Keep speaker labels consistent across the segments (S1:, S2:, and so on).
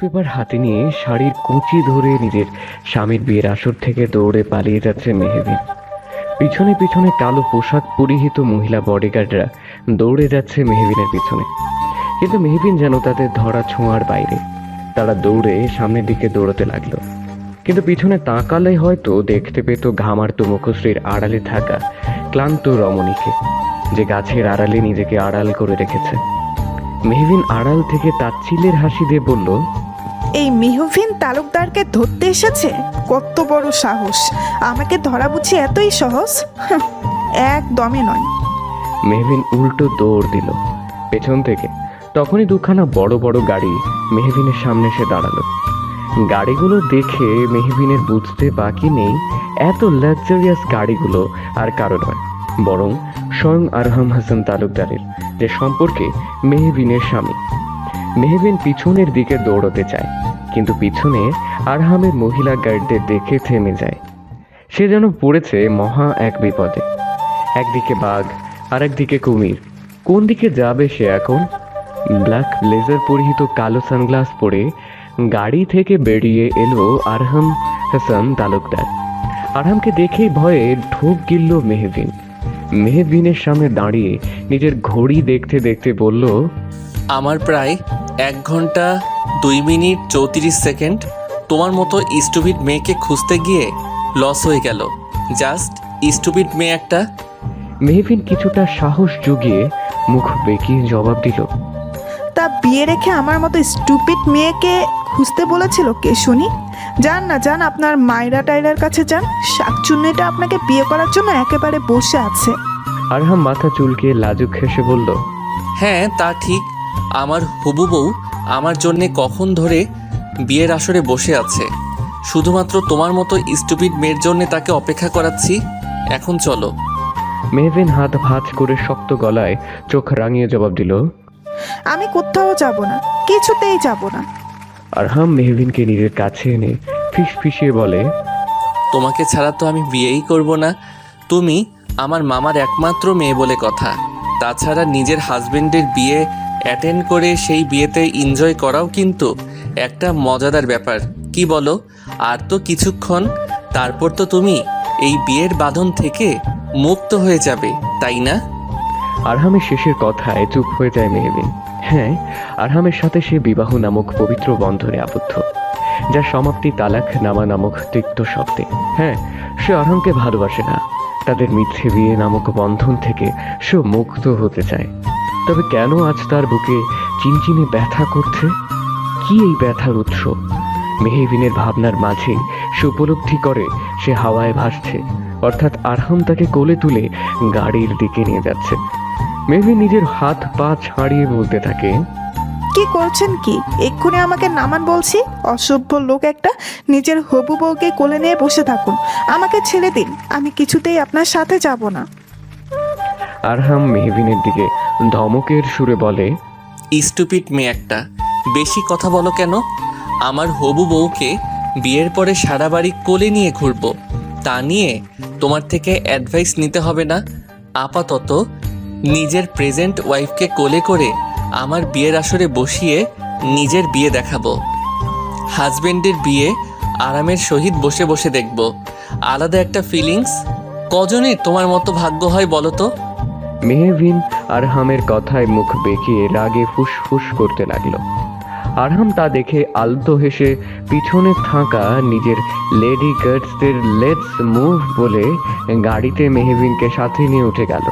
S1: Paper হাতে নিয়ে শাড়ির কুঁচি ধরে নিজের স্বামীর বিয়ের আসর থেকে দৌড়ে পালিয়ে যাচ্ছে মেহবিন। পিছনে পিছনে কালো পোশাক পরিহিত মহিলা বডিগার্ডরা দৌড়ে যাচ্ছে মেহবিনের পিছনে, কিন্তু মেহবিন যেন তাদের ধরা ছোঁয়ার বাইরে। তারা দৌড়ে সামনের দিকে দৌড়তে লাগলো, কিন্তু পিছনে তাকালে হয়তো দেখতে পেত ঘামার্ত মুখশ্রীর আড়ালে থাকা ক্লান্ত রমণীকে, যে গাছের আড়ালে নিজেকে আড়াল করে রেখেছে। মেহবিন আড়াল থেকে তাচ্ছিল্যের হাসি দিয়ে বলল,
S2: এই মেহবিন তালুকদারকে ধরতে এসেছে? কত বড় সাহস! আমাকে ধরা বুঝি এতই সহজ? একদমই নয়।
S1: মেহবিন উল্টো দৌড় দিল পেছন থেকে। তখনই দুখানা বড় বড় গাড়ি মেহবিনের সামনে এসে দাঁড়ালো। গাড়িগুলো দেখে মেহবিনের বুঝতে বাকি নেই এত লাক্সারিয়াস গাড়িগুলো আর কারো নয়, বরং স্বয়ং আরহাম হাসান তালুকদারের, যে সম্পর্কে মেহবিনের স্বামী। মেহবিন পিছনের দিকে দৌড়তে চায়, কিন্তু পিছনে আরহামের মহিলা গার্ডদের দেখে থেমে যায়। সে যেন পড়েছে মহা এক বিপদে। একদিকে বাঘ আর একদিকে কুমির, কোন দিকে যাবে সে এখন? ব্ল্যাক ব্লেজার পরিহিত কালো সানগ্লাস পরে গাড়ি থেকে বেরিয়ে এলো আরহাম হাসান তালুকদার। আরহামকে দেখেই ভয়ে ঢোক গিলল মেহবিন। মেহবিনের সামনে দাঁড়িয়ে নিজের ঘড়ি দেখতে দেখতে বলল,
S3: আমার প্রায় 1 ঘন্টা 2 মিনিট 34 সেকেন্ড তোমার মতো স্টুপিড মেয়েকে খুঁজতে গিয়ে লস হয়ে গেল। জাস্ট স্টুপিড মেয়ে একটা।
S1: মেহবিন কিছুটা সাহস জুগিয়ে মুখ বেঁকিয়ে জবাব দিল,
S2: তা বিয়ে রেখে আমার মতো স্টুপিড মেয়েকে খুঁজতে বলেছিল কে শুনি? যান না, যান আপনার মায়রা টাইলার কাছে যান। শাকচুন্নিটা আপনাকে বিয়ে করার জন্য একেবারে বসে আছে।
S1: আরহাম মাথা চুলকে লাজুক হেসে বলল,
S3: হ্যাঁ তা ঠিক, আমার হবু বউ আমার জন্যে কখন ধরে বিয়ের আসরে বসে আছে। শুধুমাত্র তোমার মতো স্টুপিড মেয়ের জন্য তাকে অপেক্ষা করাচ্ছি। এখন চলো।
S1: মেহবিন হাত ভাঁজ করে শক্ত গলায় চোখ রাঙিয়ে জবাব দিল,
S2: আমি কোথাও যাব না, কিছুতেই যাব না।
S1: আরহাম মেহবিনকে নিজের কাছে এনে ফিসফিসিয়ে বলে,
S3: তোমাকে ছাড়া তো আমি বিয়েই করব না। তুমি আমার মামার একমাত্র মেয়ে বলে কথা। তাছাড়া নিজের হাজবেন্ডের বিয়ে অ্যাটেন্ড করে সেই বিয়েতে এনজয় করাও কিন্তু একটা মজাদার ব্যাপার, কি বলো? আর তো কিছুক্ষণ, তারপর তো তুমি এই বিয়ের বাঁধন থেকে মুক্ত হয়ে যাবে, তাই না?
S1: আরহামের শেষের কথায় চুপ হয়ে যায় মেহবিন। হ্যাঁ, আরহামের সাথে সে বিবাহ নামক পবিত্র বন্ধনে আবদ্ধ, যার সমাপ্তি তালাক নামা নামক তিক্ত শব্দে। হ্যাঁ, সে আরহামকে ভালোবাসে না। তাদের মিথ্যে বিয়ে নামক বন্ধন থেকে সে মুক্ত হতে চায়। তবে কেন আজ তার বুকে চিনচিনে ব্যথা করছে? কি এই ব্যথার উৎস? মেহবিনের ভাবনার মাঝে সে উপলব্ধি করে সে হাওয়ায় ভাসছে, অর্থাৎ আরহাম তাকে কোলে তুলে গাড়ির দিকে নিয়ে যাচ্ছে। মেহবিন নিজের হাত পা ছাড়িয়ে বলতে থাকে,
S2: কি করছেন কি? এক্ষুনি আমাকে নামান বলছি। অসভ্য লোক একটা। নিজের হবু বউকে কোলে নিয়ে বসে থাকুন, আমাকে ছেড়ে দিন। আমি কিছুতেই আপনার সাথে যাব না।
S1: আরহাম মেহবিনের দিকে ধমকের সুরে বলে,
S3: স্টুপিড মেয়ে একটা, বেশি কথা বলো কেন? আমার হবু বউকে বিয়ের পরে সারা বাড়ি কোলে নিয়ে ঘুরবো, তা নিয়ে তোমার থেকে অ্যাডভাইস নিতে হবে না। আপাতত নিজের প্রেজেন্ট ওয়াইফকে কোলে করে আমার বিয়ের আসরে বসিয়ে নিজের বিয়ে দেখাবো। হাজবেন্ডের বিয়ে আরামের সহিত বসে বসে দেখব। আলাদা একটা ফিলিংস। কজনের তোমার মতো ভাগ্য হয় বলো তো?
S1: মেহবিন আরহামের কথায় মুখ বেঁকিয়ে রাগে ফুসফুস করতে লাগলো। আরহাম তা দেখে আলতো হেসে পিছনে থাকা নিজের লেডি গার্ডসদের লেটস মুভ বলে গাড়িতে মেহবিনকে সাথে নিয়ে উঠে গেল।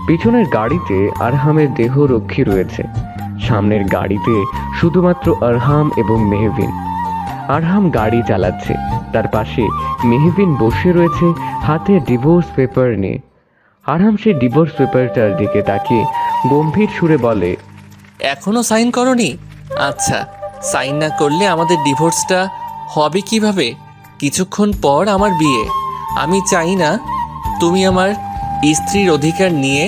S1: পিছনের গাড়িতে আরহামের দেহরক্ষী রয়েছে, সামনের গাড়িতে শুধুমাত্র আরহাম এবং মেহবিন। আরহাম গাড়ি চালাচ্ছে, তার পাশে মেহবিন বসে রয়েছে হাতে ডিভোর্স পেপার নিয়ে। আরহাম সেই ডিভোর্স পেপারটার দিকে তাকিয়ে গম্ভীর সুরে বলে,
S3: এখনো সাইন করনি? আচ্ছা, সাইন না করলে আমাদের ডিভোর্সটা হবে কিভাবে? কিছুক্ষণ পর আমার বিয়ে। আমি চাই না তুমি আমার স্ত্রীর অধিকার নিয়ে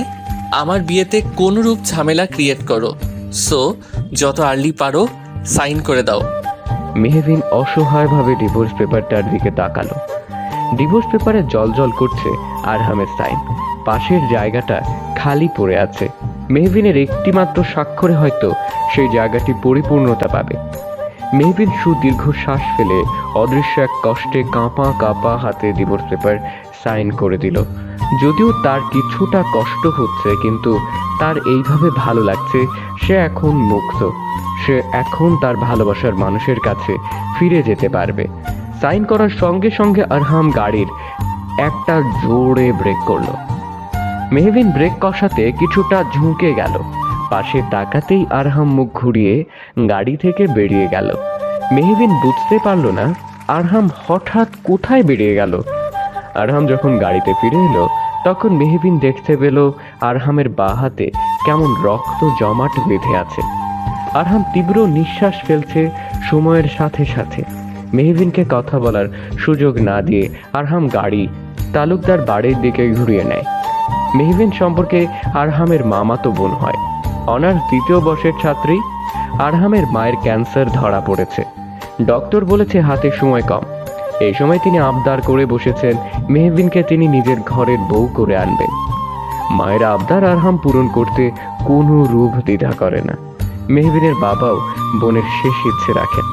S3: আমার বিয়েতে কোনোরূপ ঝামেলা ক্রিয়েট করো। সো যত আর্লি পারো সাইন করে দাও।
S1: মেহবিন অসহায়ভাবে ডিভোর্স পেপারটার দিকে তাকালো। ডিভোর্স পেপারে জল করছে আরহামের সাইন। পাশের জায়গাটা খালি পড়ে আছে। মেহবিনের একটি মাত্র স্বাক্ষরে হয়তো সেই জায়গাটি পরিপূর্ণতা পাবে। মেহবিন সুদীর্ঘ শ্বাস ফেলে অদৃশ্য এক কষ্টে কাঁপা কাঁপা হাতে ডিভোর্স পেপার সাইন করে দিল। যদিও তার কিছুটা কষ্ট হচ্ছে, কিন্তু তার এইভাবে ভালো লাগছে। সে এখন মুক্ত। সে এখন তার ভালোবাসার মানুষের কাছে ফিরে যেতে পারবে। সাইন করার সঙ্গে সঙ্গে আরহাম গাড়ির একটা জোরে ব্রেক করলো। মেহবিন ব্রেক কষাতে কিছুটা ঝুঁকে গেল। পাশে তাকাতেই আরহাম মুখ ঘুরিয়ে গাড়ি থেকে বেরিয়ে গেল। মেহবিন বুঝতে পারল না আরহাম হঠাৎ কোথায় বেরিয়ে গেল। আরহাম যখন গাড়িতে ফিরে এলো তখন মেহবিন দেখতে পেল আরহামের বাঁ হাতে কেমন রক্ত জমাট বেঁধে আছে। আরহাম তীব্র নিঃশ্বাস ফেলছে সময়ের সাথে সাথে। মেহবিনকে কথা বলার সুযোগ না দিয়ে আরহাম গাড়ি তালুকদার বাড়ির দিকে ঘুরিয়ে নেয়। মেহবিন সম্পর্কে আরহামের মামাতো বোন হয়। অনার্স 2য় বর্ষের ছাত্রী। আরহামের মায়ের ক্যান্সার ধরা পড়েছে। ডক্টর বলেছে হাতে সময় কম। এই সময় তিনি আবদার করে বসেছেন মেহবিনকে তিনি নিজের ঘরের বউ করে আনবেন। মায়ের আবদার আরহাম পূরণ করতে কোনো রূপ দ্বিধা করে না। মেহবিনের বাবাও বোনের শেষ ইচ্ছে রাখেন,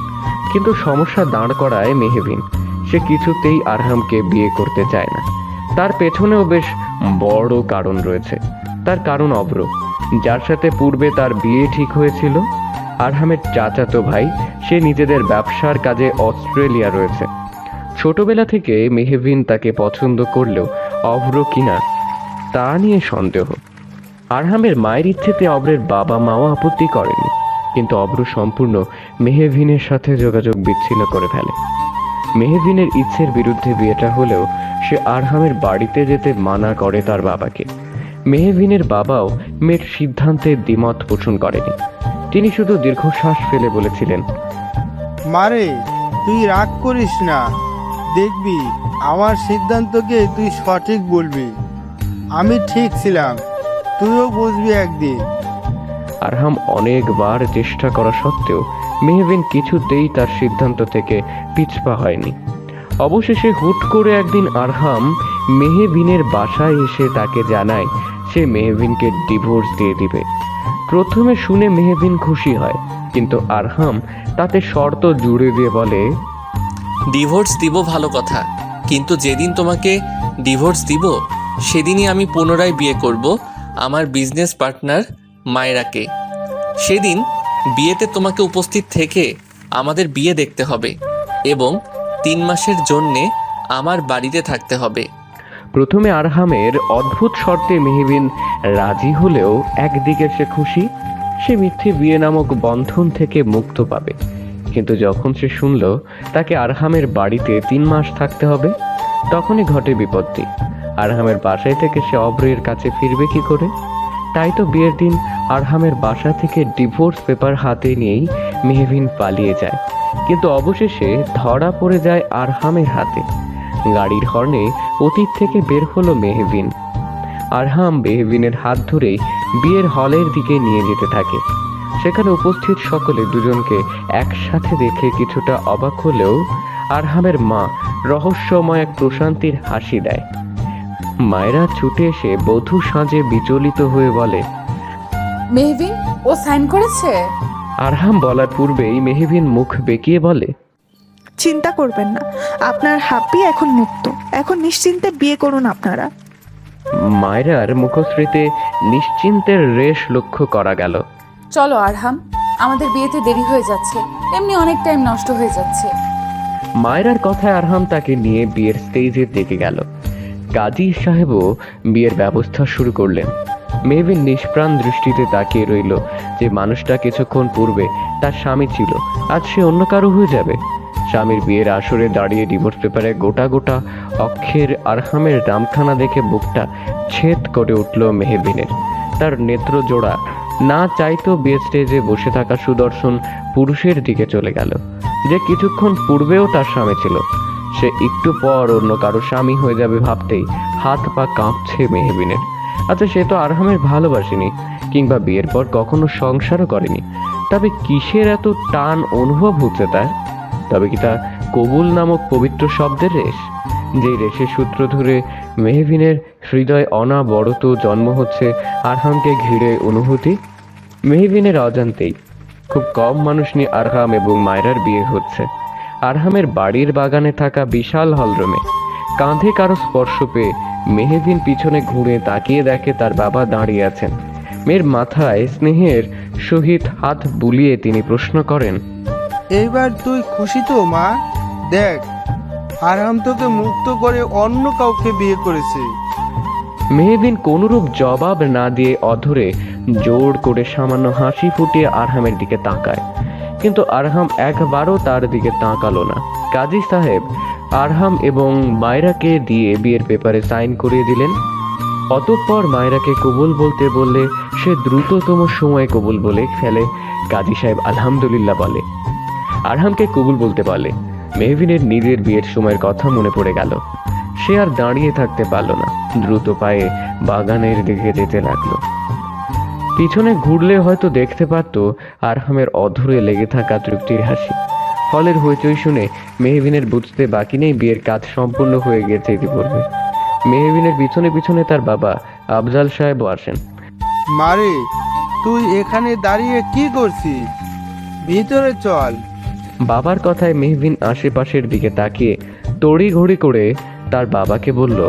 S1: কিন্তু সমস্যা দাঁড় করায় মেহবিন। সে কিছুতেই আরহামকে বিয়ে করতে চায় না। তার পেছনেও বেশ বড় কারণ রয়েছে। তার কারণ অব্র, যার সাথে পূর্বে তার বিয়ে ঠিক হয়েছিল। আরহামের চাচাতো ভাই, সে নিজেদের ব্যবসার কাজে অস্ট্রেলিয়া রয়েছে। ছোটবেলা থেকে মেহবিন তাকে পছন্দ করলেও অব্র কিনা তা নিয়ে সন্দেহ। আরহামের মায়ের ইচ্ছেতে অব্রের বাবা মাও আপত্তি করেনি, কিন্তু অব্র সম্পূর্ণ মেহবিনের সাথে যোগাযোগ বিচ্ছিন্ন করে ফেলে। মেহবিনের ইচ্ছের বিরুদ্ধে বিয়েটা হলেও সে আরহামের বাড়িতে যেতে মানা করে তার বাবাকে। মেহবিনের বাবাও মেয়ের সিদ্ধান্তে দ্বিমত পোষণ করেনি। তিনি শুধু দীর্ঘশ্বাস ফেলে বলেছিলেন,
S4: মারে, তুই রাগ করিস না। দেখবি আমার সিদ্ধান্তকে তুই সঠিক বলবি। আমি ঠিক ছিলাম, তুইও বুঝবি একদিন।
S1: আরহাম অনেকবার চেষ্টা করা সত্ত্বেও মেহবিন কিছুতেই তার সিদ্ধান্ত থেকে পিছপা হয়নি। অবশেষে হুট করে একদিন আরহাম মেহবিনের বাসায় এসে তাকে জানায় সে মেহবিনকে ডিভোর্স দিয়ে দিবে। প্রথমে শুনে মেহবিন খুশি হয়, কিন্তু আরহাম তাতে শর্ত জুড়ে দিয়ে বলে,
S3: ডিভোর্স দিব ভালো কথা, কিন্তু যেদিন তোমাকে ডিভোর্স দিব সেদিনই আমি পুনরায় বিয়ে করব আমার বিজনেস পার্টনার মায়রাকে। সেদিন বিয়েতে তোমাকে উপস্থিত থেকে আমাদের বিয়ে দেখতে হবে এবং 3 মাসের জন্যে আমার বাড়িতে থাকতে হবে।
S1: প্রথমে আরহামের অদ্ভুত শর্তে মেহবিন রাজি হলেও একদিকে সে খুশি, সে মিথ্যে বিয়ে নামক বন্ধন থেকে মুক্ত পাবে। কিন্তু যখন সে শুনল তাকে আরহামের বাড়িতে 3 মাস থাকতে হবে, তখনই ঘটে বিপত্তি। আরহামের বাসায় থেকে সে অব্রের কাছে ফিরবে কি করে? তাই তো বিয়ের দিন আরহামের বাসা থেকে ডিভোর্স পেপার হাতে নিয়েই মেহবিন পালিয়ে যায়, কিন্তু অবশেষে ধরা পড়ে যায় আরহামের হাতে। গাড়ির হর্নে অতীত থেকে বের হলো মেহবিন। আরহাম মেহবিনের হাত ধরেই বিয়ের হলের দিকে নিয়ে যেতে থাকে। সেখানে উপস্থিত সকলে দুজনকে একসাথে দেখে কিছুটা অবাক হলেও আরহামের মা রহস্যময় এক প্রশান্তির হাসি দেয়। মায়েরা ছুটে এসে বধূ সাজে বিচলিত হয়ে বলে,
S5: মেহবিন, ও সাইন করেছে?
S1: আরহাম বলার পূর্বেই মেহবিন মুখ বেঁকিয়ে বলে,
S2: চিন্তা করবেন না, আপনার হাপ্পি এখন মুক্ত। এখন নিশ্চিন্তে বিয়ে করুন আপনারা।
S1: মায়েরার মুখশ্রীতে নিশ্চিন্তের রেশ লক্ষ্য করা গেল।
S5: চলো আরহাম, আমাদের বিয়েতে দেরি হয়ে যাচ্ছে, এমনি অনেক টাইম নষ্ট হয়ে যাচ্ছে।
S1: মায়েরার কথায় আরহাম তাকে নিয়ে বিয়ের স্টেজের দিকে গেল। কাজী সাহেবও বিয়ের ব্যবস্থা শুরু করলেন। মেহবিন নিষ্প্রাণ দৃষ্টিতে তাকিয়ে রইল যে মানুষটা কিছুক্ষণ পূর্বে তার স্বামী ছিল, আজ সে অন্য কারো হয়ে যাবে। স্বামীর বিয়ের আসরে দাঁড়িয়ে ডিভোর্স পেপারে গোটা গোটা অক্ষের আরহামের নামখানা দেখে বুকটা ছেদ করে উঠল মেহবিনের। তার নেত্র জোড়া না চাইতো বিয়ে স্টেজে বসে থাকা সুদর্শন পুরুষের দিকে চলে গেল, যে কিছুক্ষণ পূর্বেও তার স্বামী ছিল। সে একটু পর অন্য কারো স্বামী হয়ে যাবে ভাবতেই হাত পা কাঁপছে মেহবিনের। আচ্ছা, সে তো আরহামের ভালোবাসেনি, কিংবা বিয়ের পর কখনো সংসারও করেনি, তবে কিসের এত টান অনুভব হচ্ছে তার? তবে কি তা কবুল নামক পবিত্র শব্দের রেশ, যে রেশের সূত্র ধরে মেহবিনের হৃদয় অনাবরত জন্ম হচ্ছে আরহামকে ঘিরে অনুভূতি? মেহবিনের অজান্তেই খুব কম মানুষ নিয়ে আরহাম এবং মায়রার বিয়ে হচ্ছে। আরহামের বাড়ির বাগানে থাকা বিশাল হলরুমে কাঁধে কারো স্পর্শ পেয়ে মেহেদিন পিছনে ঘুরে তাকিয়ে দেখে তার বাবা দাঁড়িয়ে আছেন। মেয়ের মাথায় স্নেহের সহিত হাত বুলিয়ে তিনি প্রশ্ন করেন,
S4: এইবার তুই খুশি তো মা? দেখ, আরহাম তোকে মুক্ত করে অন্য কাউকে বিয়ে করেছে।
S1: মেহেদিন কোনরূপ জবাব না দিয়ে অধরে জোর করে সামান্য হাসি ফুটিয়ে আরহামের দিকে তাকায়, কিন্তু আরহাম একবারও তার দিকে তাকালো না। কাজী সাহেব আরহাম এবং মায়রাকে দিয়ে বিয়ের পেপারে সাইন করিয়ে দিলেন। অতঃপর মায়রাকে কবুল বলতে বললে সে দ্রুততম সময়ে কবুল বলে ফেলে। কাজী সাহেব আলহামদুলিল্লাহ বলে, আরহামকে কবুল বলতে বলে। মেহবিনের নিজের বিয়ের সময়ের কথা মনে পড়ে গেল। সে আর দাঁড়িয়ে থাকতে পারল না, দ্রুত পায়ে বাগানের দিকে যেতে লাগলো। পিছনে ঘুরলে হয়তো দেখতে পারত আরহামের অধরে লেগে থাকা তৃপ্তির হাসি। হলের হইচই শুনে মেহবিনের বুঝতে বাকি নেই বিয়ের কাজ সম্পূর্ণ হয়ে গেছে ইতিপূর্বে। মেহবিনের পিছনে পিছনে তার বাবা আফজাল সাহেবও আসেন।
S4: মারে, তুই এখানে দাঁড়িয়ে কি করছিস? ভিতরে চল।
S1: বাবার কথায় মেহবিন আশেপাশের দিকে তাকিয়ে তড়িঘড়ি করে তার বাবাকে বলল,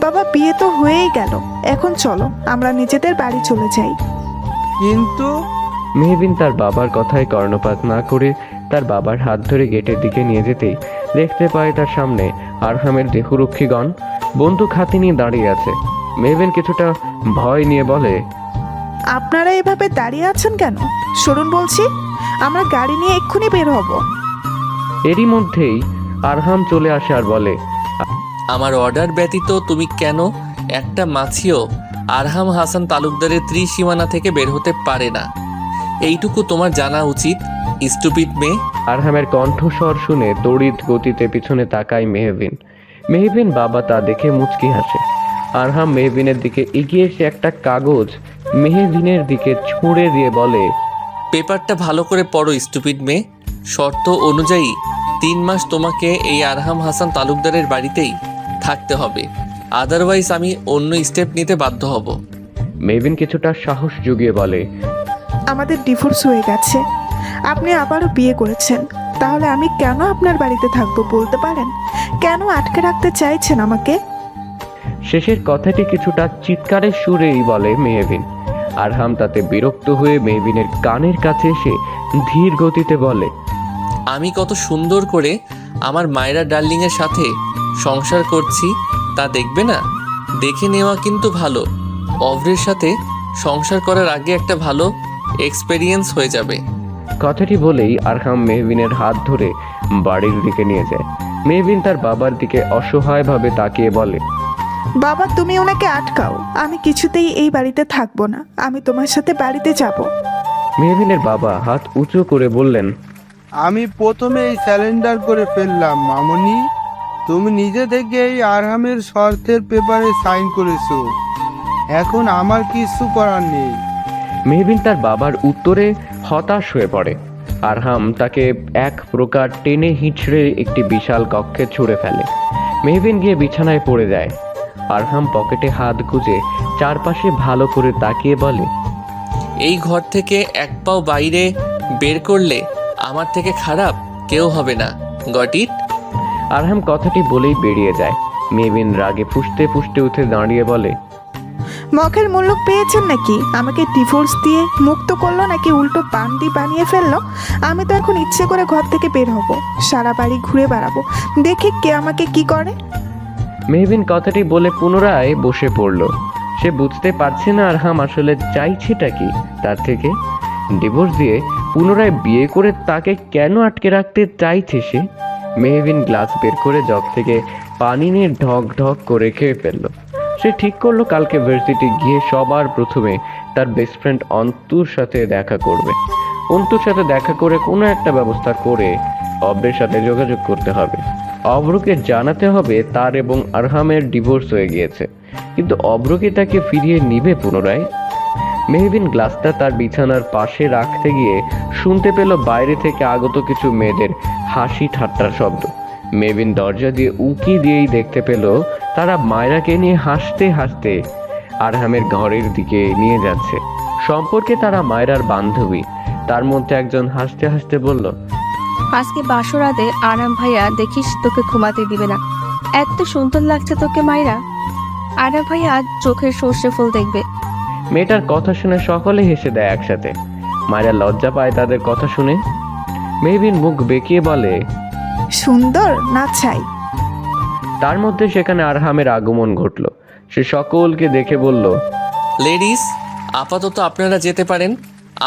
S2: বাবা বিয়ে তো হয়েই গেল, এখন চলো আমরা নিজেদের বাড়ি চলে যাই।
S4: কিন্তু
S1: মেহবিন তার বাবার কথায় কর্ণপাত না করে তার বাবার হাত ধরে গেটের দিকে নিয়ে যেতেই দেখতে পায় তার সামনে আরহামের দেহরক্ষীগণ বন্দুক হাতে নিয়ে দাঁড়িয়ে আছে। মেহবিন কিছুটা ভয় নিয়ে বলে,
S2: আপনারা এভাবে দাঁড়িয়ে আছেন কেন? সরুন বলছি, আমরা গাড়ি নিয়ে এক্ষুনি বের হব।
S1: এরই মধ্যেই আরহাম চলে আসে আর বলে,
S3: আমার অর্ডার ব্যতীত তুমি কেন একটা মাছিও আরহাম হাসান তালুকদারের ত্রিসীমানা থেকে বের হতে পারে না, এইটুকু তোমার জানা উচিত, স্টুপিড মেয়ে।
S1: আরহামের কণ্ঠস্বর শুনে তড়িৎ গতিতে পিছনে তাকায় মেহবিন। মেহবিন বাবা তা দেখে মুচকি হাসে। আরহাম মেহবিনের দিকে এগিয়ে এসে একটা কাগজ মেহবিনের দিকে ছুঁড়ে দিয়ে বলে,
S3: পেপারটা ভালো করে পড়ো স্টুপিড মেয়ে। শর্ত অনুযায়ী 3 মাস তোমাকে এই আরহাম হাসান তালুকদারের বাড়িতেই থাকতে হবে, আদারওয়াইজ আমি অন্য স্টেপ নিতে বাধ্য হব।
S1: মেহবিন কিছুটা সাহস জুগিয়ে বলে,
S2: আমাদের ডিভোর্স হয়ে গেছে, আপনি আবারও বিয়ে করেছেন, তাহলে আমি কেন আপনার বাড়িতে থাকবো বলতে পারেন? কেন আটকে রাখতে চাইছেন আমাকে?
S1: শেষের কথাটি কিছুটা চিৎকারের সুরেই বলে মেহবিন। আরহাম তাতে বিরক্ত হয়ে মেহবিনের কানের কাছে এসে ধীর গতিতে বলে,
S3: আমি কত সুন্দর করে আমার মায়েরা ডার্লিংয়ের সাথে সংসার করছি তা দেখবে না? দেখে নেওয়া কিন্তু ভালো, অভ্রের সাথে সংসার করার আগে একটা ভালো এক্সপেরিয়েন্স হয়ে যাবে।
S1: কথাটি বলেই আরহাম মেহবিনের হাত ধরে বাড়ির দিকে নিয়ে যায়। মেহবিন তার বাবার দিকে অসহায়ভাবে তাকিয়ে বলে,
S2: বাবা তুমি ওনাকে আটকাও, আমি কিছুতেই এই বাড়িতে থাকবো না, আমি তোমার সাথে বাড়িতে যাব।
S1: মেহবিনের বাবা হাত উঁচু করে বললেন,
S4: আমি প্রথমেই স্যালেন্ডার করে ফেললাম মামনি। তুমি নিজে থেকে এই আরহামের শর্তের পেপারে সাইন করেছো, এখন আমার কিছু করার নেই।
S1: মেহবিন তার বাবার উত্তরে হতাশ হয়ে পড়ে। আরহাম তাকে এক প্রকার টেনে হিঁচড়ে একটি বিশাল কক্ষে ছুঁড়ে ফেলে। মেহবিন গিয়ে বিছানায় পড়ে যায়। আরহাম পকেটে হাত গুজে চারপাশে ভালো করে তাকিয়ে বলে,
S3: এই ঘর থেকে এক পাও বাইরে বের করলে আমার থেকে খারাপ কেউ হবে না, গট ইট?
S1: আরহাম কথাটি বলেই বেরিয়ে যায়। মেহবিন রাগে ফুঁসতে ফুঁসতে উঠে দাঁড়িয়ে বলে,
S2: মখের মূল্য পেয়েছেন নাকি? আমাকে ডিভোর্স দিয়ে মুক্ত করলো নাকি উল্টো বান্দি বানিয়ে ফেললো? আমি তো এখন ইচ্ছে করে ঘর থেকে বের হব, সারা বাড়ি ঘুরে বেড়াবো, দেখি কে আমাকে কি করে।
S1: মেহবিন কথাটি বলে পুনরায় বসে পড়ল। সে বুঝতে পারছে না আরহাম আসলে চাইছেটা কি তার থেকে। ডিভোর্স দিয়ে পুনরায় বিয়ে করে তাকে কেন আটকে রাখতে চাইছে সে? মেহবিন গ্লাস বের করে জগ থেকে পানি নিয়ে ঢক ঢক করে খেয়ে ফেলল। সে ঠিক করলো কালকে ভার্সিটি গিয়ে সবার প্রথমে তার বেস্ট ফ্রেন্ড অন্তুর সাথে দেখা করবে। অন্তুর সাথে দেখা করে কোনো একটা ব্যবস্থা করে অব্রের সাথে যোগাযোগ করতে হবে। অব্রকে জানাতে হবে তার এবং আরহামের ডিভোর্স হয়ে গিয়েছে, কিন্তু অব্র কি তাকে ফিরিয়ে নিবে পুনরায়? মেহবিন গ্লাসটা তার বিছানার পাশে রাখতে গিয়ে শুনতে পেল বাইরে থেকে আগত কিছু মেয়েদের হাসি ঠাট্টার শব্দ। মেহবিন দরজা দিয়ে উকি দিয়েই দেখতে পেল তারা মায়রাকে নিয়ে হাসতে হাসতে আরহামের ঘরের দিকে নিয়ে যাচ্ছে। সম্পর্কে তারা মায়রার বান্ধবী। তার মধ্যে একজন হাসতে হাসতে বলল,
S6: আজকে বাসরাতে আরাম ভাইয়া দেখিস তোকে ঘুমাতে দিবে না। এত সুন্দর লাগছে তোকে মাইরা। আরাম ভাইয়া আজ চোখের সর্ষে ফুল দেখবে।
S1: মেয়েটার কথা শুনে সকলে হেসে দেয় একসাথে। মায়েরা লজ্জা পায় তাদের কথা শুনে। মেহবিন মুখ বেঁকিয়ে বলে,
S2: সুন্দর না চাই?
S1: তার মধ্যে সেখানে আরহামের আগমন ঘটল। সে সকলকে দেখে বলল,
S3: লেডিস, আপাতত আপনারা যেতে পারেন।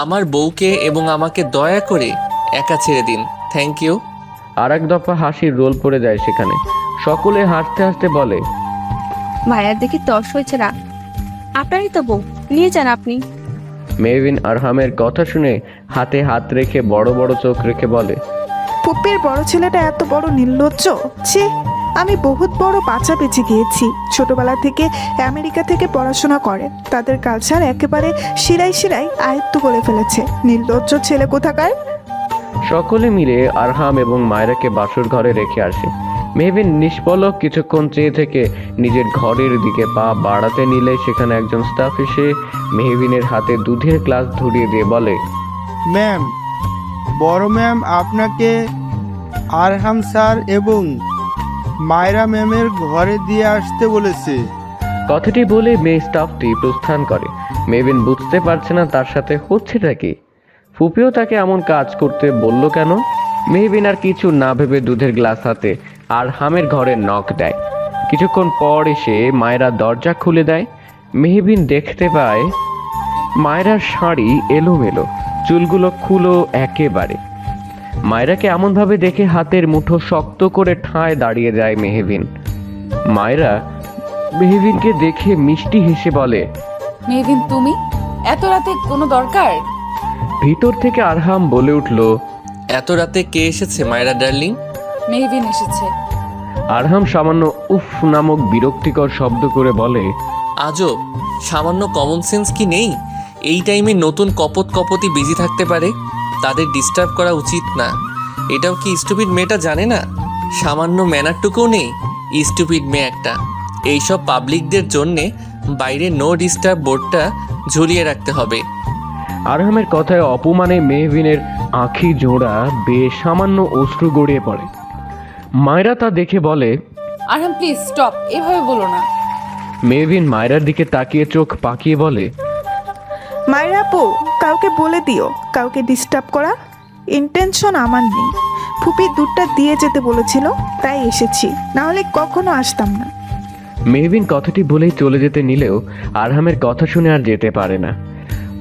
S3: আমার বউকে এবং আমাকে দয়া করে একা ছেড়ে দিন। Thank you.
S1: আর এক দফা হাসির রোল পড়ে যায় সেখানে। সকলে হাসতে হাসতে বলে,
S6: ভাইয়ার দেখি তর্স হয়েছে না। আপনারই তো বউ, নিয়ে যান আপনি।
S1: মেহবিন আরহামের কথা শুনে হাতে হাত রেখে বড় বড় চোখ রেখে বলে,
S2: পুপির বড় ছেলেটা এত বড় নির্লজ্জ! ছি, আমি বহুত বড় বাঁচা বেঁচে গিয়েছি। ছোটবেলা থেকে আমেরিকা থেকে পড়াশোনা করে তাদের কালচার একেবারে শিরায় শিরায় আয়ত্ত করে ফেলেছে। নির্লজ্জ ছেলে কোথাকার!
S1: সকলে মিলে আরহাম এবং মায়রাকে বাসর ঘরে রেখে আসে। মেহবিন নিষ্পলক কিছুক্ষণ চেয়ে থেকে নিজের ঘরের দিকে পা বাড়াতে নিলে সেখানে একজন স্টাফ এসে মেহবিনের হাতে দুধের গ্লাস ধরিয়ে দিয়ে বলে,
S4: ম্যাম, বড় ম্যাম আপনাকে আরহাম স্যার এবং মায়রা ম্যামের ঘরে দিয়ে আসতে বলেছে।
S1: কথাটি বলে মেয়ে স্টাফটি প্রস্থান করে। মেহবিন বুঝতে পারছে না তার সাথে হচ্ছেটা কি। ফুপিও তাকে এমন কাজ করতে বলল কেন। মেহবিন আর কিছু না ভেবে দুধের গ্লাস হাতে আরহামের ঘরে নক দেয়। কিছুক্ষণ পর এসে মায়েরা দরজা খুলে দেয়। মেহবিন দেখতে পায় মায়েরার শাড়ি এলোমেলো, চুলগুলো খুলো একেবারে। মায়েরাকে এমনভাবে দেখে হাতের মুঠো শক্ত করে ঠায় দাঁড়িয়ে যায় মেহবিন। মায়েরা মেহবিনকে দেখে মিষ্টি হেসে বলে,
S5: মেহবিন, তুমি এত রাতে কোনো দরকার?
S1: ভিতর থেকে আরহাম বলে উঠল,
S3: এত রাতে কে এসেছে মায়েরা ডার্লিং?
S5: মেহবিন এসেছে।
S1: আরহাম সামান্য উফ নামক বিরক্তিকর শব্দ করে বলে,
S3: আজব, সামান্য কমন সেন্স কি নেই? এই টাইমে নতুন কপতি বিজি থাকতে পারে, তাদের ডিস্টার্ব করা উচিত না। এটাও কি স্টুপিড মেয়েটা জানে না? সামান্য ম্যানারটুকুও নেই। স্টুপিড মেয়ে একটা। এইসব পাবলিকদের জন্যে বাইরে নো ডিস্টার্ব বোর্ডটা ঝুলিয়ে রাখতে হবে।
S1: আরহামের কথায় অপমানে মেহবিনের আঁখি জোড়া বেশ সামান্য অশ্রু গড়িয়ে পড়ে। মায়েরা তা দেখে বলে,
S5: আরহাম প্লিজ স্টপ, এভাবে বলো না।
S1: মেহবিন মায়েরার দিকে তাকিয়ে চোখ পাকিয়ে বলে,
S2: মায়েরা আপু, কাউকে বলে দিও কাউকে ডিস্টার্ব করা ইন্টেনশন আমার নেই। ফুপি দুধটা দিয়ে যেতে বলেছিল, তাই এসেছি, না হলে কখনো আসতাম না।
S1: মেহবিন কথাটি বলেই চলে যেতে নিলেও আরহামের কথা শুনে আর যেতে পারে না।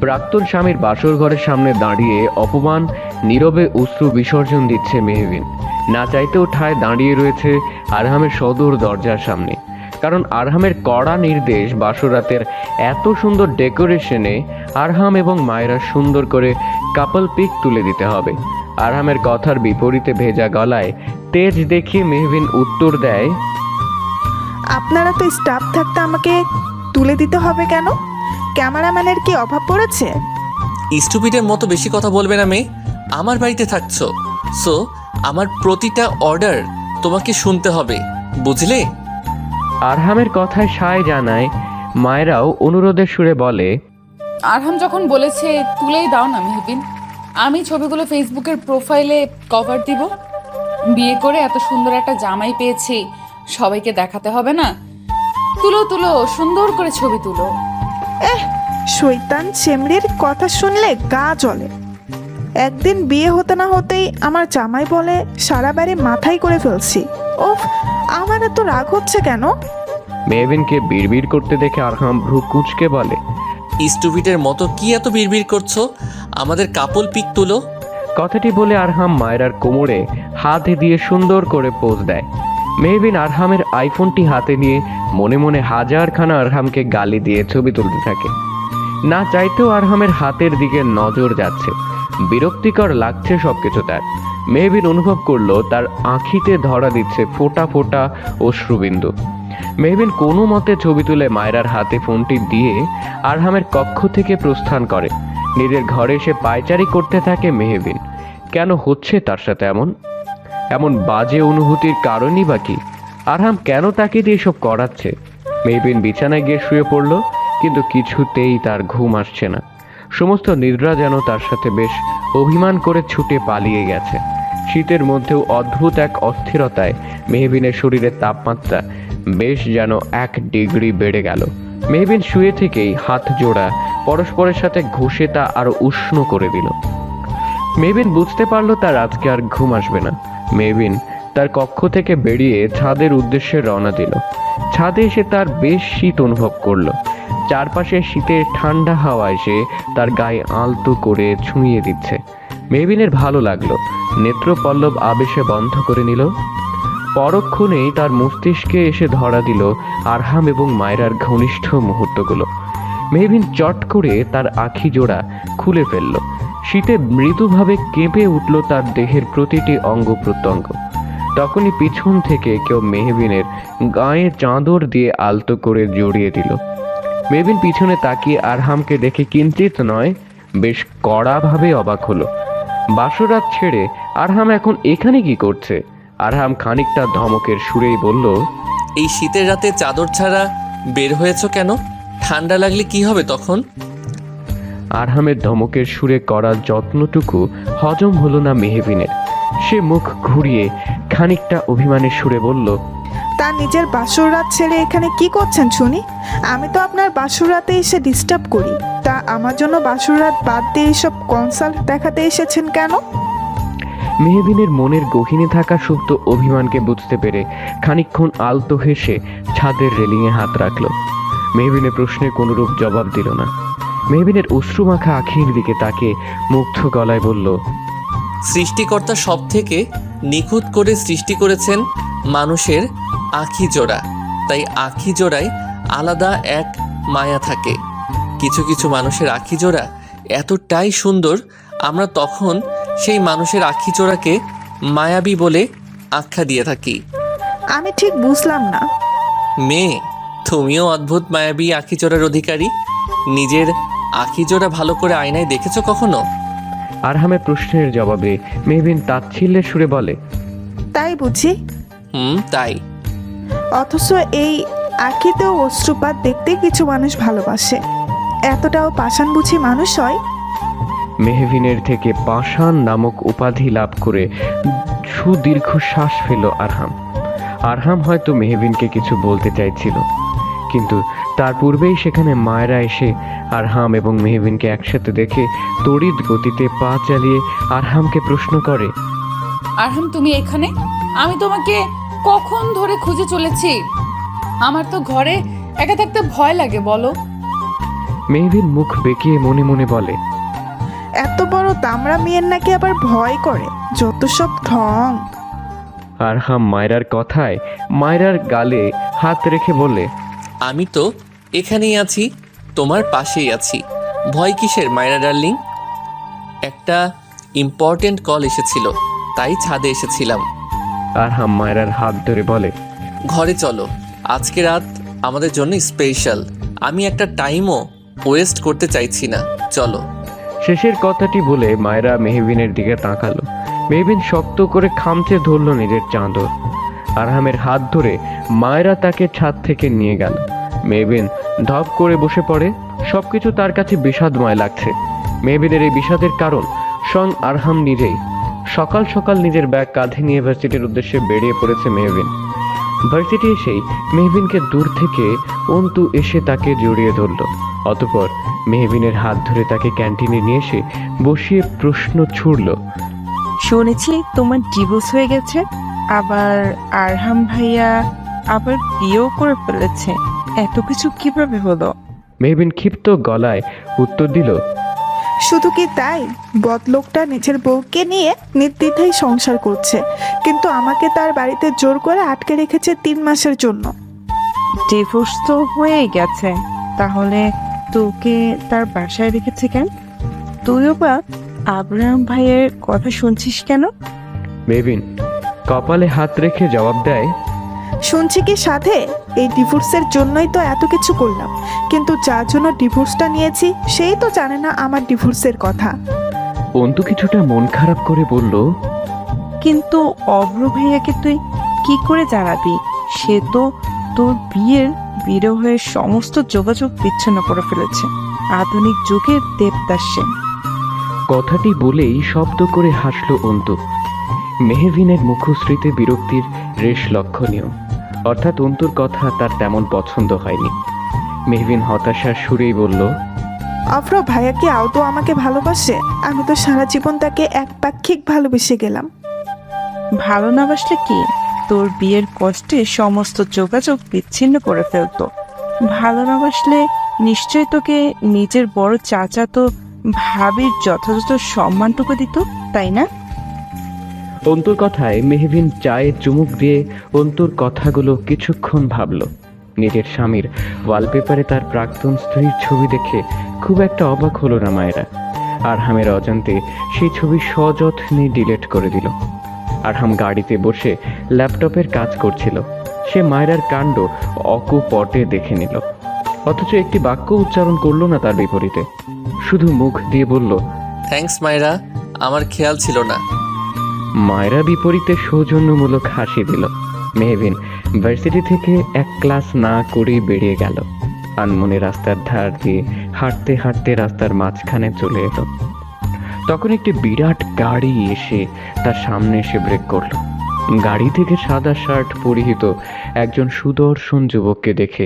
S1: প্রাক্তন স্বামীর বাসর ঘরের সামনে দাঁড়িয়ে অপমান নীরবে অশ্রু বিসর্জন দিচ্ছে মেহবিন। না চাইতেও ঠায় দাঁড়িয়ে রয়েছে আরহামের সদর দরজার সামনে। কারণ আরহামের কড়া নির্দেশ বাসরাতের এত সুন্দর ডেকোরেশনে আরহাম এবং মায়েরা সুন্দর করে কাপল পিক তুলে দিতে হবে। আরহামের কথার বিপরীতে ভেজা গলায় তেজ দেখিয়ে মেহবিন উত্তর দেয়,
S2: আপনারা তো স্টাফ থাকতে আমাকে তুলে দিতে হবে কেন? ক্যামেরাম্যানের কি অভাব পড়েছে?
S3: স্টুপিডের মতো বেশি কথা বলবে না মেয়ে। আমার বাড়িতে থাকছো, সো আমার প্রতিটা অর্ডার তোমাকে শুনতে হবে, বুঝলে?
S1: আরহামের কথায় সায় জানায় মায়েরাও অনুরোধের সুরে বলে,
S5: আরহাম যখন বলেছে তুলেই দাও না মেহবিন। আমি ছবিগুলো ফেসবুকের প্রোফাইলে কভার দিব। বিয়ে করে এত সুন্দর একটা জামাই পেয়েছি, সবাইকে দেখাতে হবে না? তুলো তুলো, সুন্দর করে ছবি তুলো।
S2: শৈতান চেমড়ির কথা শুনলে গা জ্বলে। একদিন বিয়ে হতে না হতেই আমার জামাই বলে সারা বাড়ি মাথায় করে ফেলছি। ওফ, আমার এত রাগ হচ্ছে কেন?
S1: মেহবিনকে বিড়বিড় করতে দেখে আরহাম ভ্রু কুঁচকে বলে,
S3: স্টুপিডের মতো কি এত বিড়বিড় করছো? আমাদের কাপল পিক তুলো।
S1: কথাটি বলে আরহাম মায়েরার কোমরে হাত দিয়ে সুন্দর করে পোজ দেয়। মেহবিন আরহামের আইফোনটি হাতে নিয়ে মনে মনে হাজারখানা আরহামকে গালি দিয়ে ছবি তুলতে থাকে। না চাইতেও আরহামের হাতের দিকে নজর যাচ্ছে। বিরক্তিকর লাগছে সবকিছু তার। মেহবিন অনুভব করলো তার আঁখিতে ধরা দিচ্ছে ফোঁটা ফোঁটা অশ্রুবিন্দু। মেহবিন কোনো মতে ছবি তুলে মায়েরার হাতে ফোনটি দিয়ে আরহামের কক্ষ থেকে প্রস্থান করে। নিজের ঘরে এসে পায়চারি করতে থাকে মেহবিন। কেন হচ্ছে তার সাথে এমন বাজে অনুভূতির কারণই বা কি? আরহাম কেন তাকে দিয়ে এসব করাচ্ছে? মেহবিন বিছানায় গিয়ে শুয়ে পড়ল, কিন্তু কিছুতেই তার ঘুম আসছে না। সমস্ত নিদ্রা যেন তার সাথে বেশ অভিমান করে ছুটে পালিয়ে গেছে। শীতের মধ্যেও অদ্ভুত এক অস্থিরতায় মেহবিনের শরীরের তাপমাত্রা বেশ যেন 1 ডিগ্রি বেড়ে গেল। মেহবিন শুয়ে থেকেই হাত জোড়া পরস্পরের সাথে ঘষে তা আরো উষ্ণ করে দিল। মেহবিন বুঝতে পারলো তার আজকে আর ঘুম আসবে না। মেহবিন তার কক্ষ থেকে বেরিয়ে ছাদের উদ্দেশ্যে রওনা দিল। ছাদে এসে তার বেশ শীত অনুভব করলো। চারপাশে শীতের ঠান্ডা হাওয়া এসে তার গায়ে আলতো করে ছুঁয়ে দিচ্ছে। মেহবিনের ভালো লাগলো। নেত্রপল্লব আবেশে বন্ধ করে নিল। পরক্ষণেই তার মস্তিষ্কে এসে ধরা দিল আরহাম এবং মায়রার ঘনিষ্ঠ মুহূর্তগুলো। মেহবিন চট করে তার আখি জোড়া খুলে ফেলল। শীতে মৃদুভাবে কেঁপে উঠল তার দেহের প্রতিটি অঙ্গ প্রত্যঙ্গ। তখনই পিছন থেকে কেউ মেহবিনের গায়ে চাদর দিয়ে আলতো করে জড়িয়ে দিল। মেহবিন পিছনে তাকিয়ে আরহামকে দেখে কিঞ্চিত নয়, বেশ কড়াভাবে অবাক হলো। বাসরাত ছেড়ে আরহাম এখন এখানে কি করছে? আরহাম খানিকটা ধমকের সুরেই বলল,
S3: এই শীতের রাতে চাদর ছাড়া বের হয়েছ কেন? ঠান্ডা লাগলে কি হবে তখন?
S1: আরহামের ধমকের সুরে করা যত্নটুকু হজম হলো না মেহবিনের। সে মুখ ঘুরিয়ে খানিকটা অভিমানের সুরে বলল,
S2: তার নিজের বাসর রাত ছেড়ে এখানে কি করছেন শুনি? আমি তো আপনার বাসর রাতে এসে ডিস্টার্ব করি, তা আমার জন্য বাসর রাত বাদ দিয়ে এইসব কনসাল্ট দেখাতে এসেছেন কেন?
S1: মেহবিনের মনের গহীনে থাকা সুপ্ত অভিমানকে বুঝতে পেরে খানিকক্ষণ আলতো হেসে ছাদের রেলিংয়ে হাত রাখল। মেহবিনের প্রশ্নে কোনরূপ জবাব দিল না। মেহবিনের অশ্রুমাখা আখির দিকে তাকে মুগ্ধ গলায় বলল,
S3: সৃষ্টিকর্তা সব থেকে নিখুঁত করে সৃষ্টি করেছেন মানুষের আখি জোড়া। তাই আখি জোড়ায় আলাদা এক মায়া থাকে। কিছু কিছু মানুষের আখি জোড়া এতটাই সুন্দর, আমরা তখন সেই মানুষের আখি জোড়াকে মায়াবী বলে আখ্যা দিয়ে থাকি।
S2: আমি ঠিক বুঝলাম না।
S3: মেয়ে, তুমিও অদ্ভুত মায়াবী আখি জোড়ার অধিকারী। নিজের আখি জোড়া ভালো করে আয়নায় দেখেছো কখনো?
S1: আরহামের প্রশ্নের জবাবে মেহবিন তাচ্ছিল্যের সুরে বলে,
S2: তাই বুঝি?
S3: তাই।
S2: অথচ এই আঁকিতেও অশ্রুপাত দেখতে কিছু মানুষ ভালোবাসে। এতটাও পাষাণ বুঝি মানুষ হয়?
S1: মেহবিনের থেকে পাষাণ নামক উপাধি লাভ করে সুদীর্ঘ শ্বাস ফেল আরহাম। আরহাম হয়তো মেহবিনকে কিছু বলতে চাইছিল, কিন্তু তার পূর্বেই সেখানে মায়রা এসে আরহাম এবং মেহবিনকে একসাথে দেখে তড়িৎ গতিতে পা চালিয়ে আরহামকে প্রশ্ন করে,
S5: আরহাম তুমি এখানে? আমি তোমাকে কখন ধরে খুঁজে চলেছি। আমার তো ঘরে একা থাকতে ভয় লাগে, বলো।
S1: মেহবিন মুখ বেঁকিয়ে মনে মনে বলে,
S2: এত বড় দামড়া মেয়ের নাকি আবার ভয় করে, যত সব ঢং।
S1: আরহাম মায়রার কথায় মায়রার গালে হাত রেখে বলে,
S3: আমি তো এখানেই আছি, তোমার পাশেই আছি। ভয় কিসের মায়রা ডার্লিং? একটা ইম্পর্টেন্ট কল এসেছিল, তাই ছাদে এসেছিলাম।
S1: আরহাম মায়রার হাত ধরে বলে,
S3: ঘরে চলো, আজকে রাত আমাদের জন্য স্পেশাল। আমি একটা টাইমও ওয়েস্ট করতে চাইছি না, চলো।
S1: শেষের কথাটি বলে মায়রা মেহবিনের দিকে তাকালো। মেহবিন শক্ত করে খামচে ধরল নিজের চাদর। আরহামের হাত ধরে মায়রা তাকে ছাদ থেকে নিয়ে গেল। মেহবিন ধপ করে বসে পড়ে। সবকিছু তার কাছে বিষাদময় লাগছে। মেহবিনের এই বিষাদের কারণ স্বয়ং আরহাম নিজেই। সকাল সকাল নিজের ব্যাগ কাঁধে নিয়ে ভার্সিটির উদ্দেশ্যে বেরিয়ে পড়েছে মেহবিন। ভার্সিটি এসেই মেহবিনকে দূর থেকে অন্তু এসে তাকে জড়িয়ে ধরল। অতঃপর মেহবিনের হাত ধরে তাকে ক্যান্টিনে নিয়ে এসে বসিয়ে প্রশ্ন ছুড়ল,
S7: শুনেছি তোমার ডিভোর্স হয়ে গেছে, আবার আরহাম ভাইয়া আবার বিয়েও করে ফেলেছে। এত কিছু কিভাবে হলো?
S1: মেহবিন ক্ষিপ্ত গলায় উত্তর দিল,
S2: শুধু কি তাই, বদলোকটা নিজের বউকে নিয়ে নির্দ্বিধায় সংসার করছে, কিন্তু আমাকে তার বাড়িতে জোর করে আটকে রেখেছে 3 মাসের জন্য।
S7: ডিভোর্স তো হয়েই গেছে, তাহলে তোকে তার বাসায় রেখেছে কেন? তুইও বা আব্রাহাম ভাইয়ের কথা শুনছিস কেন?
S1: মেহবিন কপালে হাত রেখে জবাব দেয়,
S2: শুনছি কি সাধে, এই ডিভোর্সের জন্যই তো এত কিছু করলাম, কিন্তু যার জন্য ডিভোর্সটা নিয়েছি সেই তো জানে না আমার ডিভোর্সের কথা।
S1: অন্তু কিছুটা মন খারাপ করে বলল,
S7: কিন্তু অব্র ভাইয়াকে তুই কি করে জানাবি? সে তো তোর বিয়ের বিরহের সমস্ত যোগাযোগ বিচ্ছিন্ন করে ফেলেছে। আধুনিক যুগের দেবদাস সে।
S1: কথাটি বলেই শব্দ করে হাসল অন্তু। মেহভিনের মুখশ্রীতে বিরক্তির রেশ লক্ষণীয়, অর্থাৎ অন্তুর কথা তার তেমন পছন্দ হয়নি। মেহভিন হতাশার সুরেই বলল,
S2: অফরো ভাইয়া কি আদৌ আমাকে ভালোবাসে? আমি তো সারা জীবন তাকে একপাক্ষিক ভালোবেসে গেলাম।
S7: ভালো না বাসলে কি তোর বিয়ের কষ্টে সমস্ত যোগাযোগ বিচ্ছিন্ন করে ফেলতো। ভালো না বাসলে নিশ্চয় তোকে নিজের বড় চাচা তো ভাবির যথাযথ সম্মানটুকু দিত, তাই না?
S1: অন্তুর কথায় মেহভিন চায়ে চুমুক দিয়ে অন্তুর কথাগুলো কিছুক্ষণ ভাবল। নিজের স্বামীর ওয়ালপেপারে তার প্রাক্তন স্ত্রীর ছবি দেখে খুব একটা অবাক হলো না মায়েরা। আরহামের অজান্তে সেই ছবি সযত্নে ডিলিট করে দিল। আরহাম গাড়িতে বসে ল্যাপটপের কাজ করছিল। সে মায়েরার কাণ্ড অকুপটে দেখে নিল, অথচ একটি বাক্য উচ্চারণ করলো না তার বিপরীতে। শুধু মুখ দিয়ে বলল,
S3: থ্যাঙ্কস মায়েরা, আমার খেয়াল ছিল না।
S1: মায়েরা বিপরীতে সৌজন্যমূলক হাসি দিল। মেহভিন ভার্সিটি থেকে এক ক্লাস না করেই বেরিয়ে গেল। আনমনে রাস্তার ধার দিয়ে হাঁটতে হাঁটতে রাস্তার মাঝখানে চলে এলো। তখন একটি বিরাট গাড়ি এসে তার সামনে এসে ব্রেক করলো। গাড়ি থেকে সাদা শার্ট পরিহিত একজন সুদর্শন যুবককে দেখে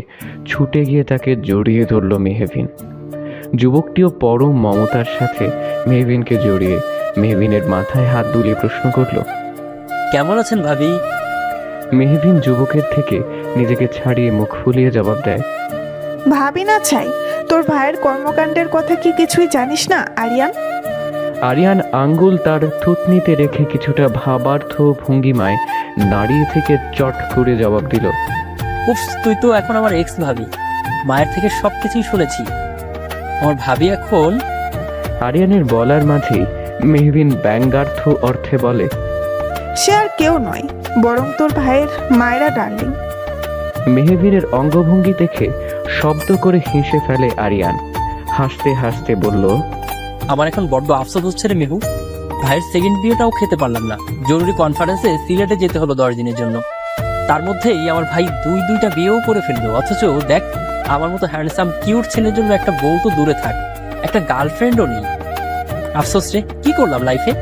S1: ছুটে গিয়ে তাকে জড়িয়ে ধরল মেহভিন। যুবকটিও পরম মমতার সাথে মেহভিনকে জড়িয়ে মেহভিনের মাথায় হাত বুলিয়ে প্রশ্ন করল,
S8: কেমন আছেন ভাবি?
S1: মেহভিন যুবকের থেকে নিজেকে ছাড়িয়ে মুখ ফুলিয়ে জবাব দেয়,
S2: ভাবি না চাই। তোর ভাইয়ের কর্মকাণ্ডের কথা কি কিছুই জানিস না আরিয়ান?
S1: আরিয়ান আঙ্গুল তার থুতনিতে রেখে কিছুটা ভাবার্থ ভঙ্গিমায় দাঁড়িয়ে থেকে চট করে জবাব দিল,
S8: উফ, তুই তো এখন আমার এক্স ভাবি। মায়ের থেকে সবকিছুই শুনেছি। আমার ভাবি এখন।
S1: আরিয়ানের বলার মাঝেই মেহভিন ব্যঙ্গার্থ অর্থে বলে,
S2: সে আর কেউ নয়, বরং তোর ভাইয়ের মায়েরা ডার্লিং।
S1: মেহভিনের অঙ্গভঙ্গি দেখে শব্দ করে হেসে ফেলে আরিয়ান। হাসতে হাসতে বলল,
S8: আমার এখন বড্ড আফসোস হচ্ছে রে মেহু। ভাইয়ের সেকেন্ড বিয়েটাও খেতে পারলাম না। জরুরি কনফারেন্সে সিলেটে যেতে হলো 10 দিনের জন্য। তার মধ্যেই আমার ভাই দুইটা বিয়েও করে ফেললো। অথচ দেখ, আমার মতো হ্যান্ডসাম কিউট ছেলের জন্য একটা বউ তো দূরে থাক, একটা গার্লফ্রেন্ডও নেই। আফসোস রে, কি করলাম লাইফে।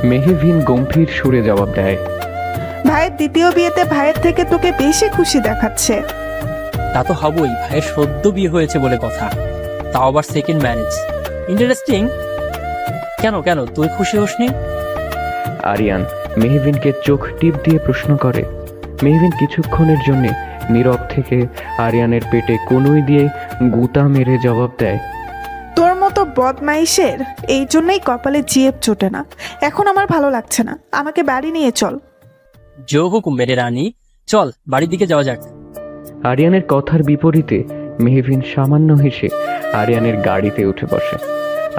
S1: মেহভিন গম্ভীর সুরে জবাব দেয়,
S2: ভাইয়ের দ্বিতীয় বিয়েতে ভাইয়ের থেকে তোকে বেশি খুশি দেখাচ্ছে।
S8: তা তো হবই, ভাইয়ের সদ্য বিয়ে হয়েছে বলে কথা, তাও আবার সেকেন্ড ম্যারেজ। ইন্টারেস্টিং। কেন কেন তুই খুশি হসনি?
S1: আরিয়ান মেহভিনকে চোখ টিপ দিয়ে প্রশ্ন করে। মেহভিন কিছুক্ষণের জন্য নীরব থেকে আরিয়ানের পেটে কনুই দিয়ে গুতা মেরে জবাব দেয়,
S2: তোর মতো বদমাইশের এই জন্যই কপালে জিএফ চোটে না। এখন আমার ভালো লাগছে না, আমাকে বাড়ি নিয়ে চল।
S8: জো হুকুম মেরে রানী, চল বাড়ির দিকে যাওয়া যাক।
S1: আরিয়ানের কথার বিপরীতে মেহভিন সামান্য হেসে আরিয়ানের গাড়িতে উঠে বসে।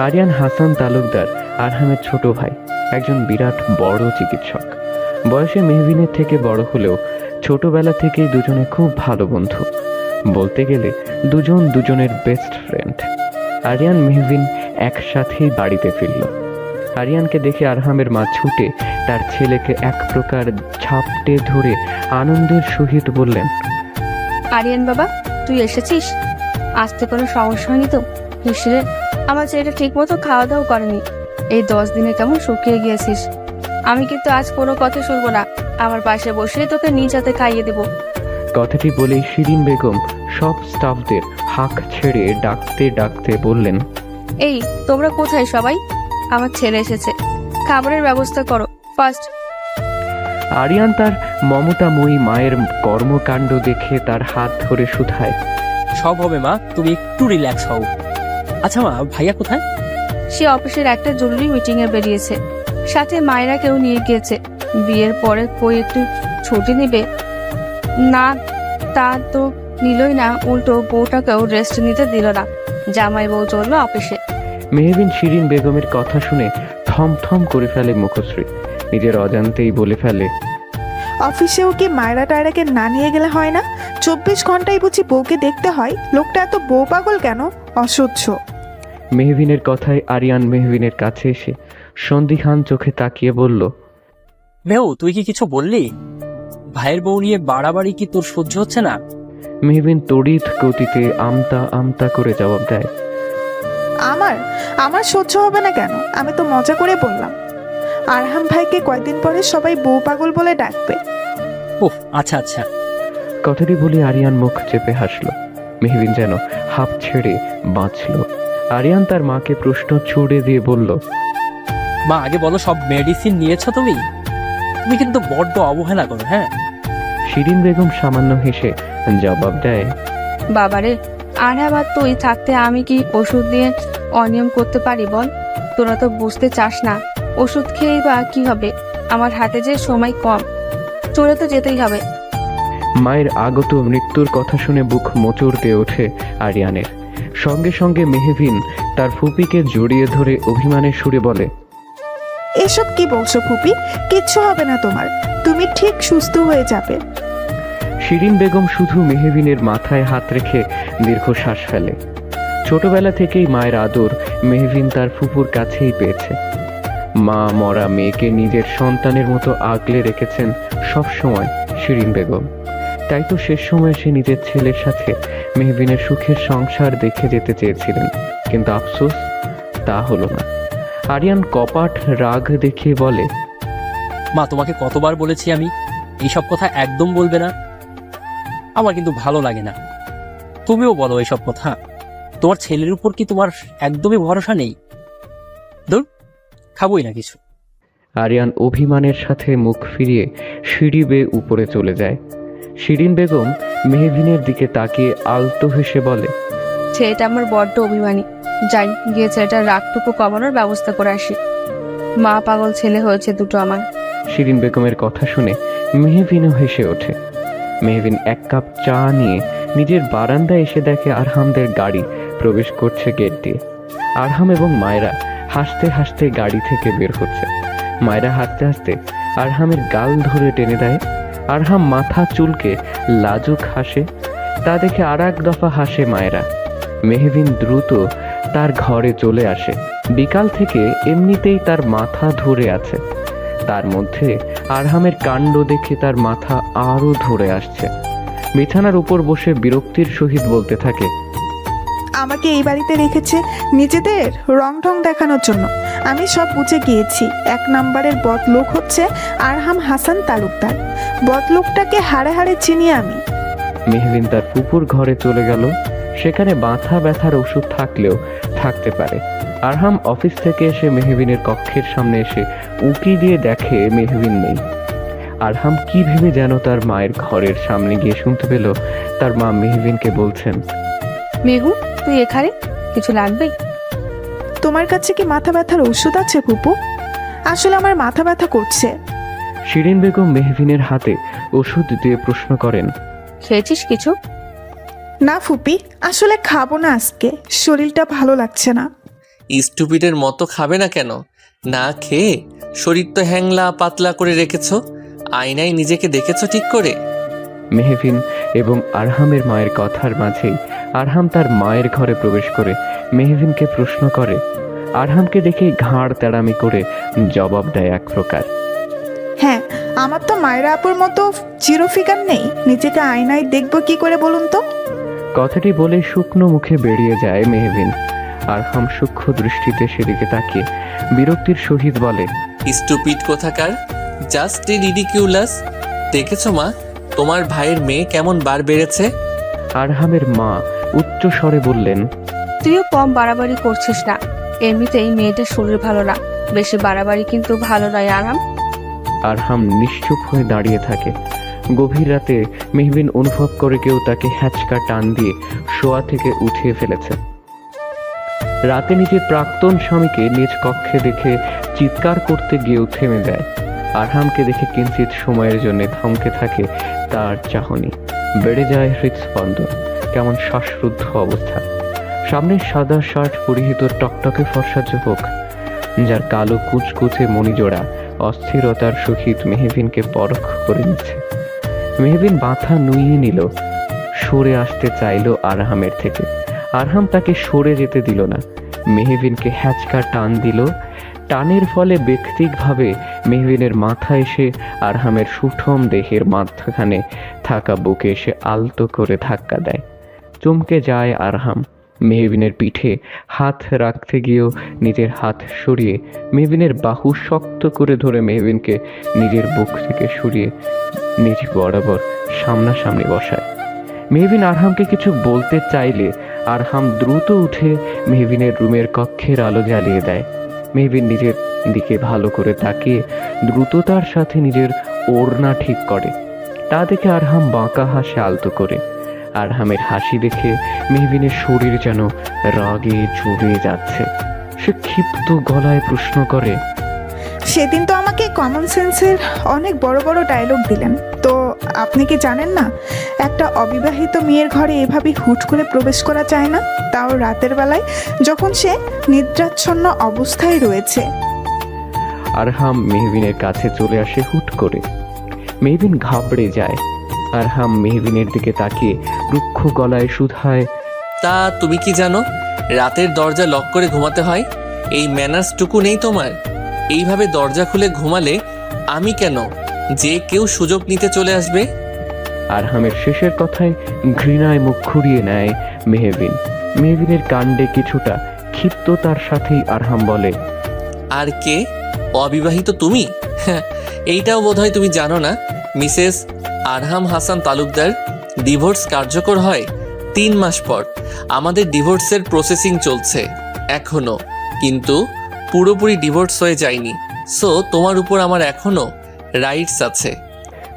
S1: আরিয়ান হাসান তালুকদার আরহামের ছোট ভাই, একজন বিরাট বড় চিকিৎসক। বয়সে মেহভিনের থেকে বড় হলেও ছোটবেলা থেকেই দুজনে খুব ভালো বন্ধু। বলতে গেলে দুজনের বেস্ট ফ্রেন্ড। আরিয়ান মেহভিন একসাথেই বাড়িতে ফিরল। আরিয়ানকে দেখে আরহামের মা ছুটে তার ছেলেকে এক প্রকার ঝাপটে ধরে আনন্দের সহিত বললেন,
S6: আরিয়ান বাবা, তুই এসেছিস? আসতে কোনো সমস্যা হয়নি তো? হিসেবে আমার ছেলেটা ঠিক মতো খাওয়া দাওয়া করেনি। এই 10 দিনে কেমন শুকিয়ে গিয়েছিস। আমি কিন্তু আজ কোনো কথা শুনবো না। আমার পাশে বসে তোকে নিজ হাতে খাইয়ে দেবো।
S1: কথাটি বলেই শিরিন বেগম সব স্টাফদের হাঁক ছেড়ে ডাকতে ডাকতে বললেন,
S6: এই তোমরা কোথায় সবাই? আমার ছেলে এসেছে, খাবারের ব্যবস্থা করো ফার্স্ট।
S1: আরিয়ান তার মমতাময়ী মায়ের কর্মকাণ্ড দেখে তার হাত ধরে শুধায়,
S8: সব হবে মা, তুমি একটু রিল্যাক্স হও। আচ্ছা মা, ভাইয়া কোথায়?
S6: সে অফিসের একটা জরুরি মিটিং এ বেরিয়েছে, সাথে মায়েরা কেউ নিয়ে গিয়েছে। বিয়ের পরে কই একটু ছুটি নেবে না, তা তো নিলই না, উল্টো বউটাকেও রেস্ট নিতে দিল না। জামাই বউ চললো অফিসে।
S1: মেহভিন শিরিন বেগমের কথা শুনে থমথম করে ফেলে মুখশ্রী। নিজের অজান্তেই বলে ফেলে,
S2: অফিসেও কি মায়েরা টায়রাকে না নিয়ে গেলে হয় না? 24 ঘন্টায় বুঝি বউকে দেখতে হয়? লোকটা এত বউ পাগল কেন? অসহ্য।
S1: মেহভিনের কথায় আরিয়ান মেহভিনের কাছে এসে সন্দিহান চোখে তাকিয়ে বলল,
S8: মেহু, তুই কি কিছু বললি? ভাইয়ের বউ নিয়ে বাড়াবাড়ি কি তোর সহ্য হচ্ছে না?
S1: মেহভিন তড়িৎ গতিতে আমতা আমতা করে জবাব দেয়,
S2: আমার আমার সহ্য হবে না কেন? আমি তো মজা করে বললাম। আরহাম ভাইকে কয়েকদিন পরে সবাই বউ পাগল বলে ডাকবে।
S8: ওহ আচ্ছা আচ্ছা।
S1: কথাটি বলে আরিয়ান মুখ চেপে হাসল। মেহবিন যেন হাঁপ ছেড়ে বাঁচল। আরিয়ান তার মাকে প্রশ্ন ছুড়ে দিয়ে বলল,
S8: মা আগে বলো, সব মেডিসিন নিয়েছো তুমি? তুমি কিন্তু বড্ড অবহেলা করো। হ্যাঁ,
S1: শিরিন বেগম সামান্য হেসে জবাব দেয়,
S6: বাবারে, আর আবার তুই থাকতে আমি কি ওষুধ দিয়ে অনিয়ম করতে পারি বল? তোরা তো বুঝতে চাস না, ওষুধ খেয়েই বা কি হবে? আমার হাতে যে সময় কম, চলে তো যেতেই হবে।
S1: মায়ের আগত মৃত্যুর কথা শুনে বুক মোচড় দিয়ে ওঠে আরিয়ানের। সঙ্গে সঙ্গে মেহবিন তার ফুপিকে জড়িয়ে ধরে অভিমানের সুরে বলে,
S2: এসব কি বলছো ফুপি? কিচ্ছু হবে না তোমার, তুমি ঠিক সুস্থ হয়ে যাবে।
S1: শিরিন বেগম শুধু মেহবিনের মাথায় হাত রেখে দীর্ঘশ্বাস ফেলে। ছোটবেলা থেকেই মায়ের আদর মেহবিন তার ফুপুর কাছেই পেয়েছে। মা মরা মেয়েকে নিজের সন্তানের মতো আগলে রেখেছেন সব সময় শিরিন বেগম। তাই তো শেষ সময় সে নিজের ছেলের সাথে মেহবিনের সুখের সংসার দেখে যেতে চেয়েছিলেন, কিন্তু আফসোস তা হলো না। আরিয়ান কপাট রাগ দেখিয়ে বলে,
S8: মা তোমাকে কতবার বলেছি আমি এইসব কথা একদম বলবে না। আমার কিন্তু ভালো লাগে না। তুমিও বলো এইসব কথা। তোমার ছেলের উপর কি তোমার একদমই ভরসা নেই? দূর, খাবোই না কিছু।
S1: আরিয়ান অভিমানের সাথে মুখ ফিরিয়ে সিঁড়ি বেয়ে উপরে চলে যায়। শিরিন বেগম মেহবিনের দিকে তাকিয়ে আলতো হেসে বলে,
S6: ছেলেটা আমার বড্ড অভিমানী। যাই গিয়ে ছেলেটার রাগটুকু কমানোর ব্যবস্থা করে আসি। মা পাগল ছেলে হয়েছে দুটো আমার।
S1: শিরিন বেগমের কথা শুনে মেহবিনও হেসে ওঠে। মেহবিন এক কাপ চা নিয়ে নিজের বারান্দায় এসে দেখে আরহামদের গাড়ি প্রবেশ করছে গেট দিয়ে। আরহাম এবং মায়রা হাসতে হাসতে গাড়ি থেকে বের হচ্ছে। মায়রা হাসতে হাসতে আরহামের গাল ধরে টেনে দেয়। আরহাম মাথা চুলকে লাজুক হাসে। তা দেখে আর এক দফা হাসে মায়রা। মেহবিন দ্রুত তার ঘরে চলে আসে। বিকাল থেকে এমনিতেই তার মাথা ধরে আছে, তার মধ্যে আরহামের কাণ্ড দেখে তার মাথা আরো ধরে আসছে। বিছানার উপর বসে বিরক্তির সহিত বলতে থাকে,
S2: আমাকে এই বাড়িতে রেখেছে নিজেদের রং ঢং দেখানোর জন্য। আমি সব বুঝে গিয়েছি। 1 নম্বরের বদলোক হচ্ছে আরহাম হাসান তালুকদার। বদলোকটাকে হাড়ে হাড়ে চিনি আমি।
S1: মেহবিন তার ফুপুর ঘরে চলে গেল। সেখানে মাথা ব্যথার ওষুধ থাকলেও থাকতে পারে। আরহাম অফিস থেকে এসে মেহবিনের কক্ষের সামনে এসে উকি দিয়ে দেখে মেহবিন নেই। আরহাম কি ভেবে যেন তার মায়ের ঘরের সামনে গিয়ে শুনতে পেল তার মা মেহবিনকে বলছেন,
S6: মেহু, তুই এখানে? কিছু লাগবে?
S2: তোমার কাছে কি মাথা ব্যথার ওষুধ আছে ফুপু? আসলে আমার মাথা ব্যথা করছে।
S1: শিরিন বেগম মেহবিনের হাতে ওষুধ দিয়ে প্রশ্ন করেন,
S6: খেয়েছিস কিছু?
S2: না ফুপি, আসলে খাবো না আজকে, শরীরটা ভালো লাগছে না।
S3: স্টুপিডের মতো খাবে না কেন? না খেয়ে শরীর তো হ্যাংলা পাতলা করে রেখেছো। আয়নায় নিজেকে দেখেছো ঠিক করে?
S1: মেহবিন এবং আরহামের মায়ের কথার মাঝেই আরহাম তার মায়ের ঘরে প্রবেশ করে মেহবিনকে প্রশ্ন করে। আরহামকে দেখে ঘাড় তেড়ামি করে জবাব দেয় এক প্রকার,
S2: হ্যাঁ, আমার তো মায়েরা আপুর মতো চিরফিকার নেই। নিজেকে আয়নায় দেখবো কি করে বলুন তো?
S1: কথাটি বলে শুকনো মুখে বেরিয়ে যায় মেহবিন। আরহাম সূক্ষ্ম দৃষ্টিতে সেদিকে তাকিয়ে বিরক্তির সহিত বলে,
S3: স্টুপিড কোথাকার, জাস্ট রিডিকিউলাস। দেখেছো মা, তোমার ভাইয়ের মেয়ে কেমন বার বেড়েছে?
S1: আরহামের মা উচ্চ স্বরে বললেন,
S6: তুইও কম বাড়াবাড়ি করছিস না। এমনিতেই মেয়েটার শরীর ভালো না, বেশি বাড়াবাড়ি কিন্তু ভালো নয় আরাম।
S1: আরহাম নিশ্চুপ হয়ে দাঁড়িয়ে থাকে। গভীর রাতে মেহবিন অনুভব করে কেউ তাকে হ্যাচকা টান দিয়ে শোয়া থেকে উঠিয়ে ফেলেছে। রাতে নিজের প্রাক্তন স্বামীকে নিজ কক্ষে দেখে চিৎকার করতে গিয়েও থেমে যায়। আরহামকে দেখে কিঞ্চিত সময়ের জন্য থমকে থাকে তার চাহনি। বেড়ে যায় হৃদস্পন্দন। কেমন শ্বাসরুদ্ধ অবস্থা। সামনে সাদা শার্ট পরিহিত টকটকে ফর্সা যুবক, যার কালো কুচকুচে মণিজোড়া অস্থিরতার সহিত মেহবিনকে পরখ করে নিচ্ছে। মেহবিন মাথা নুইয়ে নিল, সরে আসতে চাইল আরহামের থেকে। আরহাম তাকে সরে যেতে দিল না, মেহবিনকে হ্যাচকা টান দিল। টানের ফলে ব্যক্তিকভাবে মেহবিনের মাথা এসে আরহামের সুঠম দেহের মাঝখানে থাকা বুকে এসে আলতো করে ধাক্কা দেয়। চমকে যায় আরহাম। মেহবিনের পিঠে হাত রাখতে গিয়েও নিজের হাত সরিয়ে মেহবিনের বাহু শক্ত করে ধরে মেহবিনকে নিজের বুক থেকে সরিয়ে নিজ বরাবর সামনাসামনি বসায়। মেহবিন আরহামকে কিছু বলতে চাইলে আরহাম দ্রুত উঠে মেহবিনের রুমের কক্ষের আলো জ্বালিয়ে দেয়। মেহবিন নিজের দিকে ভালো করে তাকিয়ে দ্রুততার সাথে নিজের ওড়না ঠিক করে। তা দেখে আরহাম বাঁকা হাসে আলতো করে। আরহামের হাসি দেখে মেহবিনের শরীর যেন রাগে জুড়ে যাচ্ছে। সে ক্ষিপ্ত গলায় প্রশ্ন করে,
S2: সেদিন তো আমাকে কমন সেন্সের অনেক বড় বড় ডায়লগ দিলেন, তো আপনি কি জানেন না একটা অবিবাহিত মেয়ের ঘরে এভাবে হুট করে প্রবেশ করা যায় না, তাও রাতের বেলায় যখন সে নিদ্রাচ্ছন্ন অবস্থায় রয়েছে।
S1: আরহাম মেহবিনের কাছে চলে আসে হুট করে। মেহবিন ঘাবড়ে যায়। আরহাম মেহবিনের দিকে তাকিয়ে রুক্ষ গলায় শুধায়,
S3: তা তুমি কি জানো রাতের দরজা লক করে ঘুমাতে হয়? এই ম্যানার্সটুকু নেই তোমার? এইভাবে দরজা খুলে ঘুমালে আমি কেন, যে কেউ সুযোগ নিতে চলে আসবে।
S1: আরহামের শেষের কথায় ঘৃণায় মুখ ঘুরিয়ে নেয় মেহবিন। মেহবিনের কাণ্ডে কিছুটা ক্ষিপ্ততার সাথেই আরহাম বলে,
S3: আর কে? অবিবাহিত তুমি? হ্যাঁ, এইটাও বোধহয় তুমি জানো না, মিসেস আরহাম হাসান তালুকদার ডিভোর্স কার্যকর হয় 3 মাস পর। আমাদের ডিভোর্সের প্রসেসিং চলছে এখনো, কিন্তু পুরোপুরি ডিভোর্স হয়ে যায়নি। সো তোমার উপর আমার এখনো রাইটস আছে।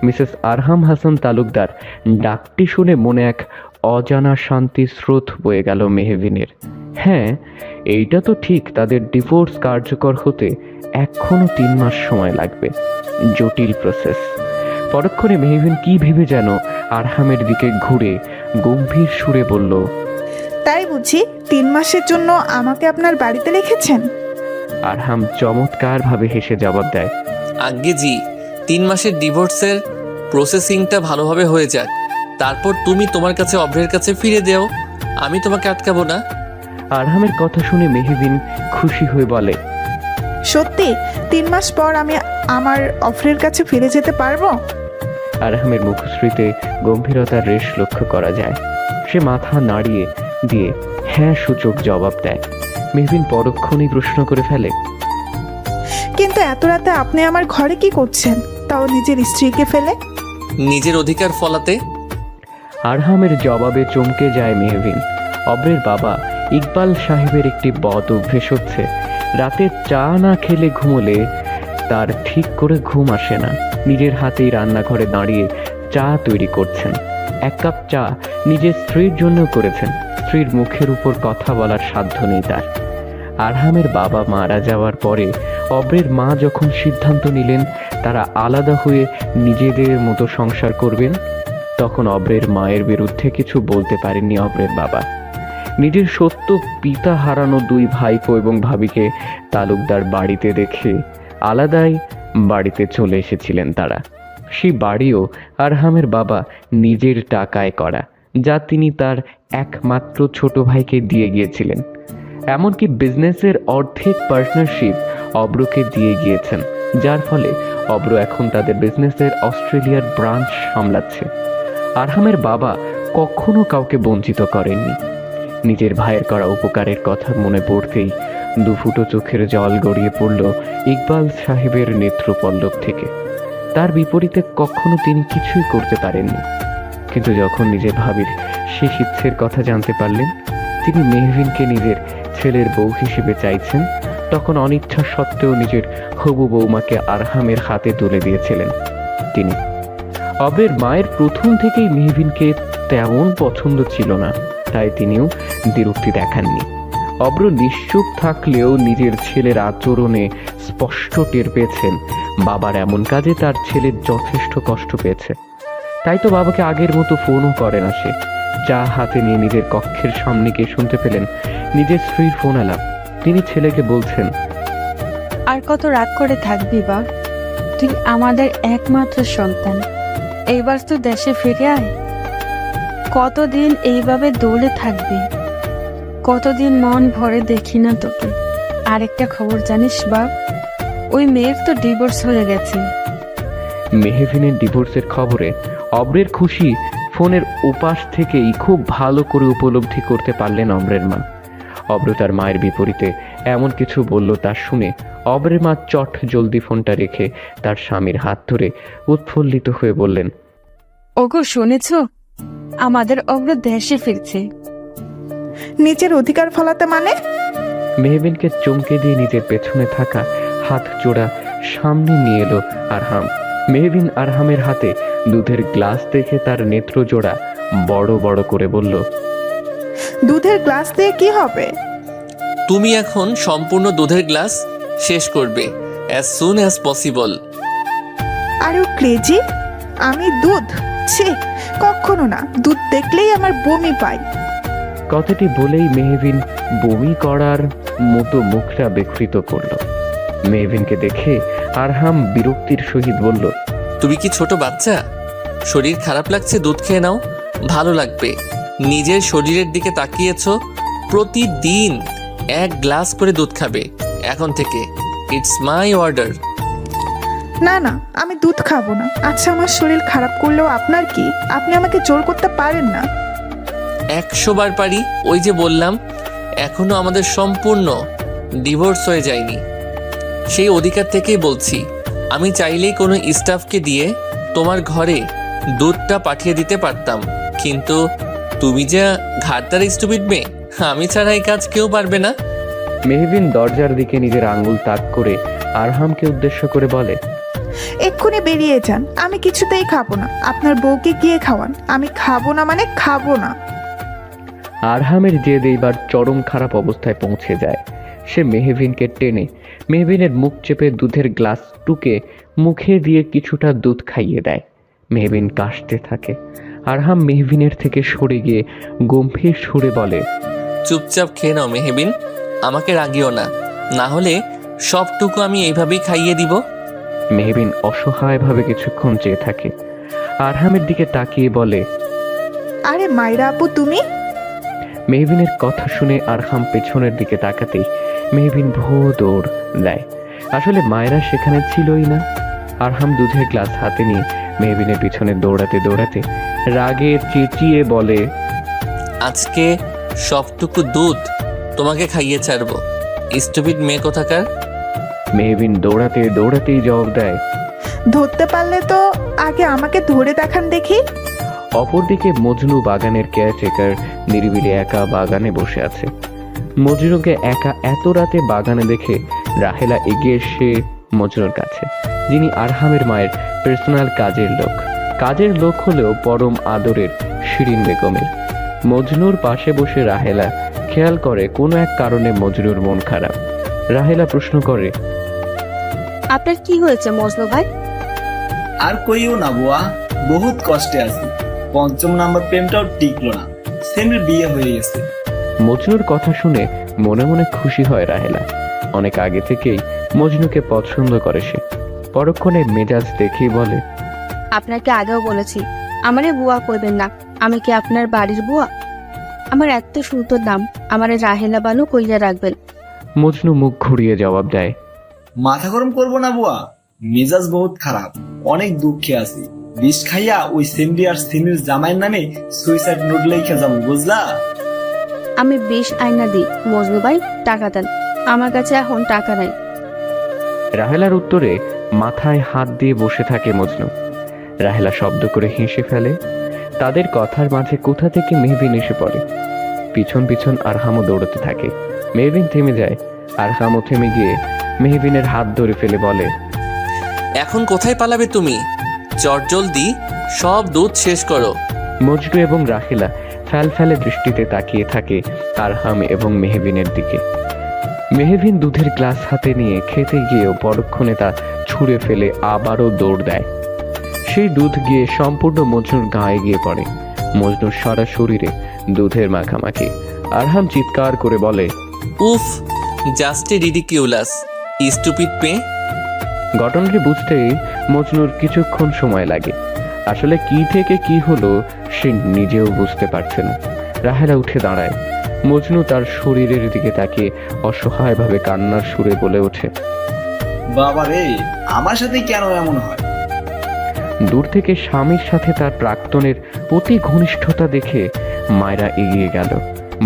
S1: মিসেস আরহাম হাসান তালুকদার ডাকটি শুনে মনে এক অজানা শান্তি স্রোত বয়ে গেল মেহবিনের। হ্যাঁ, এইটা তো ঠিক, তাদের ডিভোর্স কার্যকর হতে এখনো 3 মাস সময় লাগবে। জটিল প্রসেস। পরক্ষণে মেহবিন কি ভেবে যেন আরহামের দিকে ঘুরে গম্ভীর সুরে বলল,
S2: তাই বুঝি 3 মাসের জন্য আমাকে আপনার বাড়িতে রেখেছেন?
S1: আরহাম চমৎকারভাবে হেসে জবাব দেয়,
S3: আজ্ঞে জি, 3 মাসের ডিভোর্সের প্রসেসিংটা ভালোভাবে হয়ে যাক, তারপর তুমি তোমার কাছে অভ্রের কাছে ফিরে দেও, আমি তোমাকে আটকাবো না।
S1: আরহামের কথা শুনে মেহবিন খুশি হয়ে বলে,
S2: সত্যি 3 মাস পর আমি আমার অফরের কাছে ফিরে যেতে পারবো?
S1: আরহামের মুখশ্রীতে গম্ভীরতার রেশ লক্ষ্য করা যায়। সে মাথা নাড়িয়ে দিয়ে হ্যাঁ সূচক জবাব দেয়। মেহবিন পরক্ষণেই প্রশ্ন করে ফেলে,
S2: কিন্তু এত রাতে আপনি আমার ঘরে কি করছেন, তাও নিজের স্ত্রীকে ফেলে?
S3: নিজের অধিকার ফলাতে।
S1: আরহামের জবাবে চমকে যায় মেহবিন। অব্রের বাবা ইকবাল সাহেবের একটি বদ অভ্যেস হচ্ছে, রাতে চা না খেলে ঘুমোলে তার ঠিক করে ঘুম আসে না। নিজের হাতেই রান্নাঘরে দাঁড়িয়ে চা তৈরি করছেন। 1 কাপ চা নিজের স্ত্রীর জন্য করেছেন। স্ত্রীর মুখের উপর কথা বলার সাধ্য নেই তার। আরহামের বাবা মারা যাওয়ার পরে অব্রের মা যখন সিদ্ধান্ত নিলেন তারা আলাদা হয়ে নিজেদের মতো সংসার করবেন, তখন অব্রের মায়ের বিরুদ্ধে কিছু বলতে পারেননি অব্রের বাবা। নিজের সত্য পিতা হারানো 2 ভাইপো এবং ভাবিকে তালুকদার বাড়িতে দেখে আলাদাই বাড়িতে চলে এসেছিলেন তারা। সেই বাড়িও আরহামের বাবা নিজের টাকায় করা, যা তিনি তার একমাত্র ছোট ভাইকে দিয়ে গিয়েছিলেন। এমনকি বিজনেসের অর্ধেক পার্টনারশিপ অব্রকে দিয়ে গিয়েছেন, যার ফলে অব্র এখন তাদের বিজনেসের অস্ট্রেলিয়ার ব্রাঞ্চ সামলাচ্ছে। আরহামের বাবা কখনো কাউকে বঞ্চিত করেননি। নিজের ভাইয়ের করা উপকারের কথা মনে পড়তেই 2 ফুটো চোখের জল গড়িয়ে পড়ল ইকবাল সাহেবের নেত্রপল্লব থেকে। তার বিপরীতে কখনো তিনি কিছুই করতে পারেননি। কিন্তু যখন নিজের ভাবির শেষ ইচ্ছের কথা জানতে পারলেন, তিনি মেহবিনকে নিজের ছেলের বউ হিসেবে চাইছেন, তখন অনিচ্ছা সত্ত্বেও নিজের হবু বৌমাকে আরহামের হাতে তুলে দিয়েছিলেন তিনি। অবের মায়ের প্রথম থেকেই মেহবিনকে তেমন পছন্দ ছিল না, তাই তিনিও বিরক্তি দেখাননি। অব্র নিশ্চুপ থাকলেও নিজের ছেলের আচরণে স্পষ্ট টের পেয়েছেন বাবার এমন কাজে তার ছেলে যথেষ্ট কষ্ট পেয়েছে। তাই তো বাবাকে আগের মতো ফোনও করে না সে। চা হাতে নিয়ে নিজের কক্ষের সামনে গিয়ে শুনতে পেলেন নিজের স্ত্রীর ফোন আলাপ। তিনি ছেলেকে বলছেন,
S6: আর কত রাগ করে থাকবি বা? তুই আমাদের একমাত্র সন্তান, এইবার তো দেশে ফিরে আয়। কতদিন এইভাবে দৌড়ে থাকবি? কতদিন মন ভরে দেখি না তোকে। আরেকটা খবর জানিস বাপ, ওই মেয়ের তো ডিভোর্স হয়ে গেছে।
S1: মেহবিনের ডিভোর্সের খবরে অব্রের খুশি ফোনের উপাস থেকেই খুব ভালো করে উপলব্ধি করতে পারলেন অব্রের মা। অব্র তার মায়ের বিপরীতে এমন কিছু বলল তা শুনে অব্রের মা চট জলদি ফোনটা রেখে তার স্বামীর হাত ধরে উৎফুল্লিত হয়ে বললেন,
S6: ওগো শুনেছ, আমাদের অগ্র দেশে ফিরছে।
S2: নিজের অধিকার ফলাতে মানে?
S1: মেহবিনকে চমকে দিয়ে নিজের পেছনে থাকা হাত জোড়া সামনে নিয়ে এলো আরহাম। মেহবিন আরহামের হাতে দুধের গ্লাস দেখে তার নেত্র জোড়া বড় বড় করে বলল,
S2: দুধের গ্লাস দিয়ে কি হবে?
S3: তুমি এখন সম্পূর্ণ দুধের গ্লাস শেষ করবে অ্যাজ সুন অ্যাজ পসিবল।
S2: আর ও ক্রেজি? আমি দুধ? ছি, কখনো না। দুধ দেখলেই আমার বমি পায়।
S1: কথাটি বলেই মেহবিন বমি করার মতো মুখটা বিকৃত করল। মেহবিনকে দেখে আরহাম বিরক্তির সহিত বলল,
S3: তুমি কি ছোট বাচ্চা? শরীর খারাপ লাগছে, দুধ খেয়ে নাও, ভালো লাগবে। নিজের শরীরের দিকে তাকিয়েছো, প্রতিদিন 1 গ্লাস করে দুধ খাবে এখন থেকে। It's my order.
S2: না না, আমি দুধ খাবো না। আচ্ছা, আমার শরীর খারাপ করলেও আপনার কি? আপনি আমাকে জোর করতে পারেন না।
S3: 100 বার পারি। ওই যে বললাম, এখনো আমাদের সম্পূর্ণ ডিভোর্স হয়ে যায়নি। সেই অধিকার থেকেই বলছি, আমি চাইলেই কোনো স্টাফকে দিয়ে তোমার ঘরে দুধটা পাঠিয়ে দিতে পারতাম, কিন্তু তুমি যা ঘাটতার স্টুপিড মেয়ে, আমি ছাড়া এই কাজ কেউ পারবে না।
S1: মেহবিন দরজার দিকে নিজের আঙ্গুল তাক করে আরহামকে উদ্দেশ্য করে বলে,
S2: এক্ষুনি বেরিয়ে যান। আমি কিছুতেই খাবো না। আপনার বউকে গিয়ে খাওয়ান। আমি খাবো না মানে খাবো না।
S1: আরহামের জেদ এইবার চরম খারাপ অবস্থায় পৌঁছে যায়। সে মেহবিনকে টেনে মেহবিনের মুখ চেপে দুধের গ্লাস টুকে মুখে দিয়ে কিছুটা দুধ খাইয়ে দেয়। মেহবিন কাশতে থাকে। আরহাম মেহবিনের থেকে সরে গিয়ে গম্ভীর সুরে বলে,
S3: চুপচাপ খেয়ে নাও মেহবিন, আমাকে রাগিও না, না হলে সবটুকু আমি এইভাবেই খাইয়ে দিব।
S1: মেহবিন অসহায়ভাবে কিছুক্ষণ চেয়ে থাকে। আরহামের দিকে তাকিয়ে বলে,
S2: আরে মাইরা আপু, তুমি?
S1: মেহবিনের কথা শুনে আরহাম পেছনের দিকে তাকাতেই মেহবিন ভো দৌড় দেয়। আসলে মায়েরা সেখানে ছিলই না। আরহাম দুধের গ্লাস হাতে নিয়ে মেহবিনের পিছনে দৌড়াতে দৌড়াতে রাগে চেঁচিয়ে বলে,
S3: আজকে সবটুকু দুধ তোমাকে খাইয়ে ছাড়বো, স্টুপিড মেয়ে কোথাকার।
S1: মেহবিন দৌড়াতে দৌড়াতেই জবাব দেয়,
S2: ধরতে পারলে তো আগে আমাকে ধরে দেখান দেখি।
S1: অপরদিকে মজনু বাগানের কেয়ারটেকার নিরিবিলি একা বাগানে বসে আছে। মজনুকে একা এত রাতে বাগানে দেখে রাহেলা এগিয়ে এসে মজনুর কাছে, যিনি আরহামের মায়ের পার্সোনাল কাজের লোক হলেও পরম আদরের শিরিন বেগমের। মজনুর পাশে বসে রাহেলা খেয়াল করে কোনো এক কারণে মজনুর মন খারাপ। রাহেলা প্রশ্ন করে,
S6: আপনার কি হয়েছে মজনু ভাই?
S9: আর কইও না বুয়া, বহুত কষ্টে আছি। 5ম নাম্বার প্রেমটাও টিকলো না, সেমির বিয়ে হয়ে গেছে।
S1: মজনুর কথা শুনে মনে মনে খুশি হয় রাহেলা। অনেক আগে থেকেই মজনুকে পছন্দ করে সে। পরক্ষণে মেজাজ দেখেই বলে,
S6: আপনাকে আগেও বলেছি আমারে বুয়া করবেন না। আমি কি আপনার বাড়ির বুয়া? আমার এত সুন্দর নাম, আমার রাহেলা বানু কইয়া রাখবেন।
S1: মজনু মুখ ঘুরিয়ে জবাব দেয়,
S9: মাথা গরম করবো না বুয়া, মেজাজ বহুত খারাপ, অনেক দুঃখে আছি। বিষ খাইয়া ওই সেমরি আর সিনির জামাইয়ের নামে সুইসাইড নোট লেখা যাবো, বুঝলা?
S6: আমি বেশ আয়না দিই মজনু ভাই, টাকা দেন। আমার কাছে এখন টাকা নাই।
S1: রাহেলার উত্তরে মাথায় হাত দিয়ে বসে থাকে মজনু। রাহেলা শব্দ করে হেসে ফেলে। তাদের কথার মাঝে কোথা থেকে মেহবিন এসে পড়ে। পিছন পিছন আরহামও দৌড়তে থাকে। মেহবিন থেমে যায়। আরহামও থেমে গিয়ে মেহবিনের হাত ধরে ফেলে বলে,
S3: এখন কোথায় পালাবে তুমি? চটজলদি সব দুধ শেষ করো।
S1: মজনু এবং রাহেলা ফ্যালফ্যালে দৃষ্টিতে তাকিয়ে থাকে আরহাম এবং মেহবিনের দিকে। মেহবিন দুধের গ্লাস হাতে নিয়ে খেতে গিয়েও পরক্ষণে তা ছুঁড়ে ফেলে আবারও দৌড় দেয়। সেই দুধ গিয়ে সম্পূর্ণ মজনুর গায়ে গিয়ে পড়ে। মজনুর সারা শরীরে দুধের মাখামাখি। আরহাম চিৎকার করে বলে,
S3: উফ, জাস্ট এ রিডিকিউলাস, স্টুপিড মেয়ে।
S1: ঘটনাটি বুঝতেই মজনুর কিছুক্ষণ সময় লাগে। আসলে কি থেকে কি হলো সে নিজেও বুঝতে পারছে না। রাহেলা উঠে দাঁড়ায়। মজনু তার শরীরের দিকে তাকিয়ে অসহায়ভাবে কান্নার সুরে বলে ওঠে,
S9: বাবা রে, আমার সাথে কেন এমন হয়?
S1: দূর থেকে স্বামীর সাথে তার প্রাক্তনের অতি ঘনিষ্ঠতা দেখে মায়রা এগিয়ে গেল।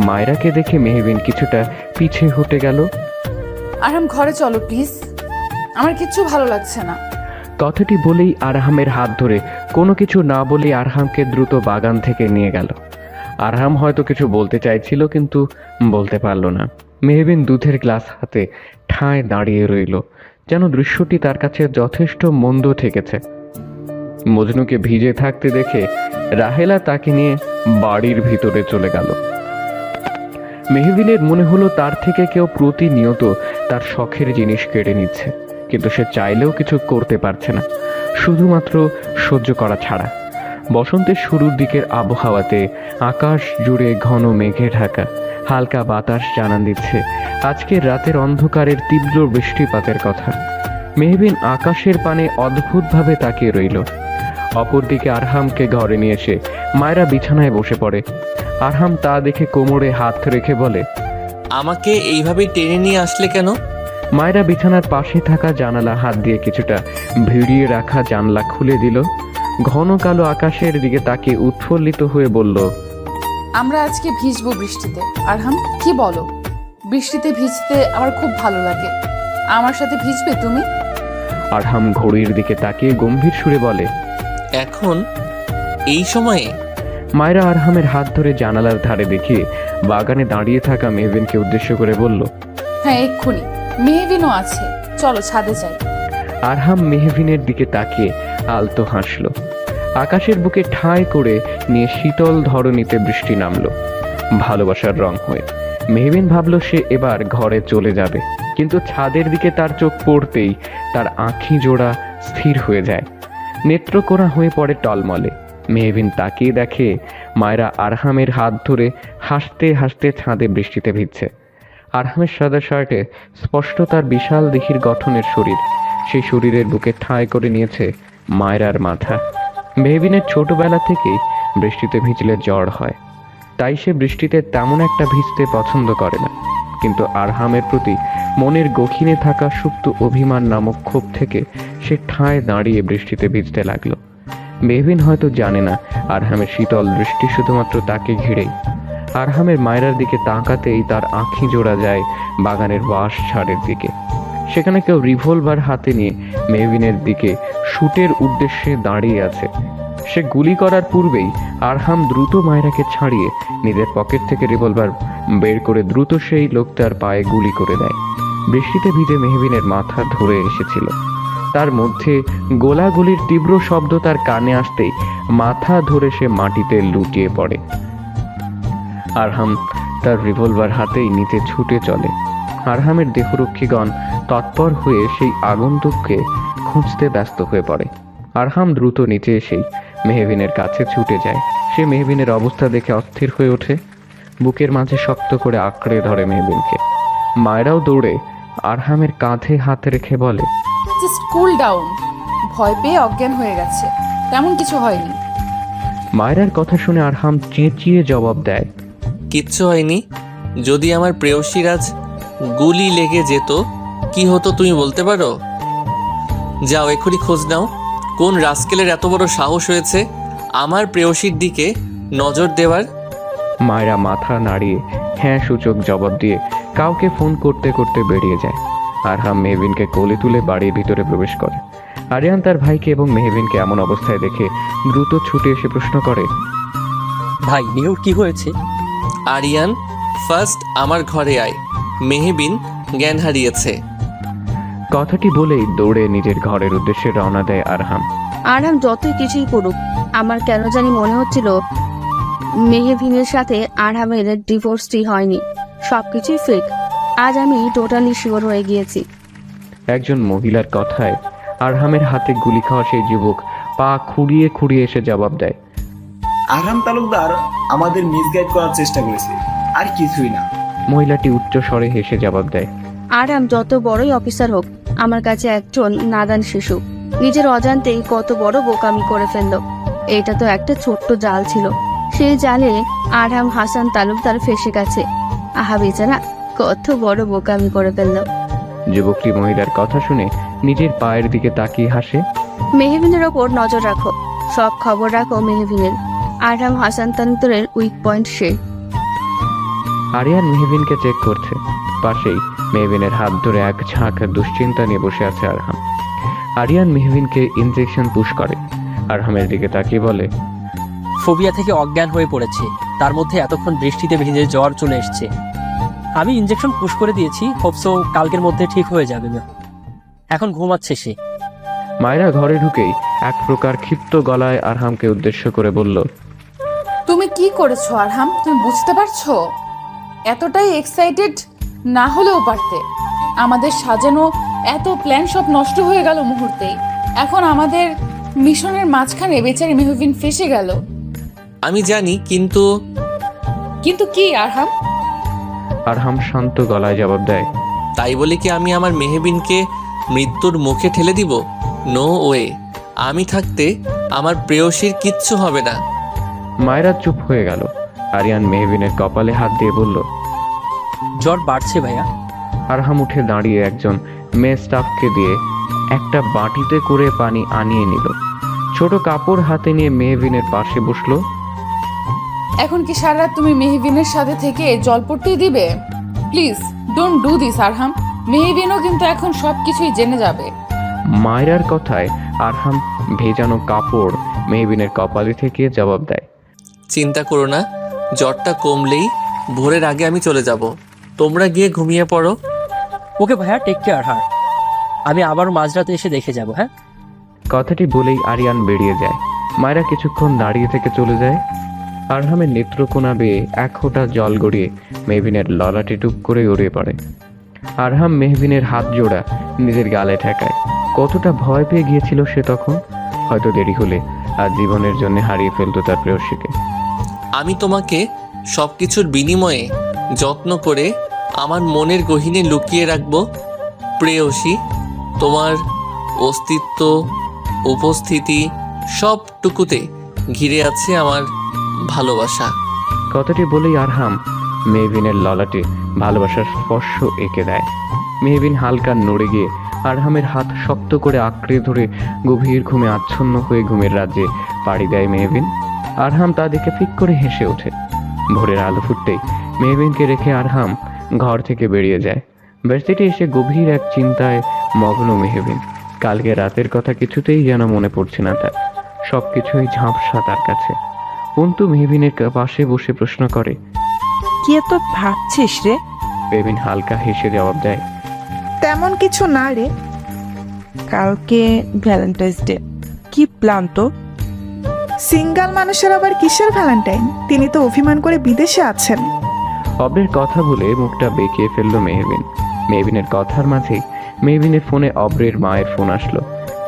S1: মায়রাকে দেখে মেহবিন কিছুটা পিছে হটে গেল।
S5: আরহাম ঘরে চলো প্লিজ, আমার কিচ্ছু ভালো লাগছে না।
S1: কথাটি বলেই আরহামের হাত ধরে কোনো কিছু না বলে আরহামকে দ্রুত বাগান থেকে নিয়ে গেল। আরহাম হয়তো কিছু বলতে চাইছিল কিন্তু বলতে পারল না। মেহবিন দুধের গ্লাস হাতে ঠায় দাঁড়িয়ে রইল, যেন দৃশ্যটি তার কাছে যথেষ্ট মন্দ ঠেকেছে। মজনুকে ভিজে থাকতে দেখে রাহেলা তাকে নিয়ে বাড়ির ভিতরে চলে গেল। মেহবিনের মনে হলো তার থেকে কেউ প্রতিনিয়ত তার শখের জিনিস কেড়ে নিচ্ছে, কিন্তু সে চাইলেও কিছু করতে পারছে না, শুধুমাত্র সহ্য করা ছাড়া। বসন্তের শুরুর দিকের আবহাওয়াতে আকাশ জুড়ে ঘন মেঘে ঢাকা, হালকা বাতাস জানান দিচ্ছে আজকের রাতের অন্ধকারের তীব্র বৃষ্টিপাতের কথা। মেহবিন আকাশের পানে অদ্ভুতভাবে তাকিয়ে রইল। অপরদিকে আরহামকে ঘরে নিয়ে এসে মায়রা বিছানায় বসে পড়ে। আরহাম তা দেখে কোমরে হাত রেখে বলে,
S3: আমাকে এইভাবে টেনে নিয়ে আসলে কেন?
S1: মায়রা বিছানার পাশে থাকা জানালা হাত দিয়ে কিছুটা ভিড়িয়ে রাখা জানলা খুলে দিল। ঘন কালো আকাশের দিকে তাকিয়ে উৎফুল্লিত হয়ে বলল,
S5: আমরা আজকে ভিজবো বৃষ্টিতে। আরহাম কি বলো? বৃষ্টিতে ভিজতে আমার খুব ভালো লাগে, আমার সাথে ভিজবে তুমি?
S1: আরহাম ঘড়ির দিকে তাকিয়ে গম্ভীর সুরে বলে,
S3: এখন এই সময়ে?
S1: মায়রা আরহামের হাত ধরে জানালার ধারে দেখিয়ে বাগানে দাঁড়িয়ে থাকা মেহবিনকে উদ্দেশ্য করে বলল,
S5: হ্যাঁ এক্ষুনি, মেহবিনও আছে, চলো ছাদে যাই।
S1: আরহাম মেহবিনের দিকে তাকিয়ে আলতো হাসল। আকাশের বুকে ঠাঁই করে নিয়ে শীতল ধরণীতে বৃষ্টি নামলো ভালোবাসার রং হয়ে। মেহবিন ভাবল সে এবার ঘরে চলে যাবে, কিন্তু ছাদের দিকে তার চোখ পড়তেই তার আঁখি জোড়া স্থির হয়ে যায়, নেত্রকোনা হয়ে পড়ে টলমলে। মেহবিন তাকিয়ে দেখে মায়রা আরহামের হাত ধরে হাসতে হাসতে ছাদে বৃষ্টিতে ভিজছে। আরহামের সাদা শার্টে স্পষ্ট তার বিশাল দেহির গঠনের শরীর, সেই শরীরের বুকে ঠাঁই করে নিয়েছে মায়রার মাথা। মেহবিনের ছোটবেলা থেকেই বৃষ্টিতে ভিজলে জ্বর হয়, তাই সে বৃষ্টিতে তেমন একটা ভিজতে পছন্দ করে না। কিন্তু আরহামের প্রতি মনের গহীনে থাকা সুপ্ত অভিমান নামক ক্ষোভ থেকে সে ঠায় দাঁড়িয়ে বৃষ্টিতে ভিজতে লাগলো। মেহবিন হয়তো জানে না আরহামের শীতল দৃষ্টি শুধুমাত্র তাকে ঘিরেই। আরহামের মায়রার দিকে তাকাতেই তার আঁখি জোড়া যায় বাগানের বাঁশ ছাড়ের দিকে। সেখানে কেউ রিভলভার হাতে নিয়ে মেহবিনের দিকে শুটের উদ্দেশ্যে দাঁড়িয়ে আছে। সে গুলি করার পূর্বেই আরহাম দ্রুত মায়রাকে ছাড়িয়ে নিজের পকেট থেকে রিভলভার বের করে দ্রুত সেই লোকটার পায়ে গুলি করে দেয়। বৃষ্টিতে ভিজে মেহবিনের মাথা ধরে এসেছিল, তার মধ্যে গোলাগুলির তীব্র শব্দ তার কানে আসতেই মাথা ধরে সে মাটিতে লুটিয়ে পড়ে। আরহাম তার রিভলভার হাতেই নিচে ছুটে চলে। আরহামের দেহরক্ষীগণ তৎপর হয়ে সেই আগন্তুককে খুঁজতে ব্যস্ত হয়ে পড়ে। আরহাম দ্রুত নিচে এসেই মেহবিনের কাছে ছুটে যায়। সে মেহবিনের অবস্থা দেখে অস্থির হয়ে ওঠে, বুকের মাঝে শক্ত করে আঁকড়ে ধরে মেহবিনকে। মায়রাও দৌড়ে আরহামের কাঁধে হাত রেখে বলে,
S5: জাস্ট কুল ডাউন, ভয় পেয়ে অজ্ঞান হয়ে গেছে, তেমন কিছু হয়নি।
S1: মায়রার কথা শুনে আরহাম চেঁচিয়ে জবাব দেয়,
S3: কিচ্ছু হয়নি। যদি আমার প্রেয়সীর আজ গুলি লেগে যেত কি হতো তুমি বলতে পারো? যাও এক্ষুনি খোঁজ নাও, কোন রাস্কেলের এত বড় সাহস হয়েছে আমার প্রেয়সীর দিকে নজর দেওয়ার।
S1: মায়রা মাথা নাড়িয়ে হ্যাঁ সূচক জবাব দিয়ে কাউকে ফোন করতে করতে বেরিয়ে যায়। আরহাম মেহবিনকে কোলে তুলে বাড়ির ভিতরে প্রবেশ করে। আরিয়ান তার ভাইকে এবং মেহবিনকে এমন অবস্থায় দেখে দ্রুত ছুটে এসে প্রশ্ন করে,
S8: ভাই নিহুর কি হয়েছে?
S3: আরিয়ান, ফার্স্ট আমার ঘরে আয়, মেহবিন জ্ঞান হারিয়েছে।
S1: কথাটি বলেই দৌড়ে নিজের ঘরের উদ্দেশ্যে রওনা দেয় আরহাম।
S6: আরহাম যতই কিছুই করুক, আমার কেন জানি মনে হচ্ছিল মেহবিনের সাথে আরহামের ডিভোর্সটি হয়নি, সবকিছুই ফেক। আজ আমি টোটালি শিওর হয়ে গিয়েছি।
S1: একজন মহিলার কথায় আরহামের হাতে গুলি খাওয়া সেই যুবক পা খুঁড়িয়ে খুঁড়িয়ে এসে জবাব দেয়,
S9: আরহাম তালুকদার আমাদের মিসগাইড করার চেষ্টা করেছে, আর কিছুই না।
S1: মহিলাটি উচ্চ স্বরে হেসে জবাব দেয়,
S6: আরহাম যত বড়ই অফিসার হোক, আমার কাছে একজন নাদান শিশু, নিজের অজান্তেই কত বড় বোকামি করে ফেললো। এটা তো একটা ছোট্ট জাল ছিল, সেই জালে আরহাম হাসান তালুকদার ফেসে গেছে। আহা বেচারা, কত বড় বোকামি করে ফেললো।
S1: যুবকটি মহিলার কথা শুনে নিজের পায়ের দিকে তাকিয়ে হাসে।
S6: মেহবিনের ওপর নজর রাখো, সব খবর রাখো মেহবিনের। আরহাম হাসান তানতরের উইক পয়েন্ট সে।
S1: আরিয়ান মেহবিনকে চেক করছে। পাশেই মেহবিনের হাত ধরে এক ঝাঁক দুশ্চিন্তা নিয়ে বসে আছে আরহাম। আরিয়ান মেহবিনকে ইনজেকশন পুশ করে। আরহামের দিকে তাকিয়ে বলে,
S8: ফোবিয়া থেকে অজ্ঞান হয়ে পড়েছে, তার মধ্যে এতক্ষণ বৃষ্টিতে ভিজে জ্বর চলে এসছে। আমি ইনজেকশন পুশ করে দিয়েছি, হোপসো কালকের মধ্যে ঠিক হয়ে যাবে। এখন ঘুমাচ্ছে সে।
S1: মায়েরা ঘরে ঢুকেই এক প্রকার ক্ষিপ্ত গলায় আরহামকে উদ্দেশ্য করে বলল,
S5: তুমি কি করেছো আরহাম? তুমি বুঝতে পারছো? এতটাই এক্সাইটেড না হলেও পারতে। আমাদের সাজানো এত প্ল্যান সব নষ্ট হয়ে গেল মুহূর্তেই। এখন আমাদের মিশনের মাঝখানে বেচারি মেহবিন ফেসে গেল।
S3: আমি জানি, কিন্তু
S5: কিন্তু কি আরহাম?
S1: আরহাম শান্ত গলায় জবাব দেয়,
S3: তাই বলে কি আমি আমার মেহবিনকে মৃত্যুর মুখে ঠেলে দিব? No way. আমি থাকতে আমার প্রেয়সীর কিচ্ছু হবে না।
S1: মায়েরা চুপ হয়ে গেল। আরিয়ান মেহবিনের কপালে হাত দিয়ে বলল,
S8: জ্বর বাড়ছে ভাইয়া।
S1: আরহাম উঠে দাঁড়িয়ে একজন মেয়ে স্টাফকে দিয়ে একটা বাটিতে করে পানি আনিয়ে নিল। ছোট কাপড় হাতে নিয়ে মেহবিনের পাশে বসলো।
S5: এখন কি সারা রাত তুমি মেহবিনের সাথে থেকে জল পড়তেই দিবে? প্লিজ ডোন্ট ডু দিস আরহাম। মেহবিনও কিন্তু এখন সবকিছুই জেনে যাবে।
S1: মায়েরার কথায় আরহাম ভেজানো কাপড় মেহবিনের কপালে থেকে জবাব দেয়,
S3: চিন্তা করো না, জ্বরটা কমলেই ভোরের আগে আমি চলে যাব। তোমরা গিয়ে ঘুমিয়ে পড়ো।
S8: ওকে ভাইয়া, টেক কেয়ার হার। আমি আবার মাঝরাতে এসে দেখে যাব। হ্যাঁ।
S1: কথাটি বলেই আরিয়ান বেরিয়ে যায়। মায়েরা কিছুক্ষণ দাঁড়িয়ে থেকে চলে যায়। আরহামের নেত্রকোনা বেয়ে এক ফোঁটা জল গড়িয়ে মেহবিনের ললাটে টুপ করে গড়িয়ে পড়ে। আরহাম মেহবিনের হাত জোড়া নিজের গালে ঠেকায়। কতটা ভয় পেয়ে গিয়েছিল সে তখন। হয়তো দেরি হলে আর জীবনের জন্য হারিয়ে ফেলতো তার প্রেয়সীকে।
S3: আমি তোমাকে সবকিছুর বিনিময়ে যত্ন করে আমার মনের গহীনে লুকিয়ে রাখবো প্রেয়সী। তোমার অস্তিত্ব, উপস্থিতি সবটুকুতে ঘিরে আছে আমার ভালোবাসা।
S1: কথাটি বলেই আরহাম মেহবিনের ললাটে ভালোবাসার স্পর্শ এঁকে দেয়। মেহবিন হালকা নড়ে গিয়ে আরহামের হাত শক্ত করে আঁকড়ে ধরে গভীর ঘুমে আচ্ছন্ন হয়ে ঘুমের রাজ্যে পাড়ি দেয় মেহবিন। আরহাম তা দেখে ফিক করে হেসে ওঠে। ভোরের আলো ফুটতেই মেহবিনকে রেখে আরহাম ঘর থেকে বেরিয়ে যায়। ভার্সিটি এসে গভীর এক চিন্তায় মগ্ন মেহবিন। কালকে রাতের কথা কিছুতেই যেন মনে পড়ছে না তার। সবকিছুই ঝাঁপসা তার কাছে। অন্তু মেহবিনের পাশে বসে প্রশ্ন করে,
S7: কি এত ভাবছিস রে?
S1: মেহবিন হালকা হেসে জবাব দেয়,
S2: তেমন কিছু না রে।
S7: কালকে ভ্যালেন্টাইন্স ডে, কি প্ল্যান তো?
S2: সিঙ্গেল মানুষের আবার কিসের ভ্যালেন্টাইন? তিনি তো অভিমান করে বিদেশে আছেন।
S1: অব্রের কথা বলে মুখটা বেঁকিয়ে ফেললো মেহবিন। মেহবিনের কথার মাঝেই মেহবিনের ফোনে অব্রের মায়ের ফোন আসলো।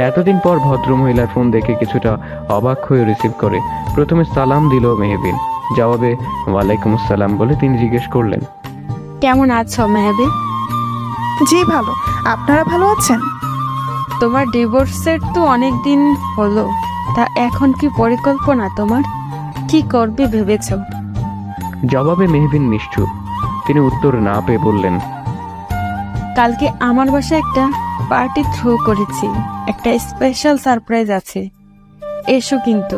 S1: এতদিন পর ভদ্রমহিলার ফোন দেখে কিছুটা অবাক হয়ে রিসিভ করে প্রথমে সালাম দিল মেহবিন। জবাবে ওয়ালাইকুম আসসালাম বলে তিনি জিজ্ঞেস করলেন,
S6: কেমন আছো মেহবিন?
S2: জি ভালো, আপনারা ভালো আছেন?
S6: তোমার ডিভোর্সের তো অনেক দিন হলো, তা এখন কি পরিকল্পনা তোমার? কি করবে ভেবেছো?
S1: জবাবে মেহবিন নিশ্চুপ। তিনি উত্তর না পেয়ে বললেন,
S6: কালকে আমার বাসায় একটা পার্টি থ্রো করেছি, একটা স্পেশাল সারপ্রাইজ আছে, এসো কিন্তু,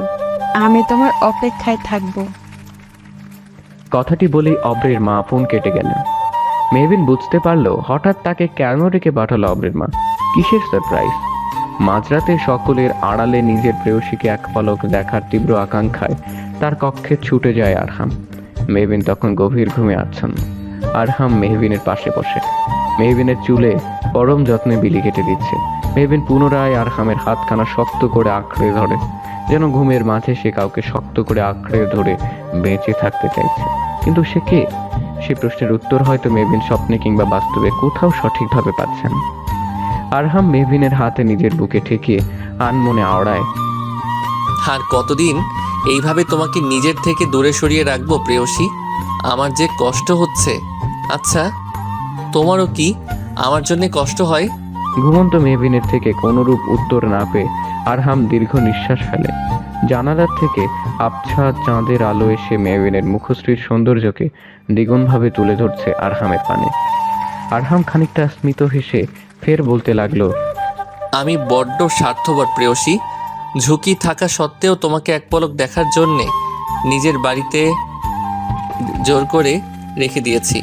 S6: আমি তোমার অপেক্ষায় থাকবো।
S1: কথাটি বলেই অব্রের মা ফোন কেটে গেলেন। মেহবিন বুঝতে পারলো হঠাৎ তাকে কেন ডেকে পাঠালো অব্রের মা। কিসের সারপ্রাইজ? মাঝরাতে সকলের আড়ালে নিজের প্রেয়সীকে এক পলক দেখার তীব্র আকাঙ্ক্ষায় তার কক্ষে ছুটে যায় আরহাম। মেহবিন তখন গভীর ঘুমে আচ্ছন্ন। আরহাম মেহবিনের পাশে বসে মেহবিনের চুলে পরম যত্নে বিলি কেটে দিচ্ছে। মেহবিন পুনরায় আরহামের হাতখানা শক্ত করে আঁকড়ে ধরে, যেন ঘুমের মাঝে সে কাউকে শক্ত করে আঁকড়ে ধরে বেঁচে থাকতে চাইছে। কিন্তু সে কে? সে প্রশ্নের উত্তর হয়তো মেহবিন স্বপ্নে কিংবা বাস্তবে কোথাও সঠিকভাবে পাচ্ছেন। আরহাম মেহবিনের হাতে নিজের বুকে ঠেকিয়ে আনমনে আওড়ায়,
S3: আর কতদিন এইভাবে তোমাকে নিজের থেকে দূরে সরিয়ে রাখবো প্রেয়সী? আমার যে কষ্ট হচ্ছে। আচ্ছা, তোমারও কি আমার জন্য কষ্ট হয়?
S1: ঘুমন্ত মেহবিনের থেকে কোনরূপ উত্তর না পেয়ে আরহাম দীর্ঘ নিঃশ্বাস ফেলে। জানালার থেকে আবছা চাঁদের আলো এসে মেহবিনের মুখশ্রীর সৌন্দর্যকে দ্বিগুণভাবে তুলে ধরছে আরহামের পানে। আরহাম খানিকটা স্মিত হেসে ফের বলতে লাগলো,
S3: আমি বড্ড স্বার্থপর প্রেয়সী। ঝুঁকি থাকা সত্ত্বেও তোমাকে এক পলক দেখার জন্যে নিজের বাড়িতে জোর করে রেখে দিয়েছি।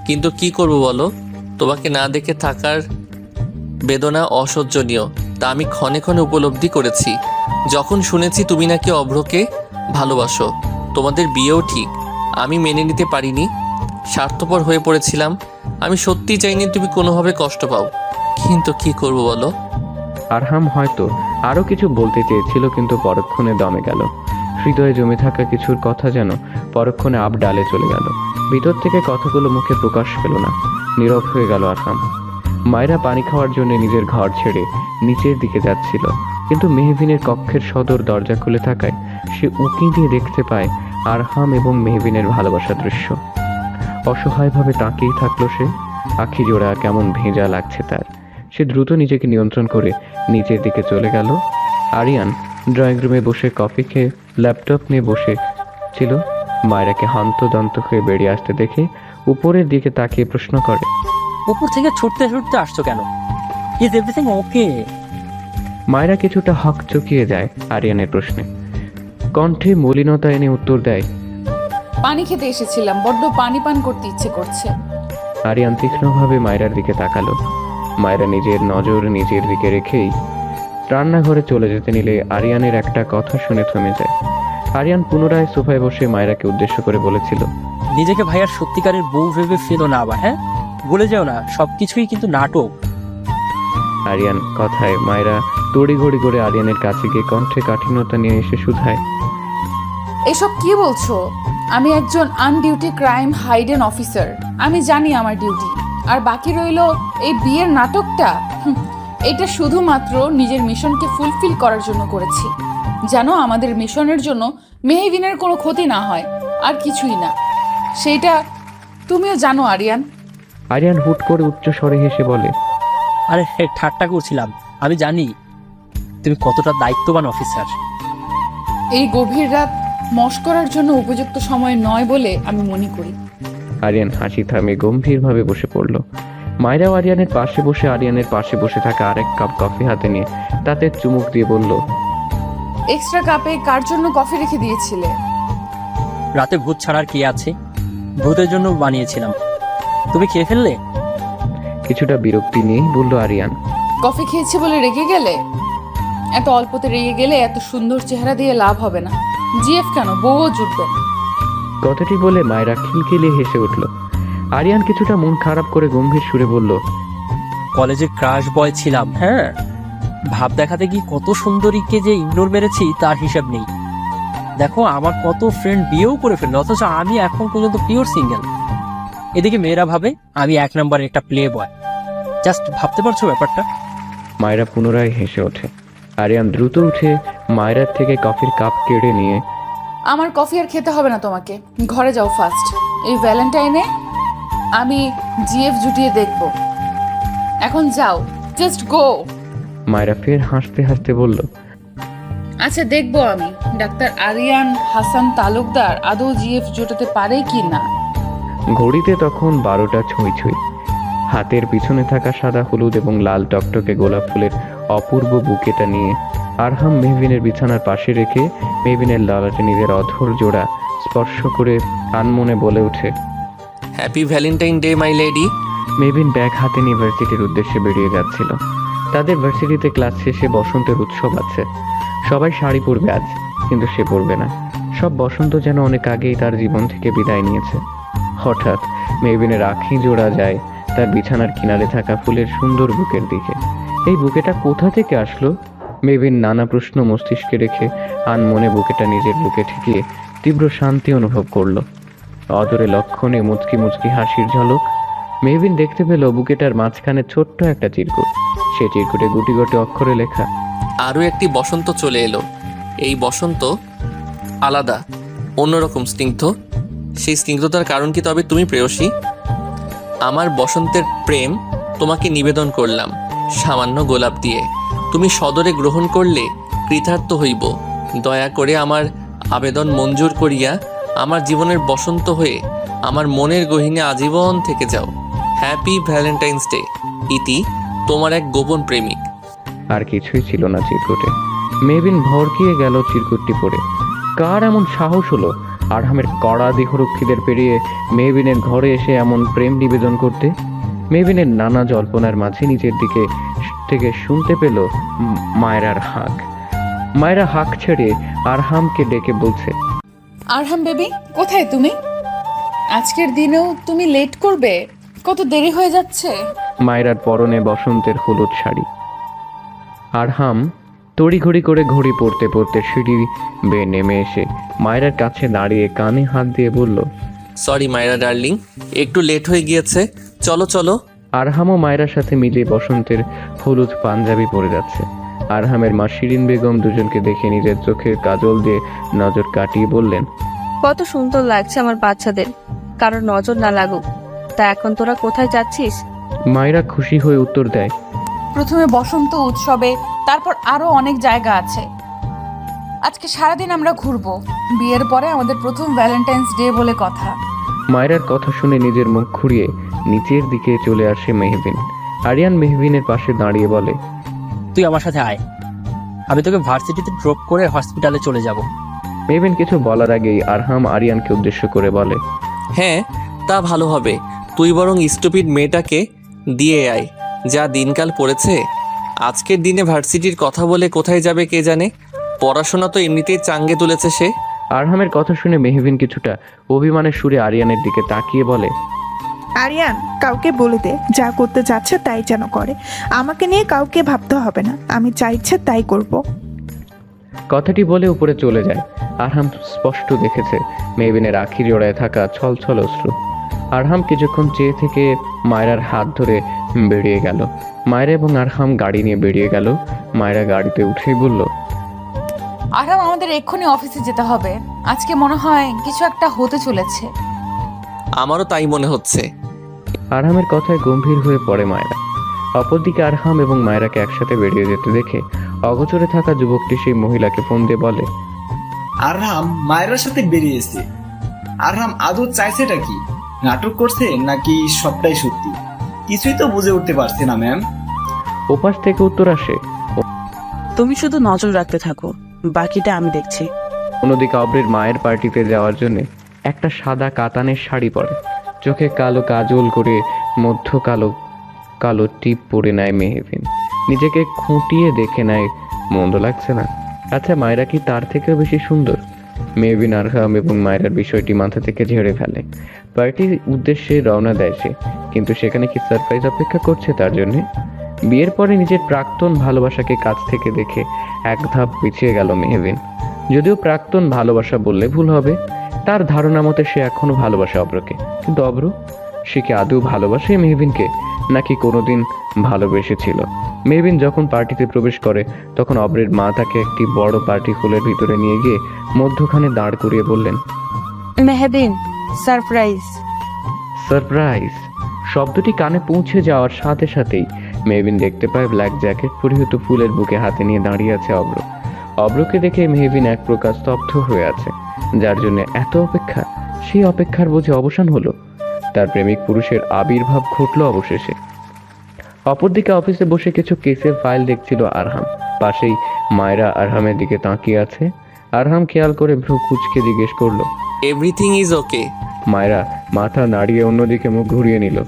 S3: কিন্তু কি করব বলো, তোমাকে না দেখে থাকার বেদনা অসহ্যনীয়, তা আমি ক্ষণে ক্ষণে উপলব্ধি করেছি। যখন শুনেছি তুমি নাকি অভ্রকে ভালোবাসো, তোমাদের বিয়েও ঠিক, আমি মেনে নিতে পারিনি, স্বার্থপর হয়ে পড়েছিলাম। আমি সত্যি চাইনি তুমি কোনোভাবে কষ্ট পাও, কিন্তু কি করব বলো।
S1: আরহাম হয়তো আরও কিছু বলতে চেয়েছিল, কিন্তু পরক্ষণে দমে গেল। হৃদয়ে জমে থাকা কিছুর কথা যেন পরক্ষণে আব ডালে চলে গেল। ভিতর থেকে কথাগুলো মুখে প্রকাশ পেল না। নীরব হয়ে গেল আরহাম। মায়েরা পানি খাওয়ার জন্য নিজের ঘর ছেড়ে নিচের দিকে যাচ্ছিল, কিন্তু মেহবিনের কক্ষের সদর দরজা খুলে থাকায় সে উঁকি দিয়ে দেখতে পায় আরহাম এবং মেহবিনের ভালোবাসার দৃশ্য। অসহায়ভাবে তাকিয়েই থাকলো সে। আখি জোড়া কেমন ভেজা লাগছে তার। সে দ্রুত নিজেকে নিয়ন্ত্রণ করে নিচের দিকে চলে গেল। আরিয়ান ড্রয়িং রুমে বসে কফি খেয়ে ল্যাপটপ নিয়ে বসে ছিল। মায়েরাকে হন্তদন্ত হয়ে বেরিয়ে আসতে দেখে উপরের দিকে তাকিয়ে প্রশ্ন করে,
S8: উপর থেকে ছুটতে ছুটতে আসছো কেন? Is everything okay?
S1: মায়েরা কিছুটা হক চকিয়ে যায় আরিয়ানের প্রশ্নে। কণ্ঠে মলিনতা এনে উত্তর দেয়,
S5: পানি খেতে এসেছিলাম, বড্ড পানি পান করতে ইচ্ছে করছে।
S1: আরিয়ান তীক্ষ্ণভাবে মায়েরার দিকে তাকালো। মায়েরা নিজের নজর নিজের দিকে রেখেই রান্নাঘরে চলে যেতে নিলে আরিয়ানের একটা কথা শুনে থেমে যায়। আরিয়ান পুনরায় সোফায় বসে মায়েরাকে উদ্দেশ্য করে বলেছিল,
S8: নিজেকে ভাইয়ার সত্যিকারের বউ ভেবে ফেলো না আবার, হ্যাঁ? বলে যাও না সবকিছুই কিন্তু নাটক।
S1: আরিয়ান কথায় মায়েরা তড়িঘড়ি করে আরিয়ানের কাছে গিয়ে কণ্ঠে কাঠিন্যতা নিয়ে এসে শুধায়,
S5: এসব কি বলছো? আমি একজন আনডিউটি ক্রাইম হাইডেন অফিসার, আমি জানি আমার ডিউটি। আর বাকি রইলো এই বিয়ের নাটকটা। এটা শুধুমাত্র নিজের মিশনকে ফুলফিল করার জন্য করেছি, যেন আমাদের মিশনের জন্য মেহবিনের কোনো ক্ষতি না হয়, আর কিছুই না। সেইটা তুমিও জানো আরিয়ান।
S1: আরিয়ান হুট করে উচ্চ স্বরে হেসে বলে,
S8: আরে ঠাট্টা করছিলাম, আমি জানি তুমি কতটা দায়িত্ববান অফিসার।
S5: এই গভীর রাত মস্করার জন্য উপযুক্ত সময় নয় বলে আমি মনে করি।
S1: আরিয়ান হাসি থামিয়ে গম্ভীরভাবে বসে পড়ল। মায়েরাও আরিয়ানের পাশে বসে আরিয়ানের পাশে বসে থাকা আরেক কাপ কফি হাতে নিয়ে তাতে চুমুক দিয়ে বলল,
S5: এক্সট্রা কাপে কার জন্য কফি রেখে দিয়েছিলে?
S8: রাতে ভূত ছাড়ার কি আছে, ভূতের জন্য বানিয়েছিলাম। তুমি খেয়ে ফেললে?
S1: কিছুটা বিরক্তি নিয়েই বলল আরিয়ান।
S5: কফি খেয়েছে বলে রেগে গেলে? এত অল্পতে রেগে গেলে এত সুন্দর চেহারা দিয়ে লাভ হবে না। জিএফ কেন, বউও জুটবে।
S1: কথাটি বলে মায়েরা খিলখিলিয়ে হেসে উঠল। আরিয়ান কিছুটা মন খারাপ করে গম্ভীর সুরে বলল,
S8: কলেজে ক্রাশ বয় ছিলাম, হ্যাঁ। ভাব দেখাতে গিয়ে কত সুন্দরীকে যে ইগনোর মেরেছি তার হিসাব নেই। দেখো আমার কত ফ্রেন্ড বিয়েও করে ফেললো, অথচ আমি এখন পর্যন্ত পিওর সিঙ্গেল। এদিকে মেয়েরা ভাবে আমি এক নম্বরের একটা প্লে বয়। জাস্ট ভাবতে পারছো ব্যাপারটা?
S1: মায়েরা পুনরায় হেসে ওঠে। আরিয়ান দ্রুত উঠে মায়েরার থেকে কফির কাপ কেড়ে নিয়ে,
S5: আমার কফি আর খেতে হবে না তোমাকে, ঘরে যাও ফার্স্ট। এই ভ্যালেন্টাইনে আমি জিএফ জুটিয়ে দেখব। এখন যাও, জাস্ট গো।
S1: মায়েরা ফের হাসতে হাসতে বলল,
S5: আচ্ছা দেখবো আমি ডাক্তার আরিয়ান হাসান তালুকদার আদৌ জিএফ জোটাতে পারে কি না।
S1: ঘড়িতে তখন 12টা ছুঁই ছুঁই। হাতের পিছনে থাকা সাদা হলুদ এবং লাল টকটকে গোলাপ ফুলের অপূর্ব বুকেটা নিয়ে আরহাম মেহবিনের বিছানার পাশে রেখে মেহবিনের লালাটে নিজের অধর জোড়া স্পর্শ করে আনমনে বলে ওঠে,
S3: happy Valentine day my lady.
S1: Mehbin bag হাতে নিয়ে ভার্সিটির উদ্দেশ্যে বেরিয়ে যাচ্ছিল। তাদের ভার্সিটিতে ক্লাস শেষে বসন্তের উৎসব আছে। সবাই শাড়ি পরবে আজ, কিন্তু সে পরবে না। সব বসন্ত যেন অনেক আগেই তার জীবন থেকে বিদায় নিয়েছে। হঠাৎ মেহবিনের আঁখি জোড়া যায় তার বিছানার কিনারে থাকা ফুলের সুন্দর বুকের দিকে। এই বুকেটা কোথা থেকে আসলো? মেহবিন নানা প্রশ্ন মস্তিষ্কে রেখে আনমনে বুকেটা নিজের বুকে ঠেকিয়ে তীব্র শান্তি অনুভব করলো। অদূরে লক্ষণে মুচকি মুচকি হাসির ঝলক। মেহবিন দেখতে পেল বুকেটার মাঝখানে ছোট্ট একটা চিরকুট। সে চিরকুটে গুটি গুটি অক্ষরে লেখা,
S3: আরও একটি বসন্ত চলে এলো। এই বসন্ত আলাদা, অন্যরকম স্নিগ্ধ। সেই স্নিগ্ধতার কারণ কি তবে তুমি প্রেয়সী? আমার বসন্তের প্রেম তোমাকে নিবেদন করলাম সামান্য গোলাপ দিয়ে। তুমি সদরে গ্রহণ করলে কৃতার্থ হইব। দয়া করে আমার আবেদন মঞ্জুর করিয়া আমার জীবনের বসন্ত হয়ে আমার মনের গহীনে আজীবন থেকে যাও। Happy Valentine's day. ইতি তোমার এক গোপন প্রেমিক।
S1: আর কিছুই ছিল না চিরকুটে। মেহবিন ভরকিয়ে গেল চিরকুটটি পড়ে। কার এমন সাহস হলো আরহামের কড়া দেহরক্ষীদের পেরিয়ে মেহবিনের ঘরে এসে এমন প্রেম নিবেদন করতে? মেহবিনের নানা জল্পনার মাঝে নিজের দিকে থেকে শুনতে পেল মায়রার হাঁক। মায়রা হাঁক ছেড়ে আরহামকে ডেকে বলছে,
S5: আরহাম বেবি, কোথায় তুমি? আজকের দিনেও তুমি লেট করবে? কত দেরি হয়ে যাচ্ছে।
S1: মায়রার পরনে বসন্তের হলুদ শাড়ি। আরহাম তড়িঘড়ি করে ঘড়ি পড়তে পড়তে সিঁড়ি বেয়ে নেমে এসে মায়রার কাছে দাঁড়িয়ে কানে হাত দিয়ে বলল,
S3: সরি মায়েরা ডার্লিং, একটু লেট হয়ে গিয়েছে, চলো চলো।
S1: আরহামও মায়রার সাথে মিলে বসন্তের হলুদ পাঞ্জাবি পরে যাচ্ছে। আরহামের মা শিরিন বেগম দুজনকে দেখে নিজের চোখের কাজল দিয়ে নজর কাটিয়ে বললেন,
S6: কত সুন্দর লাগছে আমার বাচ্চাদের, কারোর নজর না লাগুক। তা এখন তোরা কোথায় যাচ্ছিস?
S1: মায়রা খুশি হয়ে উত্তর দেয়,
S5: প্রথমে বসন্ত উৎসবে, তারপর আরো অনেক জায়গা আছে। আজকে সারাদিন আমরা ঘুরবো। বিয়ের পরে আমাদের প্রথম ভ্যালেন্টাইন্স ডে বলে কথা।
S1: মায়রার কথা শুনে নিজের মুখ ঘুরিয়ে নিচের দিকে চলে আসে মেহবিন। আরিয়ান মেহবিনের পাশে দাঁড়িয়ে বলে,
S8: তুই আমার সাথে আয়, আমি তোকে ভার্সিটিতে ড্রপ করে হসপিটালে চলে যাব।
S1: মেহবিন কিছু বলার আগেই আরহাম আরিয়ানকে উদ্দেশ্য করে বলে,
S3: হ্যাঁ তা ভালো হবে, তুই বরং স্টুপিড মেয়েটাকে দিয়ে আয়, যা দিনকাল পড়েছে। আজকের দিনে ভার্সিটির কথা বলে কোথায় যাবে কে জানে, পড়াশোনা তো এমনিতেই চাঙ্গে তুলেছে সে।
S1: আরহামের কথা শুনে মেহবিন কিছুটা অভিমানের সুরে আরিয়ানের দিকে তাকিয়ে বলে,
S2: আরিয়ান, কাউকে বলে দে যা করতে যাচ্ছে তাই যেন করে। আমাকে নিয়ে কাউকে ভাবতে হবে না, আমি যা ইচ্ছে তাই করব।
S1: কথাটি বলে উপরে চলে যায়। আরহাম স্পষ্ট দেখেছে মেহবিনের আখি জোড়ায় থাকা ছলছল অশ্রু। আরহাম কিছুক্ষণ চেয়ে থেকে মায়রার হাত ধরে বেরিয়ে গেল। মায়রা এবং আরহাম গাড়ি নিয়ে বেরিয়ে গেল। মায়রা গাড়িতে উঠেই বলল,
S5: আরহাম, আমাদের এক্ষুনি অফিসে যেতে হবে। আজকে মনে হয় কিছু একটা হতে চলেছে।
S3: আমারও তাই মনে হচ্ছে।
S1: আরহামের কথায় গম্ভীর হয়ে পড়ে মায়রা। অপরদিকে আরহাম এবং মায়রাকে একসাথে বেরিয়ে যেতে দেখে অগোচরে থাকা যুবকটি সেই মহিলাকে ফোন দিয়ে বলে,
S9: আরহাম মায়ের সাথে বেরিয়েছে। আরহাম আদৌ চাইছেটা কি? নাটক করছে নাকি সবটাই সত্যি? কিছুই তো বুঝে উঠতে পারছি না ম্যাম।
S1: ওপাশ থেকে উত্তর আসে,
S7: তুমি শুধু নজর রাখতে থাকো, বাকিটা আমি দেখছি।
S1: অন্যদিকে অব্রের মায়ের পার্টিতে যাওয়ার জন্য একটা সাদা কাতানের শাড়ি পরে, চোখে কালো কাজল করে মধ্য কালো কালো টিপ পরে নেয় মেহবিন। নিজেকে খুঁটিয়ে দেখে নেয়, মন্দ লাগছে না। আচ্ছা, মায়রা কি তার থেকেও বেশি সুন্দর? মেহবিন আরহাম এবং মায়রার বিষয়টি মাথা থেকে ঝেড়ে ফেলে। পার্টির উদ্দেশ্যে রওনা দেয় সে, কিন্তু সেখানে কি সারপ্রাইজ অপেক্ষা করছে তার জন্যে? বিয়ের পরে নিজের প্রাক্তন ভালোবাসাকে কাছ থেকে দেখে এক ধাপ পিছিয়ে গেল মেহবিন। যদিও প্রাক্তন ভালোবাসা বললে ভুল হবে, তার ধারণা মতে সে এখনো ভালোবাসে অব্রকে। কিন্তু অব্র, সে কি আদৌ ভালোবাসে মেহবিনকে, নাকি কোনোদিন ভালোবেসেছিল? মেহবিন যখন পার্টিতে প্রবেশ করে তখন অব্রের মা তাকে একটি বড় পার্টি হলের ভিতরে নিয়ে গিয়ে মধ্যখানে দাঁড় করিয়ে বললেন,
S6: মেহবিন, সারপ্রাইজ।
S1: সারপ্রাইজ শব্দটি কানে পৌঁছে যাওয়ার সাথে সাথেই মেহবিন দেখতে পায় ব্ল্যাক জ্যাকেট পরিহিত ফুলের বুকে হাতে নিয়ে দাঁড়িয়ে আছে অব্র। অব্রকে দেখে মেহবিন এক প্রকার স্তব্ধ হয়ে আছে। যার জন্য এত অপেক্ষা, সেই অপেক্ষার বোঝে অবসান হলো। তার প্রেমিক পুরুষের আবির্ভাব ঘটলো অবশেষে। অপরদিকে অফিসে বসে কিছু কেসের ফাইল দেখছিল আরহাম। পাশেই মায়রা আরহামের দিকে তাকিয়ে আছে। আরহাম খেয়াল করে ভ্রু কুঁচকে জিজ্ঞেস করলো,
S3: এভরিথিং ইজ ওকে?
S1: মায়রা মাথা নাড়িয়ে অন্যদিকে মুখ ঘুরিয়ে নিল।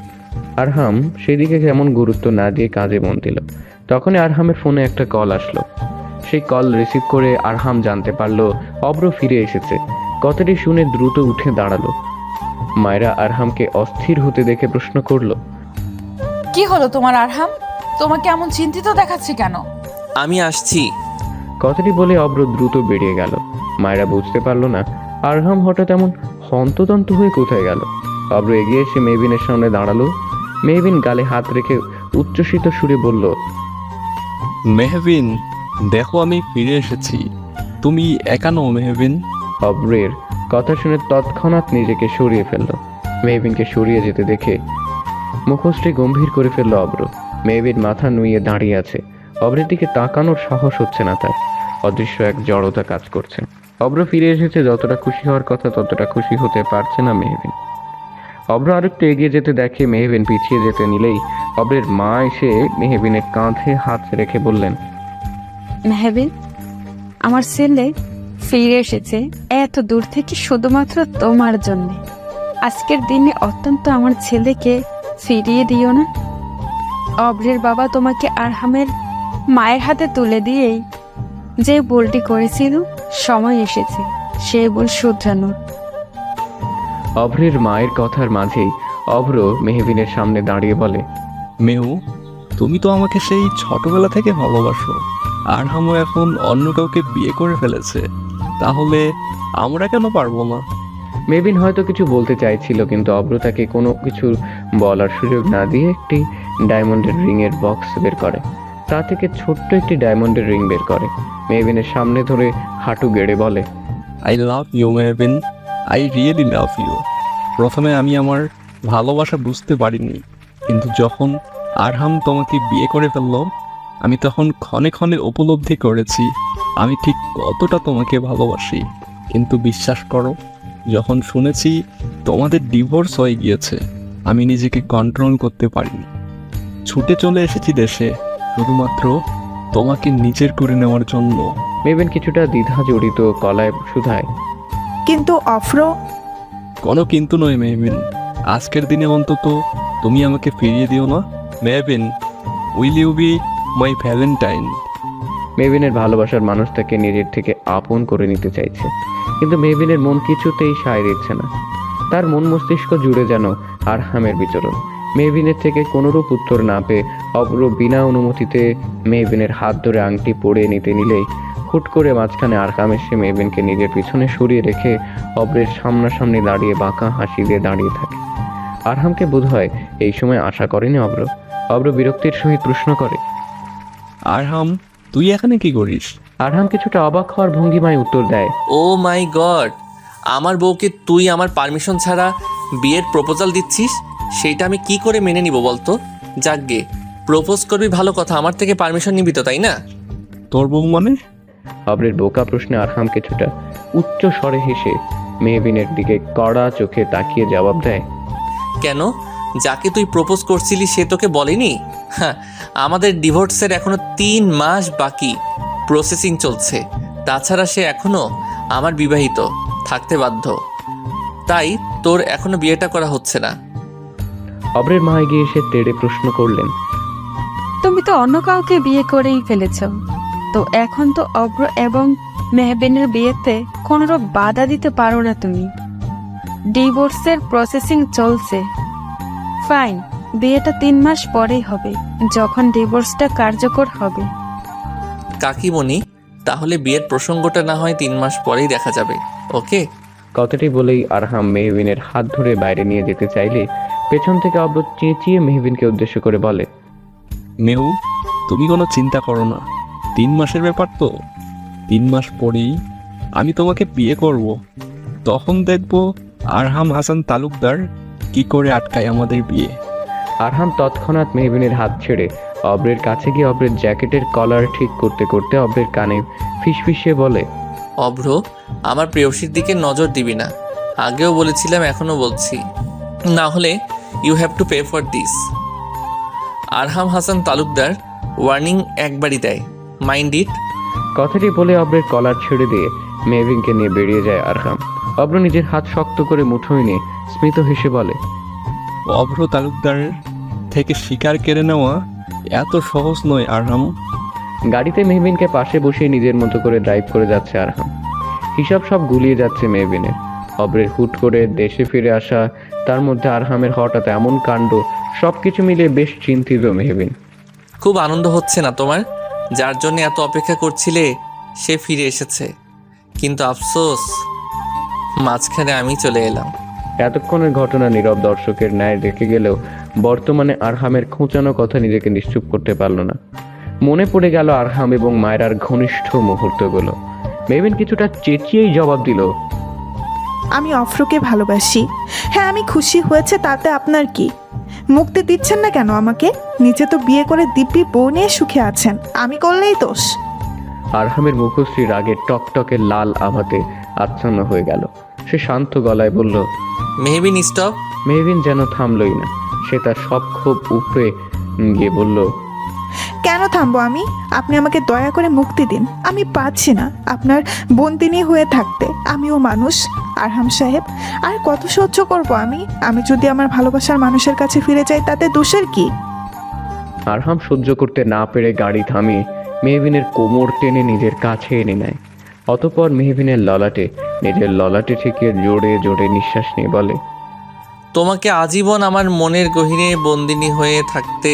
S1: আরহাম সেদিকে কেমন গুরুত্ব না দিয়ে কাজে মন দিল। তখনই আরহামের ফোনে একটা কল আসলো। সেই কল রিসিভ করে আরহাম জানতে পারলো অব্র ফিরে এসেছে। কথাটি শুনে দ্রুত উঠে দাঁড়ালো। মায়রা আরহামকে অস্থির হতে দেখে প্রশ্ন করলো,
S5: কি হলো তোমার আরহাম? তোমাকে এমন চিন্তিত দেখাচ্ছে কেন?
S3: আমি আসছি।
S1: কথাটি বলে অব্র দ্রুত বেরিয়ে গেল। মায়রা বুঝতে পারলো না আরহাম হঠাৎ এমন হন্তদন্ত হয়ে কোথায় গেল। অব্র এগিয়ে এসে মেহবিনের সামনে দাঁড়ালো। মেহবিন গালে হাত রেখে উচ্ছ্বসিত সুরে বলল,
S10: মেহবিন, দেখো আমি ফিরে এসেছি। তুমি একা নও মেহবিন।
S1: অব্রের কথা শুনে তৎক্ষণাৎ নিজেকে সরিয়ে ফেলল। মেহবিনকে সরিয়ে যেতে দেখে মুখশ্রী গম্ভীর করে ফেলল অব্র। মেহবিন মাথা নুইয়ে দাঁড়িয়ে আছে। অব্রের দিকে তাকানোর সাহস হচ্ছে না তার। অদৃশ্য এক জড়তা কাজ করছে। অব্র ফিরে এসেছে, যতটা খুশি হওয়ার কথা ততটা খুশি হতে পারছে না মেহবিন। অব্র আরেকটু এগিয়ে যেতে দেখে মেহবিন পিছিয়ে যেতে নিলেই অব্রের মা এসে মেহবিনের কাঁধে হাত রেখে বললেন,
S6: মেহবিন, আমার ছেলে ফিরে এসেছে এত দূর থেকে শুধুমাত্র তোমার জন্য। আজকের দিনে অত্যন্ত আমার ছেলেকে ফিরিয়ে দিও না। অব্রের বাবা তোমাকে আরহামের মায়ের হাতে তুলে দিয়েই যে ভুলটি করেছিল, সময় এসেছে সে ভুল শুধরানোর।
S1: অভ্রের মায়ের কথার মাঝেই অভ্র মেহবিনের সামনে দাঁড়িয়ে বলে,
S10: মেহু, তুমি তো আমাকে সেই ছোটবেলা থেকে ভালোবাসো। আরহামও এখন অন্য কাউকে বিয়ে করে ফেলেছে, তাহলে আমরা কেন পারবো না?
S1: মেহবিন হয়তো কিছু বলতে চাইছিল, কিন্তু অভ্র তাকে কোনো কিছু বলার সুযোগ না দিয়ে একটি ডায়মন্ডের রিংয়ের বক্স বের করে। তা থেকে ছোট্ট একটি ডায়মন্ডের রিং বের করে মেহবিনের সামনে ধরে হাঁটু গেড়ে বলে,
S10: I love you Mehbin, I really love you. প্রথমে আমি আমার ভালোবাসা বুঝতে পারিনি, কিন্তু যখন আরহাম তোমাকে বিয়ে করে ফেললো, আমি তখন ক্ষণে ক্ষণে উপলব্ধি করেছি আমি ঠিক কতটা তোমাকে ভালোবাসি। কিন্তু বিশ্বাস করো, যখন শুনেছি তোমাদের ডিভোর্স হয়ে গিয়েছে, আমি নিজেকে কন্ট্রোল করতে পারিনি। ছুটে চলে এসেছি দেশে শুধুমাত্র তোমাকে নিজের করে নেওয়ার জন্য।
S1: মেহবিন কিছুটা দ্বিধা জড়িত গলায় শুধায়,
S2: কিন্তু অফ্র,
S10: কোনো কিন্তু নয় মেহবিন, আজকের দিনে অন্তত তুমি আমাকে ফিরিয়ে দিও না। Mehbin, will you be my valentine?
S1: মেহবিনের ভালোবাসার মানুষ তাকে নিজের থেকে আপন করে নিতে চাইছে, কিন্তু মেহবিনের মন কিছুতেই সায় দিচ্ছে না। তার মন মস্তিষ্ক জুড়ে যেন আরহামের বিচরণ। মেহবিনের থেকে কোনোরূপ উত্তর না পেয়ে অব্র বিনা অনুমতিতে মেহবিনের হাত ধরে আংটি পরিয়ে নিতে নিলেই হুট করে মাঝখানে আরহাম এসে মেহবিনকে নিজের পিছনে সরিয়ে রেখে অব্রের সামনাসামনি দাঁড়িয়ে বাঁকা হাসি দিয়ে দাঁড়িয়ে থাকে। আরহামকে বোধহয় এই সময় আশা করেনি অব্র। অব্র বিরক্তির সহিত প্রশ্ন করে,
S10: আরহাম, তুই এখানে কি করিস?
S1: আরহাম কিছুটা অবাক হওয়ার ভঙ্গিমায় উত্তর দেয়,
S3: ও মাই গড, আমার বউকে তুই আমার পারমিশন ছাড়া বিয়ের প্রপোজাল দিচ্ছিস? সেইটা আমি কি করে মেনে নিব বলতো? যাকগে, প্রপোজ করবি ভালো কথা, আমার থেকে পারমিশন নিবি তো, তাই না?
S10: তোর বউ মানে?
S1: অব্রের বোকা প্রশ্নে আরহাম কিছুটা উচ্চ স্বরে হেসে মেহবিনের দিকে কড়া চোখে তাকিয়ে জবাব দেয়,
S3: কেন? যাকে তুই প্রপোজ করছিলি সে তোকে বলেনি? হ্যাঁ, আমাদের ডিভোর্সের এখনো 3 মাস বাকি, প্রসেসিং চলছে। তাছাড়া সে এখনো আমার বিবাহিত, থাকতে বাধ্য। তাই তোর এখনো বিয়েটা করা হচ্ছে না।
S1: অব্রের মা এগিয়ে এসে তেড়ে প্রশ্ন করলেন,
S6: তুমি তো অন্য কাউকে বিয়ে করেই ফেলেছ, তো এখন তো অব্র এবং মেহবিনের বিয়েতে কোনোরূপ বাধা দিতে পারো না তুমি। ডিভোর্সের প্রসেসিং চলছে, ফাইন, বিয়েটা 3 মাস পরেই হবে, যখন ডিভোর্সটা কার্যকর হবে।
S3: কাকিমণি, তাহলে বিয়ের প্রসঙ্গটা না হয় 3 মাস পরেই দেখা যাবে, ওকে?
S1: কথাটি বলেই আরহাম মেহবিনের হাত ধরে বাইরে নিয়ে যেতে চাইলে পেছন থেকে অব্র চেঁচিয়ে মেহবিনকে উদ্দেশ্য করে বলে,
S10: মেহু, তুমি কোনো চিন্তা করো না, 3 মাসের ব্যাপার তো। 3 মাস পরেই আমি তোমাকে বিয়ে করব। তখন দেখবো আরহাম হাসান তালুকদার কি করে আটকায় আমাদের বিয়ে।
S1: আরহাম তৎক্ষণাৎ মেহবিনের হাত ছেড়ে অব্রের কাছে গিয়ে অব্রের জ্যাকেটের কলার ঠিক করতে করতে অব্রের কানে ফিসফিসিয়ে বলে,
S3: অভ্র, আমার প্রেয়সীর দিকে নজর দিবি না। আগেও বলেছিলাম, এখনো বলছি, না হলে you have to pay for this. Arham Hasan Talukdar warning একবারই দেয়, মাইন্ড ইট।
S1: কথাটি বলে অব্রের কলার ছেড়ে দিয়ে মেহবিনকে নিয়ে বেরিয়ে যায় আরহাম। অব্র নিজের হাত শক্ত করে মুঠোয় নিয়ে স্মিত হেসে বলে,
S10: অভ্র তালুকদারের থেকে শিকার কেড়ে নেওয়া এত সহজ নয় আরহাম।
S1: গাড়িতে মেহবিনকে পাশে বসিয়ে নিজের মতো করে ড্রাইভ করে যাচ্ছে আরহাম। হিসাব সব গুলিয়ে যাচ্ছে মেহবিনের। অব্রের হুট করে দেশে ফিরে আসা, তার মধ্যে আরহামের হঠাৎ এমন কাণ্ড, সবকিছু মিলিয়ে বেশ চিন্তিত মেহবিন।
S3: খুব আনন্দ হচ্ছে না তোমার? যার জন্য এত অপেক্ষা করছিলে সে ফিরে এসেছে, কিন্তু আফসোস মাঝখানে আমি চলে এলাম।
S1: এতক্ষণের ঘটনা নীরব দর্শকের ন্যায় রেখে গেলেও বর্তমানে আরহামের খোঁচানো কথা নিজেকে নিশ্চুপ করতে পারল না। মনে পড়ে গেল আরহাম এবং মায়রার ঘনিষ্ঠ মুহূর্তগুলো। মেহবিন কিছুটা চেঁচিয়েই জবাব দিল,
S2: আমি অফ্রকে ভালোবাসি। হ্যাঁ, আমি খুশি হয়েছে, তাতে আপনার কি? মুক্তি দিচ্ছেন না কেন আমাকে? নিজে তো বিয়ে করে দিব্যি বউ নিয়ে সুখে আছেন, আমি করলেই দোষ।
S1: আরহামের মুখশ্রী রাগে টকটকে লাল আভাতে আচ্ছন্ন হয়ে গেল। সে শান্ত গলায় বলল,
S3: মেহবিন স্টপ,
S1: মেহবিন যেন থামলই না। সে তার সব ক্ষোভ উপরে গিয়ে বলল,
S2: কেন থামবো আমি? আপনি আমাকে দয়া করে মুক্তি দিন। আমি পারছি না আপনার বন্দিনী হয়ে থাকতে। আমিও মানুষ আরহাম সাহেব। আর কত সহ্য করব আমি? আমি যদি আমার ভালোবাসার মানুষের কাছে ফিরে যাই তাতে দোষের কি?
S1: আরহাম সহ্য করতে না পেরে গাড়ি থামিয়ে মেহবিনের কোমর টেনে নিজের কাছে এনে নেয়। অতঃপর মেহবিনের নিজের ললাটে ঠেকিয়ে জোরে জোরে নিঃশ্বাস নিয়ে বলে,
S3: তোমাকে আজীবন আমার মনের গহীনে বন্দিনী হয়ে থাকতে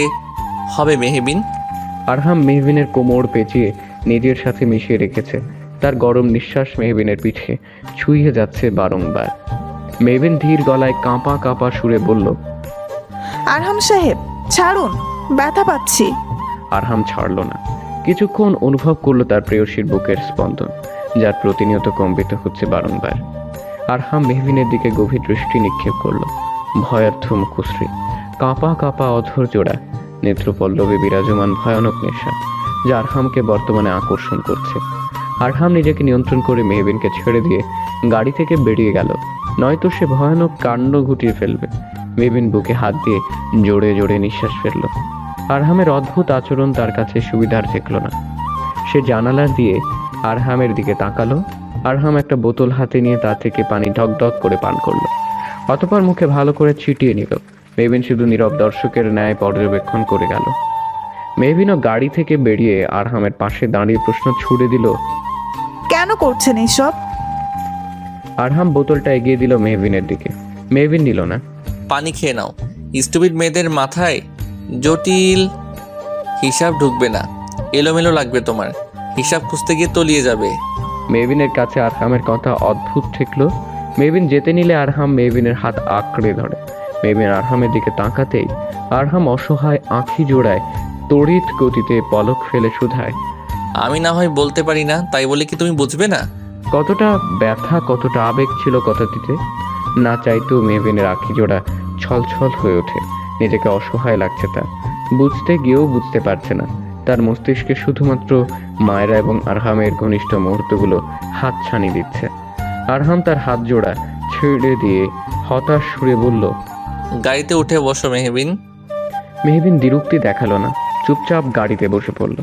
S3: হবে মেহবিন।
S1: আরহাম মেহবিনের কোমর পেঁচিয়ে নিজের সাথে মিশিয়ে রেখেছে। তার গরম নিঃশ্বাস মেহবিনের পিঠে ছুঁয়ে যাচ্ছে বারংবার। মেহবিন ধীর গলায় কাঁপা কাঁপা সুরে বলল,
S2: আরহাম সাহেব ছাড়ুন, ব্যথা পাচ্ছি।
S1: আরহাম ছাড়ল না। কিছুক্ষণ অনুভব করলো তার প্রেয়সীর বুকের স্পন্দন, যার প্রতিনিয়ত কম্পিত হচ্ছে বারংবার। আরহাম মেহবিনের দিকে গভীর দৃষ্টি নিক্ষেপ করলো। ভয়ার্থ মুখশ্রী, কাঁপা কাঁপা অধর জোড়া, নেত্রপল্লবে বিরাজমান ভয়ানক নেশা, যা আরহামকে বর্তমানে আকর্ষণ করছে। আরহাম নিজেকে নিয়ন্ত্রণ করে মেহবিনকে ছেড়ে দিয়ে গাড়ি থেকে বেরিয়ে গেল, নয়তো সে ভয়ানক কাণ্ড ঘটিয়ে ফেলবে। মেহবিন বুকে হাত দিয়ে জোরে জোরে নিঃশ্বাস ফেলল। আরহামের অদ্ভুত আচরণ তার কাছে সুবিধার ঠেকল না। সে জানালা দিয়ে আরহামের দিকে তাকালো। আরহাম একটা বোতল হাতে নিয়ে তা থেকে পানি ঢক ঢক করে পান করলো। অতঃপর মুখে ভালো করে ছিটিয়ে নিল। মেহবিন শুধু নীরব দর্শকের ন্যায় পর্যবেক্ষণ করে গেল। মেহবিনও গাড়ি থেকে বেরিয়ে আরহামের পাশে দাঁড়িয়ে প্রশ্ন ছুড়ে দিল,
S2: কেন করছেন এইসব?
S1: আরহাম বোতলটা এগিয়ে দিল মেহবিনের দিকে। মেহবিন নিল না।
S3: পানি খেয়ে নাও। স্টুপিড মেয়েদের মাথায় জটিল হিসাব ঢুকবে না, এলোমেলো লাগবে তোমার। হিসাব খুঁজতে গিয়ে তলিয়ে যাবে।
S1: মেহবিনের কাছে আরহামের কথা অদ্ভুত ঠেকলো। মেহবিন যেতে নিলে আরহাম মেহবিনের হাত আঁকড়ে ধরে। মেহবিন আরহামের দিকে তাকাতেই আরহাম অসহায় আঁখি জোড়ায় তড়িৎ গতিতে পলক ফেলে শুধায়,
S3: আমি না হয় বলতে পারি না, তাই বলে কি তুমি বুঝবে না?
S1: কতটা ব্যথা, কতটা আবেগ ছিল কথাটিতে। না চাইতেও মেহবিনের আঁখি জোড়া ছলছল হয়ে ওঠে। নিজেকে অসহায় লাগছে তার। বুঝতে গিয়েও বুঝতে পারছে না। তার মস্তিষ্কে শুধুমাত্র মায়রা এবং আরহামের ঘনিষ্ঠ মুহূর্তগুলো হাতছানি দিচ্ছে। আরহাম তার হাত জোড়া ছেড়ে দিয়ে হতাশ সুরে বলল,
S3: গাড়িতে উঠে বসো মেহবিন।
S1: মেহবিন দ্বিরুক্তি দেখালো না, চুপচাপ গাড়িতে বসে পড়ল।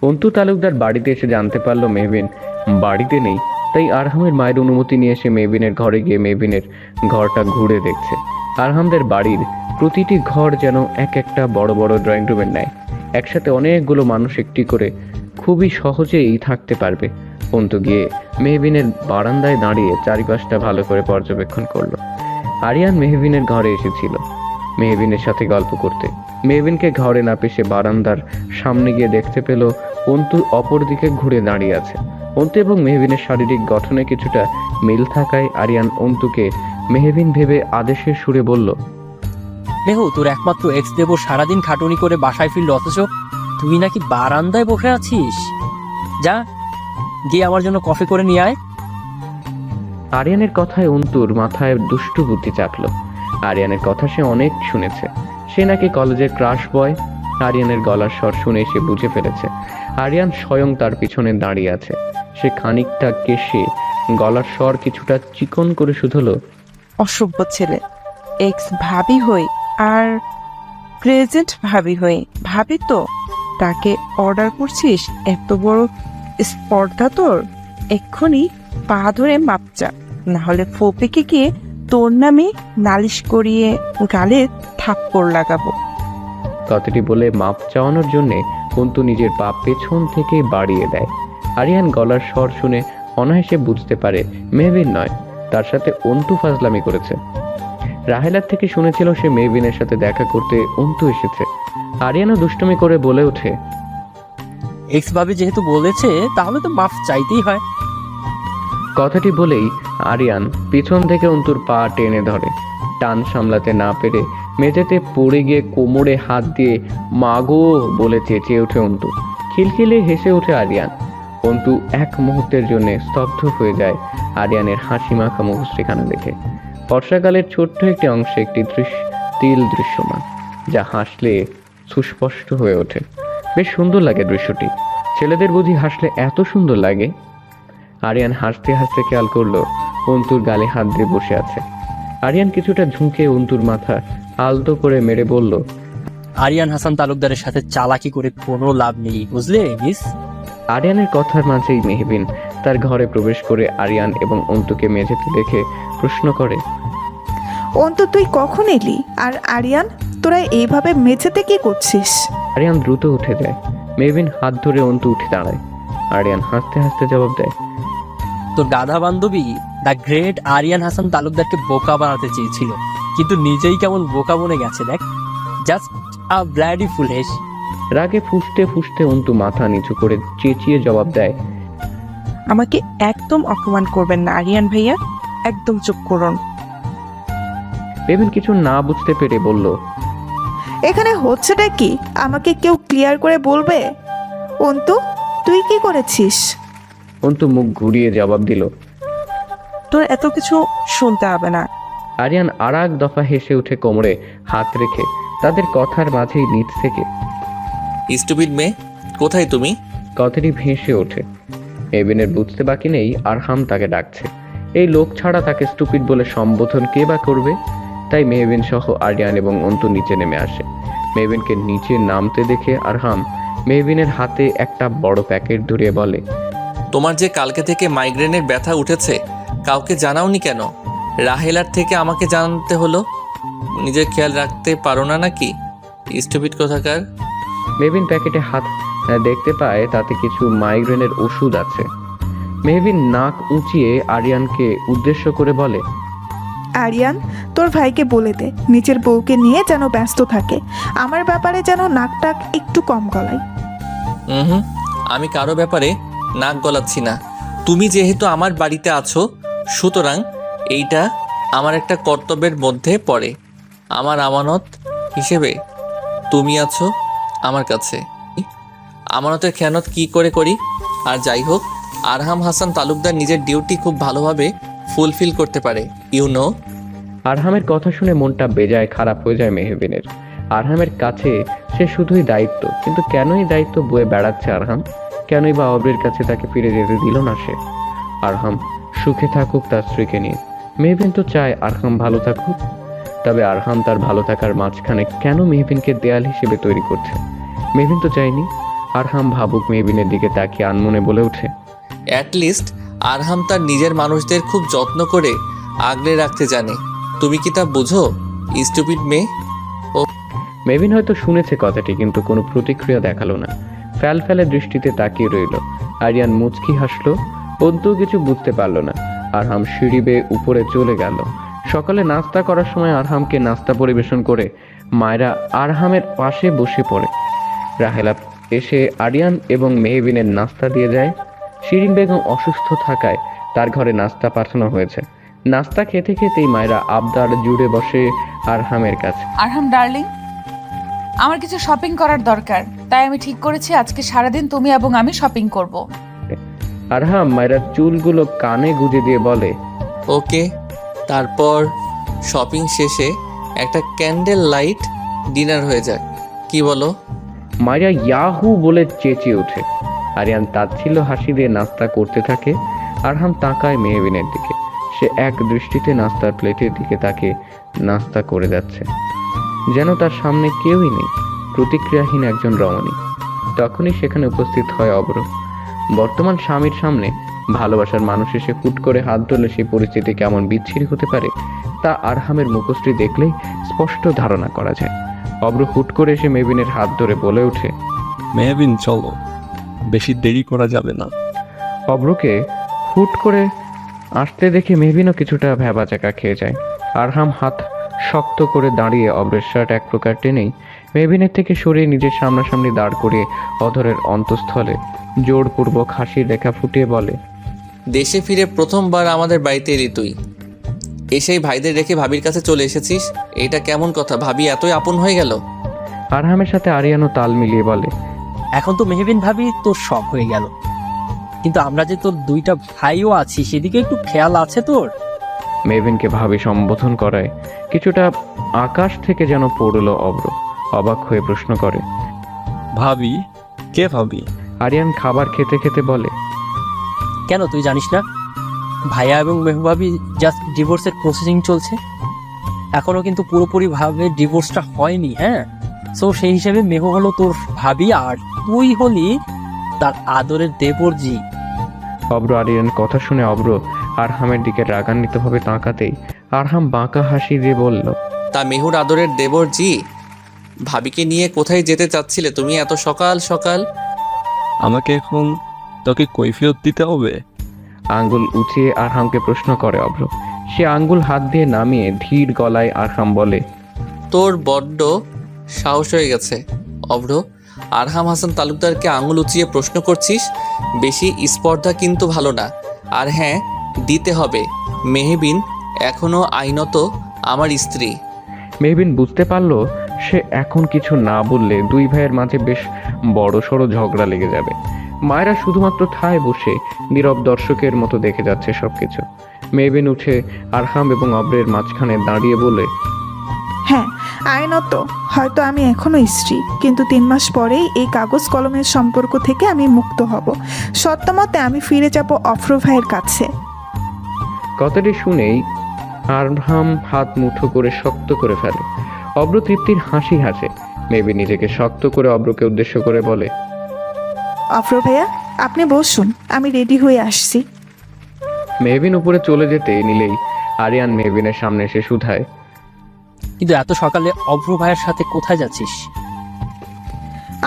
S1: অন্তু তালুকদার বাড়িতে এসে জানতে পারলো মেহবিন বাড়িতে নেই। তাই আরহামের মায়ের অনুমতি নিয়ে এসে মেহবিনের ঘরে গিয়ে মেহবিনের ঘরটা ঘুরে দেখছে। আরহামদের বাড়ির প্রতিটি ঘর যেন এক একটা বড় বড় ড্রয়িং রুমের ন্যায়। একসাথে অনেকগুলো মানুষ একটি করে খুবই সহজেই থাকতে পারবে। অন্তু গিয়ে মেহবিনের বারান্দায় দাঁড়িয়ে চারিপাশটা ভালো করে পর্যবেক্ষণ করলো। আরিয়ান মেহবিনের ঘরে এসেছিল মেহবিনের সাথে গল্প করতে। মেহবিনকে ঘরে না পেয়ে বারান্দার সামনে গিয়ে দেখতে পেল অন্তু অপর দিকে ঘুরে দাঁড়িয়ে আছে। অন্তু এবং মেহবিনের শারীরিক গঠনে কিছুটা মিল থাকায় আরিয়ান অন্তুকে মেহবিন ভেবে আদেশের সুরে বলল,
S8: মেহু, তোর একমাত্র এক্স দেব সারাদিন খাটুনি করে বাসায় ফিরল, অথচ তুই নাকি বারান্দায় বসে আছিস। যা গিয়ে আমার জন্য কফি করে নিয়ে আয়।
S1: আরিয়ানের কথায় অন্তুর মাথায় দুষ্টু বুদ্ধি চাপলো। আরিয়ানের কথা সে অনেক শুনেছে। সে নাকি কলেজের ক্রাশ বয়। আরিয়ানের গলার স্বর শুনে সে বুঝে ফেলেছে আরিয়ান স্বয়ং তার পিছনে দাঁড়িয়ে আছে। সে খানিকটা কেশে গলার স্বর কিছুটা চিকন করে শুধলো,
S7: অসভ্য ছেলে, এক্স ভাবি হই আর প্রেজেন্ট ভাবি হই। ভাবি তো তাকে অর্ডার করছিস? এত বড় স্পর্ধা তোর? এক্ষুনি পা ধরে মাপ চা, না হলে ফোপেকে গিয়ে তোর নামে নালিশ করিয়ে গালে থাপ্পড় লাগাবো।
S1: কথাটি বলে মাপ চাওয়ানোর জন্যে অন্তু নিজের পা পেছন থেকে বাড়িয়ে দেয়। আরিয়ান গলার স্বর শুনে অনায়াসে বুঝতে পারে মেহবিন নয়, তার সাথে অন্তু ফাজলামি করেছে। রাহেলার থেকে শুনেছিল সে মেহবিনের সাথে দেখা করতে অন্তু এসেছে। আরিয়ানও দুষ্টুমি করে বলে ওঠে,
S8: এক্স ভাবি যেহেতু বলেছে তাহলে তো মাফ চাইতেই হয়।
S1: কথাটি বলেই আরিয়ান পিছন থেকে অন্তুর পা টেনে ধরে। টান সামলাতে না পেরে মেঝেতে পড়ে গিয়ে কোমরে হাত দিয়ে মাগো বলে চেঁচিয়ে ওঠে অন্তু। খিলখিলে হেসে ওঠে আরিয়ান। অন্তু এক মুহূর্তের জন্য স্তব্ধ হয়ে যায় আরিয়ানের হাসি মাখা মুখশ্রীখানা দেখে। বর্ষাকালের ছোট্ট একটি অংশে একটি তিল দৃশ্যমান, যা হাসলে সুস্পষ্ট হয়ে ওঠে। বেশ সুন্দর লাগে দৃশ্যটি। ছেলেদের বুঝি হাসলে এত সুন্দর লাগে? আরিয়ান হাসতে হাসতে খেয়াল করলো অন্তুর গালে হাত দিয়ে বসে আছে। আরিয়ান কিছুটা ঝুঁকে অন্তুর মাথা আলতো করে মেরে বলল,
S8: আরিয়ান হাসান তালুকদারের সাথে চালাকি করে কোনো লাভ নেই, বুঝলে মিস?
S1: আরিয়ানের কথার মাঝেই মেহবিন তার ঘরে প্রবেশ করে আরিয়ান এবং অন্তুকে মেঝেতে দেখে প্রশ্ন করে,
S2: অন্তু তুই কখন এলি? আর আরিয়ান, তোরা এইভাবে মেঝেতে কি করছিস?
S1: আরিয়ান দ্রুত উঠে যায়। মেহবিন হাত ধরে অন্তু উঠে দাঁড়ায়। আরিয়ান হাসতে হাসতে জবাব দেয়,
S8: তোর গাধা বান্ধবী দ্য গ্রেট আরিয়ান হাসান তালুকদারকে বোকা বানাতে চেয়েছিল, কিন্তু নিজেই কেমন বোকা বনে গেছে দেখ। Just a bloody foolish.
S1: রাগে ফুঁসতে ফুঁসতে অন্তু মাথা নিচু করে চেঁচিয়ে জবাব দেয়,
S7: আমাকে একদম অপমান করবেন না আরিয়ান ভাইয়া, একদম চুপ করুন।
S1: মেহবিন কিছু না বুঝতে পেরে বলল,
S2: এখানে হচ্ছেটা কি আমাকে কেউ ক্লিয়ার করে বলবে? অন্তু, তুই কি করেছিস?
S1: অন্তু মুখ ঘুরিয়ে জবাব দিল।
S7: তোর এত কিছু শুনতে হবে না।
S1: আরিয়ান আর এক দফা হেসে উঠে কোমরে হাত রেখে তাদের কথার মাঝেই নিচ থেকে
S3: স্টুপিড মেয়ে, কোথায় তুমি?
S1: কথাটি ভেসে ওঠে। মেহবিনের বুঝতে বাকি নেই আরহাম তাকে ডাকছে। এই লোক ছাড়া তাকে স্টুপিড বলে সম্বোধন কে বা করবে? তাই মেহবিন সহ আরিয়ান এবং অন্তু নিচে নেমে আসে। মেহবিনকে নিচে নামতে দেখে আরহাম মেহবিনের হাতে একটা বড় প্যাকেট ধরিয়ে বলে,
S3: তোমার যে কালকে থেকে মাইগ্রেনের ব্যথা উঠেছে, কাউকে জানাওনি কেন? রাহেলার থেকে আমাকে জানাতে হলো। নিজের খেয়াল রাখতে পারো না নাকি? স্টুপিড কোথাকার।
S1: মেহবিন প্যাকেটে হাত দেখতে পায় তাতে কিছু মাইগ্রেনের ওষুধ আছে। মেহবিন নাক উঁচিয়ে আরিয়ানকে উদ্দেশ্য করে বলে,
S2: আরিয়ান, তোর ভাইকে বলে দে নিজের বউকে নিয়ে যেন ব্যস্ত থাকে, আমার ব্যাপারে যেন নাকটাক একটু কম গলায়।
S3: হুম, আমি কারো ব্যাপারে নাক গলাচ্ছি না। তুমি যেহেতু আমার বাড়িতে আছো, সুতরাং এইটা আমার একটা কর্তব্যের মধ্যে পড়ে। আমার আমানত হিসেবে তুমি আছো আমার কাছে। আমানতের খেয়ানত কি করে করি? আর যাই হোক, আরহাম হাসান তালুকদার নিজের ডিউটি খুব ভালোভাবে ফুলফিল করতে পারে, ইউনো।
S1: আরহামের কথা শুনে মনটা বেজায় খারাপ হয়ে যায় মেহবিনের। আরহামের কাছে সে শুধুই দায়িত্ব, কিন্তু কেনই দায়িত্ব বয়ে বেড়াচ্ছে আরহাম? কেনই বা অব্রের কাছে তাকে ফিরে যেতে দিল না সে? আরহাম সুখে থাকুক তার স্ত্রীকে নিয়ে। মেহবিন তো চায় আরহাম ভালো থাকুক। তবে আরহাম তার ভালো থাকার মাঝখানে কেন মেহবিনকে দেয়াল হিসেবে তৈরি করছে? মেহবিন তো চায়নি আরহাম ভাবুক। মেহবিনের দিকে তাকিয়ে আনমনে বলে ওঠে,
S3: অ্যাটলিস্ট আরহাম তার নিজের মানুষদের খুব যত্ন করে আগলে রাখতে জানে। তুমি কি তা বুঝো, স্টুপিড মেয়ে?
S1: মেহবিন হয়তো শুনেছে কথাটি, কিন্তু কোনো প্রতিক্রিয়া দেখালো না। ফ্যাল ফ্যালে দৃষ্টিতে তাকিয়ে রইল। আরিয়ান মুচকি হাসলো, অন্তুও কিছু বুঝতে পারলো না। আরহাম সিঁড়ি বেয়ে উপরে চলে গেল। সকালে নাস্তা করার সময় আরহামকে নাস্তা পরিবেশন করে মায়েরা আরহামের পাশে বসে পড়ে। রাহেলা এসে আরিয়ান এবং মেহবিনের নাস্তা দিয়ে যায়। শিরিন বেগম অসুস্থ থাকায় তার ঘরে নাস্তা পাঠানো হয়েছে। নাস্তা খেতে খেতেই মায়েরা আবদার জুড়ে বসে আরহামের কাছে।
S5: আরহাম ডার্লিং, আমার কিছু শপিং করার দরকার, তাই আমি ঠিক করেছি আজকে সারাদিন তুমি এবং আমি শপিং করব।
S1: আরহাম মায়েরা চুলগুলো কানে গুজে দিয়ে বলে,
S3: ওকে। তারপর শপিং শেষে একটা ক্যান্ডেল লাইট ডিনার হয়ে যায়, কি বলো?
S1: মায়েরা ইয়াহু বলে চেঁচিয়ে ওঠে। আরিয়ান তাচ্ছিল্য হাসি দিয়ে নাস্তা করতে থাকে। আরহাম তাকায় মেহবিনের দিকে। সে এক দৃষ্টিতে নাস্তার প্লেটের দিকে তাকে নাস্তা করে যাচ্ছে, যেন তার সামনে কেউই নেই, প্রতিক্রিয়াহীন একজন রমণী। তখনই সেখানে উপস্থিত হয় অব্র। বর্তমান স্বামীর সামনে ভালোবাসার মানুষ এসে হুট করে হাত ধরলে সেই পরিস্থিতি কেমন বিচ্ছিরি হতে পারে তা আরহামের মুখশ্রী দেখলেই স্পষ্ট ধারণা করা যায়। অব্র হুট করে এসে মেহবিনের হাত ধরে বলে ওঠে,
S10: মেহবিন চলো, বেশি দেরি করা যাবে না।
S1: অব্রকে হুট করে আসতে দেখে মেহবিনও কিছুটা ভ্যাবাচাকা খেয়ে যায়। আরহাম হাত শক্ত করে দাঁড়িয়ে অব্রের শার্ট এক প্রকার টেনেই মেহবিনের থেকে সরিয়ে নিজের সামনাসামনি দাঁড় করিয়ে অধরের অন্তঃস্থলে জোরপূর্বক হাসির রেখা ফুটিয়ে বলে,
S3: দেশে ফিরে প্রথমবার আমাদের বাড়িতে এলি তুই, এসেই ভাইদের রেখে ভাবির কাছে চলে এসেছিস। এটা কেমন কথা? ভাবি এতই আপন হয়ে গেল?
S1: আরহামের সাথে আরিয়ানও তাল মিলিয়ে বলে,
S8: এখন তো মেহবিন ভাবি তোর শখ হয়ে গেল, কিন্তু আমরা যে তোর দুইটা ভাইও আছি সেদিকে একটু খেয়াল আছে তোর?
S1: মেহবিনকে ভাবি সম্বোধন করায় কিছুটা আকাশ থেকে যেন পড়ল অব্র। অবাক হয়ে প্রশ্ন করে,
S10: ভাবি? কে ভাবি?
S1: আরিয়ান খাবার খেতে খেতে বলে,
S8: কেন তুই জানিস না ভাইয়া এবং মেহবুবাবি জাস্ট ডিভোর্সের প্রসেসিং চলছে? এখনো কিন্তু পুরোপুরিভাবে ডিভোর্সটা হয়নি, হ্যাঁ। সো সেই হিসেবে মেহু হলো তোর ভাবি, আর তুই হলি তার আদরের দেবরজি।
S1: অব্র আরিয়ান কথা শুনে অব্র আরহামের দিকে রাগান্বিতভাবে তাকাতেই আরহাম বাঁকা হাসি দিয়ে বলল,
S3: তা মেহুর আদরের দেবর জি, ভাবিকে নিয়ে কোথায় যেতে চাচ্ছিলে তুমি এত সকাল সকাল?
S10: আমাকে এখন তোকে কৈফিয়ত দিতে হবে?
S1: আঙ্গুল উঁচিয়ে আরহামকে প্রশ্ন করে অব্র। সে আঙ্গুল হাত দিয়ে নামিয়ে ধীর গলায় আরহাম বলে,
S3: তোর বড্ড সাহস হয়ে গেছে অভ্র। আরহাম হাসান তালুকদারকে আঙুল উঁচিয়ে প্রশ্ন করছিস? বেশি স্পর্ধা কিন্তু ভালো না। আর হ্যাঁ, দিতে হবে। মেহবিন এখনো আইনত আমার স্ত্রী।
S1: মেহবিন বুঝতে পারলো সে এখন কিছু না বললে দুই ভাইয়ের মাঝে বেশ বড় সড়ো ঝগড়া লেগে যাবে। মায়েরা শুধুমাত্র ঠায় বসে নীরব দর্শকের মতো দেখে যাচ্ছে সবকিছু। মেহবিন উঠে আরহাম এবং অব্রের মাঝখানে দাঁড়িয়ে বলে,
S2: হ্যাঁ, আইনত হয়তো আমি এখনো স্ত্রী, কিন্তু 3 মাস পরেই এই কাগজ কলমের সম্পর্ক থেকে আমি মুক্ত হব। সত্যমতে আমি ফিরে যাব অফরো ভাইয়ের কাছে।
S1: কথাটি শুনেই আরহাম হাত মুঠো করে শক্ত করে ফেলে। অব্র তৃপ্তির হাসি হাসে। মেহবিন নিজেকে শক্ত করে অব্রকে উদ্দেশ্য করে বলে,
S2: অফরো ভাইয়া, আপনি বসুন, আমি রেডি হয়ে আসছি।
S1: মেহবিন উপরে চলে যেতে নিলেই আরিয়ান মেহবিনের সামনে এসে শুধায়,
S8: কিন্তু এত সকালে অভ্র ভাইয়ের সাথে কোথায় যাচ্ছিস?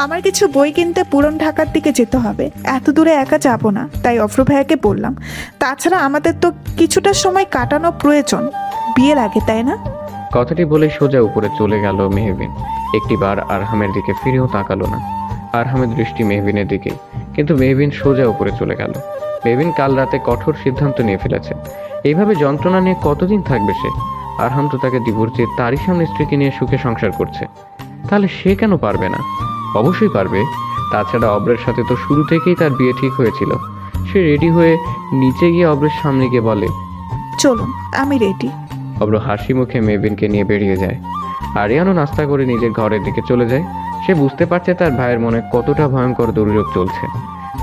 S2: আমার কিছু বই কিনতে পুরন ঢাকার দিকে যেতে হবে, এত দূরে একা যাব না, তাই অফরো ভাইয়াকে বললাম। তাছাড়া আমাদের তো কিছুটা সময় কাটানো প্রয়োজন, বিয়ের আগে, তাই না?
S1: কথাটি বলে সোজা উপরে চলে গেল মেহবিন। একটিবার আরহামের দিকে ফিরেও তাকালো না। আরহামের দৃষ্টি মেহবিনের দিকেই, কিন্তু মেহবিন সোজা উপরে চলে গেল। মেহবিন কাল রাতে কঠোর সিদ্ধান্ত নিয়ে ফেলেছে। এইভাবে যন্ত্রণা নিয়ে কতদিন থাকবে সে? আরহাম তো তাকে ডিভোর্স দিয়ে তারই সামনে স্ত্রীকে নিয়ে সুখে সংসার করছে, তাহলে সে কেন পারবে না? অবশ্যই পারবে। তাছাড়া অব্রের সাথে তো শুরু থেকেই তার বিয়ে ঠিক হয়েছিল। সে রেডি হয়ে নিচে গিয়ে অব্রের সামনে গিয়ে বলে,
S2: চলুন, আমি রেডি।
S1: অব্র হাসি মুখে মেহবিনকে নিয়ে বেরিয়ে যায়। আরিয়ানও নাস্তা করে নিজের ঘরের দিকে চলে যায়। সে বুঝতে পারছে তার ভাইয়ের মনে কতটা ভয়ঙ্কর দুর্যোগ চলছে।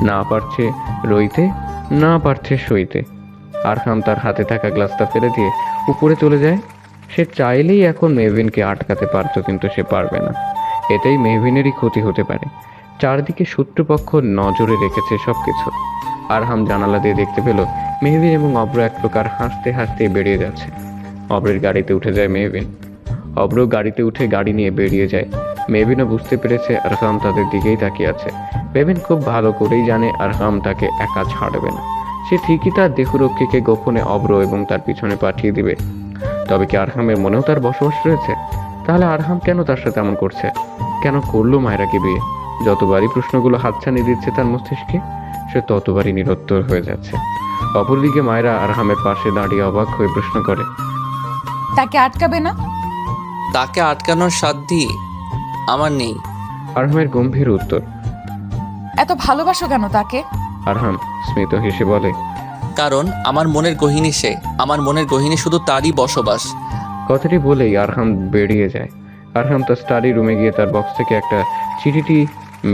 S1: না পারছে রইতে, না পারছে সইতে। আরহাম তার হাতে থাকা গ্লাসটা ফেলে দিয়ে উপরে চলে যায়। সে চাইলেই এখন মেহবিনকে আটকাতে পারত, কিন্তু সে পারবে না। এতেই মেহবিনেরই ক্ষতি হতে পারে। চারদিকে শত্রুপক্ষ নজরে রেখেছে সবকিছু। আরহাম জানালা দিয়ে দেখতে পেল মেহবিন এবং অব্র এক প্রকার হাসতে হাসতে বেরিয়ে যাচ্ছে। অব্রের গাড়িতে উঠে যায় মেহবিন। অব্র গাড়িতে উঠে গাড়ি নিয়ে বেরিয়ে যায়। মেহবিনও বুঝতে পেরেছে আরহাম তাদের দিকেই তাকিয়ে আছে। মেহবিন খুব ভালো করেই জানে আরহাম তাকে একা ছাড়বে না। সে ঠিকই তার দেহরক্ষীকে গোপনে অব্র এবং তার পিছনে পাঠিয়ে দিবে। তবে কি আরহামের মনেও তার বসবাস রয়েছে? তাহলে আরহাম কেন তার সাথে এমন করছে? কেন করলো মায়েরাকে বিয়ে? যতবারই প্রশ্নগুলো হাতছানি দিচ্ছে তার মস্তিষ্কে, সে ততবারই নিরুত্তর হয়ে যাচ্ছে। অপরদিকে মায়েরা আরহামের পাশে দাঁড়িয়ে অবাক হয়ে প্রশ্ন করে,
S5: তাকে আটকাবে না?
S3: তাকে আটকানোর সাধ্যি আমার নেই।
S1: আরহামের গম্ভীর উত্তর।
S5: এত ভালোবাসো কেন তাকে?
S1: আরহাম স্মিত হেসে বলে,
S3: কারণ আমার মনের গহিনী সে, আমার মনের গহিনী শুধু তারই বসবাস।
S1: কথাটি বলেই আরহাম বেরিয়ে যায়। আরহাম তার স্টাডি রুমে গিয়ে তার বক্স থেকে একটা চিঠিটি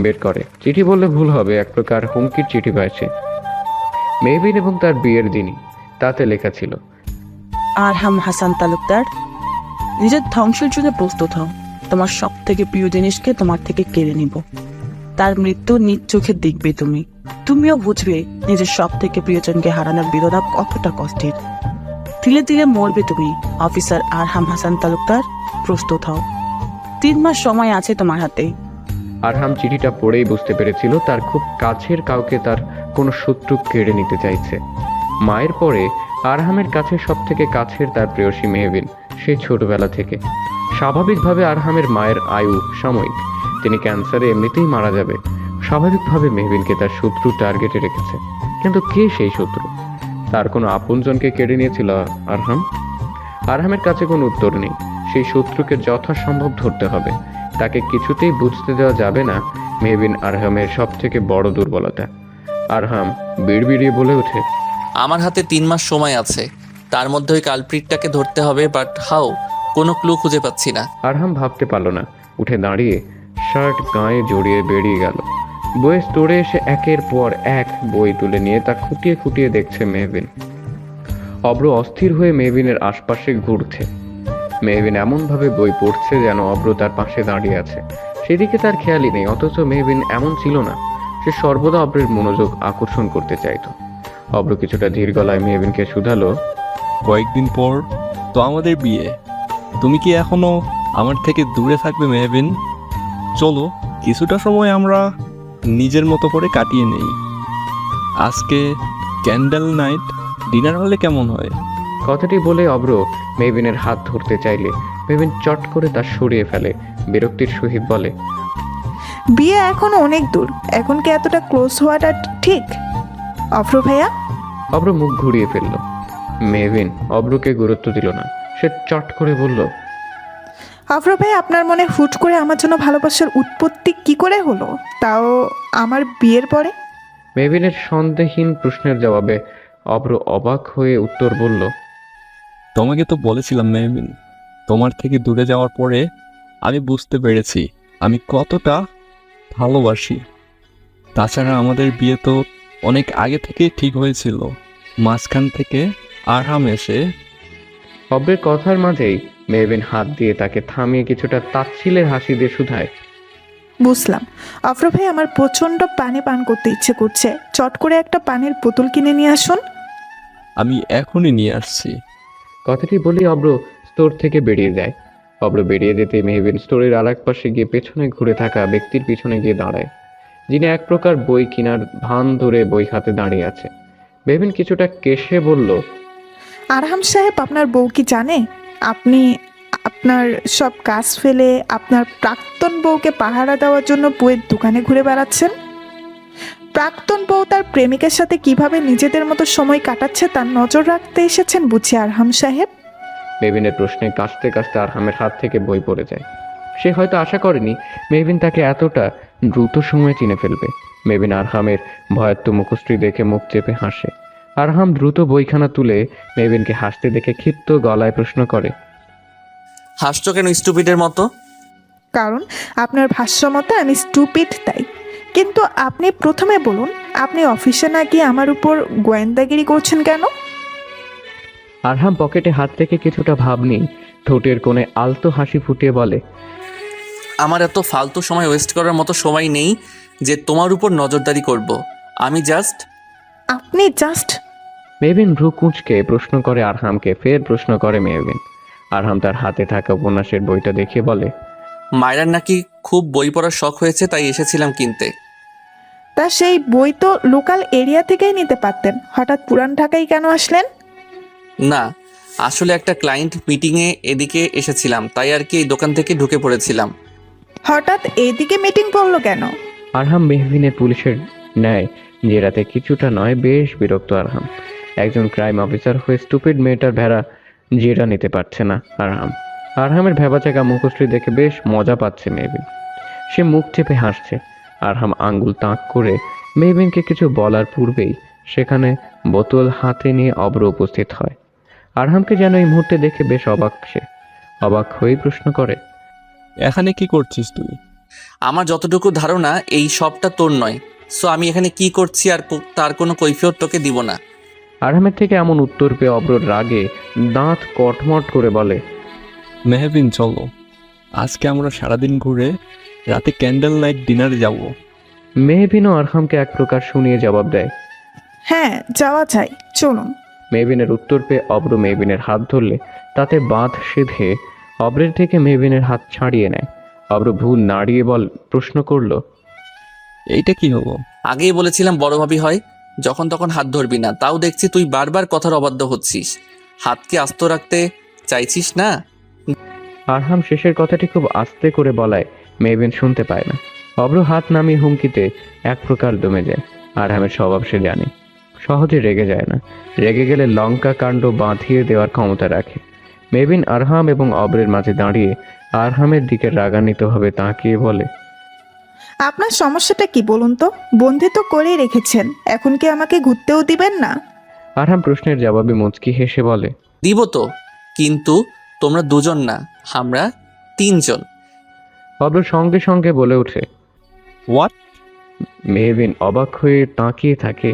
S1: বের করে। চিঠি বললে ভুল হবে, এক প্রকার হুমকির চিঠি পাইছে। মেহবিন এবং তার বিয়ের দিনই। তাতে লেখা ছিল,
S7: আরহাম হাসান তালুকদার, নিজের ধ্বংসের জন্য প্রস্তুত হও। তোমার সব থেকে প্রিয় জিনিসকে তোমার থেকে কেড়ে নিব। তার মৃত্যু নিজ চোখে দেখবে তুমি। তুমিও বুঝবে নিজের সব থেকে প্রিয়জনকে হারানোর বেদনা কতটা কষ্টের। ধীরে ধীরে মরবে তুমি। অফিসার আরহাম হাসান তালুকদার, প্রস্তুত হও। 3 মাস সময় আছে তোমার হাতে।
S1: আরহাম চিঠিটা পড়েই বুঝতে পেরেছিল তার খুব কাছের কাউকে তার কোনো শত্রু কেড়ে নিতে চাইছে। মায়ের পরে আরহামের কাছে সব থেকে কাছের তার প্রেয়সী মেহবিন, সেই ছোটবেলা থেকে। স্বাভাবিকভাবে আরহামের মায়ের আয়ু সাময়িক, তিনি ক্যান্সারে এমনিতেই মারা যাবে। স্বাভাবিকভাবে মেহবিনকে তার শত্রু টার্গেটে রেখেছে। কিন্তু কে সেই শত্রু? তার কোনো আপনজনকে কেড়ে নিয়েছিল আরহাম? আরহামের কাছে কোনো উত্তর নেই। সেই শত্রুকে যথাসম্ভব ধরতে হবে। তাকে কিছুতেই বুঝতে দেওয়া যাবে না মেহবিন আরহামের সব থেকে বড় দুর্বলতা। আরহাম বিড়বিড়িয়ে বলে ওঠে,
S3: আমার হাতে 3 মাস সময় আছে, তার মধ্যে ওই কালপ্রিটটাকে ধরতে হবে। But how? কোনো ক্লু খুঁজে পাচ্ছি না।
S1: আরহাম ভাবতে পারল না। উঠে দাঁড়িয়ে শার্ট গায়ে জড়িয়ে বেরিয়ে গেল। বইয়ের স্টোরে এসে একের পর এক বই তুলে নিয়ে তা খুঁটিয়ে খুঁটিয়ে দেখছে মেহবিন। অব্র অস্থির হয়ে মেহবিনের আশপাশে ঘুরছে। মেহবিন এমনভাবে বই পড়ছে যেন অব্র তার পাশে দাঁড়িয়ে আছে, সেদিকে তার খেয়ালই নেই। অথচ মেহবিন এমন ছিল না, সে সর্বদা অব্রের মনোযোগ আকর্ষণ করতে চাইতো। অব্র কিছুটা ধীর গলায় মেহবিনকে শুধালো,
S10: কয়েকদিন পর তো আমাদের বিয়ে, তুমি কি এখনো আমার থেকে দূরে থাকবে মেহবিন? চলো কিছুটা সময় আমরা নিজের মতো করে কাটিয়ে নেই। আজকে ক্যান্ডেল নাইট ডিনার হলে কেমন হয়?
S1: কথাটি বলে অব্র মেহবিনের হাত ধরতে চাইলে মেহবিন চট করে তা সরিয়ে ফেলে, বিরক্তির সহিত বলে,
S2: বিয়ে এখনো অনেক দূর, এখন কি এতটা ক্লোজ হওয়াটা ঠিক? অফরো ভাইয়া,
S1: অব্র মুখ ঘুরিয়ে ফেলল। মেহবিন অব্রকে গুরুত্ব দিল না, সে চট করে বলল,
S2: অফরো ভাইয়া, আপনার মনে হুট করে আমার জন্য ভালোবাসার উৎপত্তি কি করে হলো, তাও আমার বিয়ের পরে?
S1: মেহবিনের সন্দেহহীন প্রশ্নের জবাবে অব্র অবাক হয়ে উত্তর বলল,
S10: তোমাকে তো বলেছিলাম মেহবিন, তোমার থেকে দূরে যাওয়ার পরে আমি বুঝতে পেরেছি আমি কতটা ভালোবাসি। তাছাড়া আমাদের বিয়ে তো অনেক আগে থেকে ঠিক হয়েছিল, মাঝখান থেকে আরহাম এসে।
S1: অব্রের কথার মাঝেই মেহবিন হাত দিয়ে তাকে থামিয়ে কিছুটা তাচ্ছিলের হাসি দিয়ে শুধায়,
S2: বুঝলাম। অফরো ভাই, আমার প্রচণ্ড পানি পান করতে ইচ্ছে করছে, চট করে একটা পানির বোতল কিনে নিয়ে আসুন।
S10: আমি এখনই নিয়ে আসছি।
S1: কথাটি বলেই অব্র স্টোর থেকে বেরিয়ে যায়। অব্র বেরিয়ে যেতে মেহবিন স্টোরের আর এক পাশে গিয়ে পেছনে ঘুরে থাকা ব্যক্তির পিছনে গিয়ে দাঁড়ায়, যিনি এক প্রকার বই কেনার ভান ধরে বই হাতে দাঁড়িয়ে আছে। মেহবিন কিছুটা কেশে বলল,
S2: আরহাম সাহেব, আপনার বউ কি জানে আপনি আপনার সব কাজ ফেলে আপনার প্রাক্তন বউকে পাহারা দেওয়ার জন্য বইয়ের দোকানে ঘুরে বেড়াচ্ছেন? প্রাক্তন বউ তার প্রেমিকের সাথে কিভাবে নিজেদের মতো সময় কাটাচ্ছে তার নজর রাখতে এসেছেন বুঝি আরহাম সাহেব?
S1: মেহবিনের প্রশ্নে কাশতে কাশতে আরহামের হাত থেকে বই পড়ে যায়। সে হয়তো আশা করেনি মেহবিন তাকে এতটা দ্রুত সময়ে চিনে ফেলবে। মেহবিন আরহামের ভয়াত্ম মুখশ্রী দেখে মুখ চেপে হাসে। আরহাম দ্রুত বইখানা তুলে মেহবিনকে হাসতে দেখে ক্ষিপ্ত গলায় প্রশ্ন করে,
S3: হাসছো কেন স্টুপিডের মতো?
S2: কারণ আপনার ভাষ্য মতে আমি স্টুপিড, তাই। কিন্তু আপনি প্রথমে বলুন, আপনি অফিসে না গিয়ে আমার উপর গোয়েন্দাগিরি করছেন কেন?
S1: আরহাম পকেটে হাত রেখে কিছুটা ভাব নিয়ে ঠোঁটের কোণে আলতো হাসি ফুটিয়ে বলে,
S3: আমার এত ফালতু সময় ওয়েস্ট করার মতো সময় নেই যে তোমার উপর নজরদারি করব। আমি জাস্ট
S2: আপনি জাস্ট
S1: মেহবিন ভ্রু কুঁচকে প্রশ্ন করে আরহামকে, ফের প্রশ্ন করে মেহবিন। আরহাম তার হাতে থাকা উপন্যাসের বইটা দেখে বলে,
S3: মায়েরার নাকি খুব বই পড়ার শখ হয়েছে, তাই এসেছিলাম কিনতে।
S2: তা সেই বই তো লোকাল এরিয়া থেকেই নিতে পারতেন, হঠাৎ পুরান ঢাকায় কেন আসলেন?
S3: না, আসলে একটা ক্লায়েন্ট মিটিংয়ে এদিকে এসেছিলাম, তাই আর কি এই দোকান থেকে ঢুকে পড়েছিলাম।
S2: হঠাৎ এইদিকে মিটিং পড়লো কেন?
S1: আরহাম মেহবিনের পুলিশের ন্যায় জেরাতে কিছুটা নয় বেশ বিরক্ত। আরহাম একজন ক্রাইম অফিসার হয়ে স্টুপিড মেয়েটার ভেড়া জেরা নিতে পারছে না। আরহামের ভেবাচাকা মুখশ্রী দেখে বেশ মজা পাচ্ছে মেহবিন। সে মুখ চেপে হাসছে। আরহাম আঙ্গুল তাক করে মেহবিনকে কিছু বলার পূর্বেই সেখানে বোতল হাতে নিয়ে অব্র উপস্থিত হয়। আরহামকে যেন এই মুহূর্তে দেখে বেশ অবাক হয়েই প্রশ্ন করে,
S10: এখানে কি করছিস তুই?
S3: আমার যতটুকু ধারণা এই সবটা তোর নয়, সো আমি এখানে কি করছি আর তার কোনো কৈফিয়ত তোকে দিব না।
S1: আরহামের থেকে এমন উত্তর পেয়ে অব্র রাগে দাঁত কটমট করে বলে,
S10: মেহবিন চলো, আজকে আমরা সারাদিন ঘুরে রাতে ক্যান্ডেল নাইট ডিনারে যাব।
S1: মেহবিনও আরহামকে এক প্রকার শুনিয়ে জবাব দেয়,
S2: হ্যাঁ, যাওয়া যায়, চলুন।
S1: মেহবিনের উত্তর পেয়ে অব্র মেহবিনের হাত ধরলে তাতে বাঁধ সেধে অব্রের থেকে মেহবিনের হাত ছাড়িয়ে নেয়। অব্র ভ্রু নাড়িয়ে প্রশ্ন করলো,
S10: এইটা কি হলো?
S3: আগেই বলেছিলাম বড় ভাবি হয়, যখন তখন হাত ধরবি না, তাও দেখছি তুই বারবার কথার অবাধ্য হচ্ছিস। হাতকে আস্ত রাখতে চাইছিস না?
S1: আরহাম শেষের কথাটি খুব আস্তে করে বলায় মেহবিন শুনতে পায় না। অব্র হাত নামিয়ে হুমকিতে এক প্রকার দমে যায়। আরহামের স্বভাব সে জানে, সহজে রেগে যায় না। রেগে গেলে লঙ্কা কাণ্ড বাঁধিয়ে দেওয়ার ক্ষমতা রাখে। মেহবিন আরহাম এবং অব্রের মাঝে দাঁড়িয়ে আরহামের দিকে রাগান্বিতভাবে তাকিয়ে বলে,
S2: আপনার সমস্যাটা কি বলুন তো? বন্দি তো করেই রেখেছেন, এখন কি আমাকে ঘুরতেও দিবেন না?
S1: আরহাম প্রশ্নের জবাবে মুচকি হেসে বলে,
S3: দিব তো, কিন্তু তোমরা দুজন না, আমরা তিনজন।
S1: অব্র সঙ্গে সঙ্গে বলে ওঠে,
S10: হোয়াট?
S1: মেহবিন অবাক হয়ে তাকিয়ে থাকে।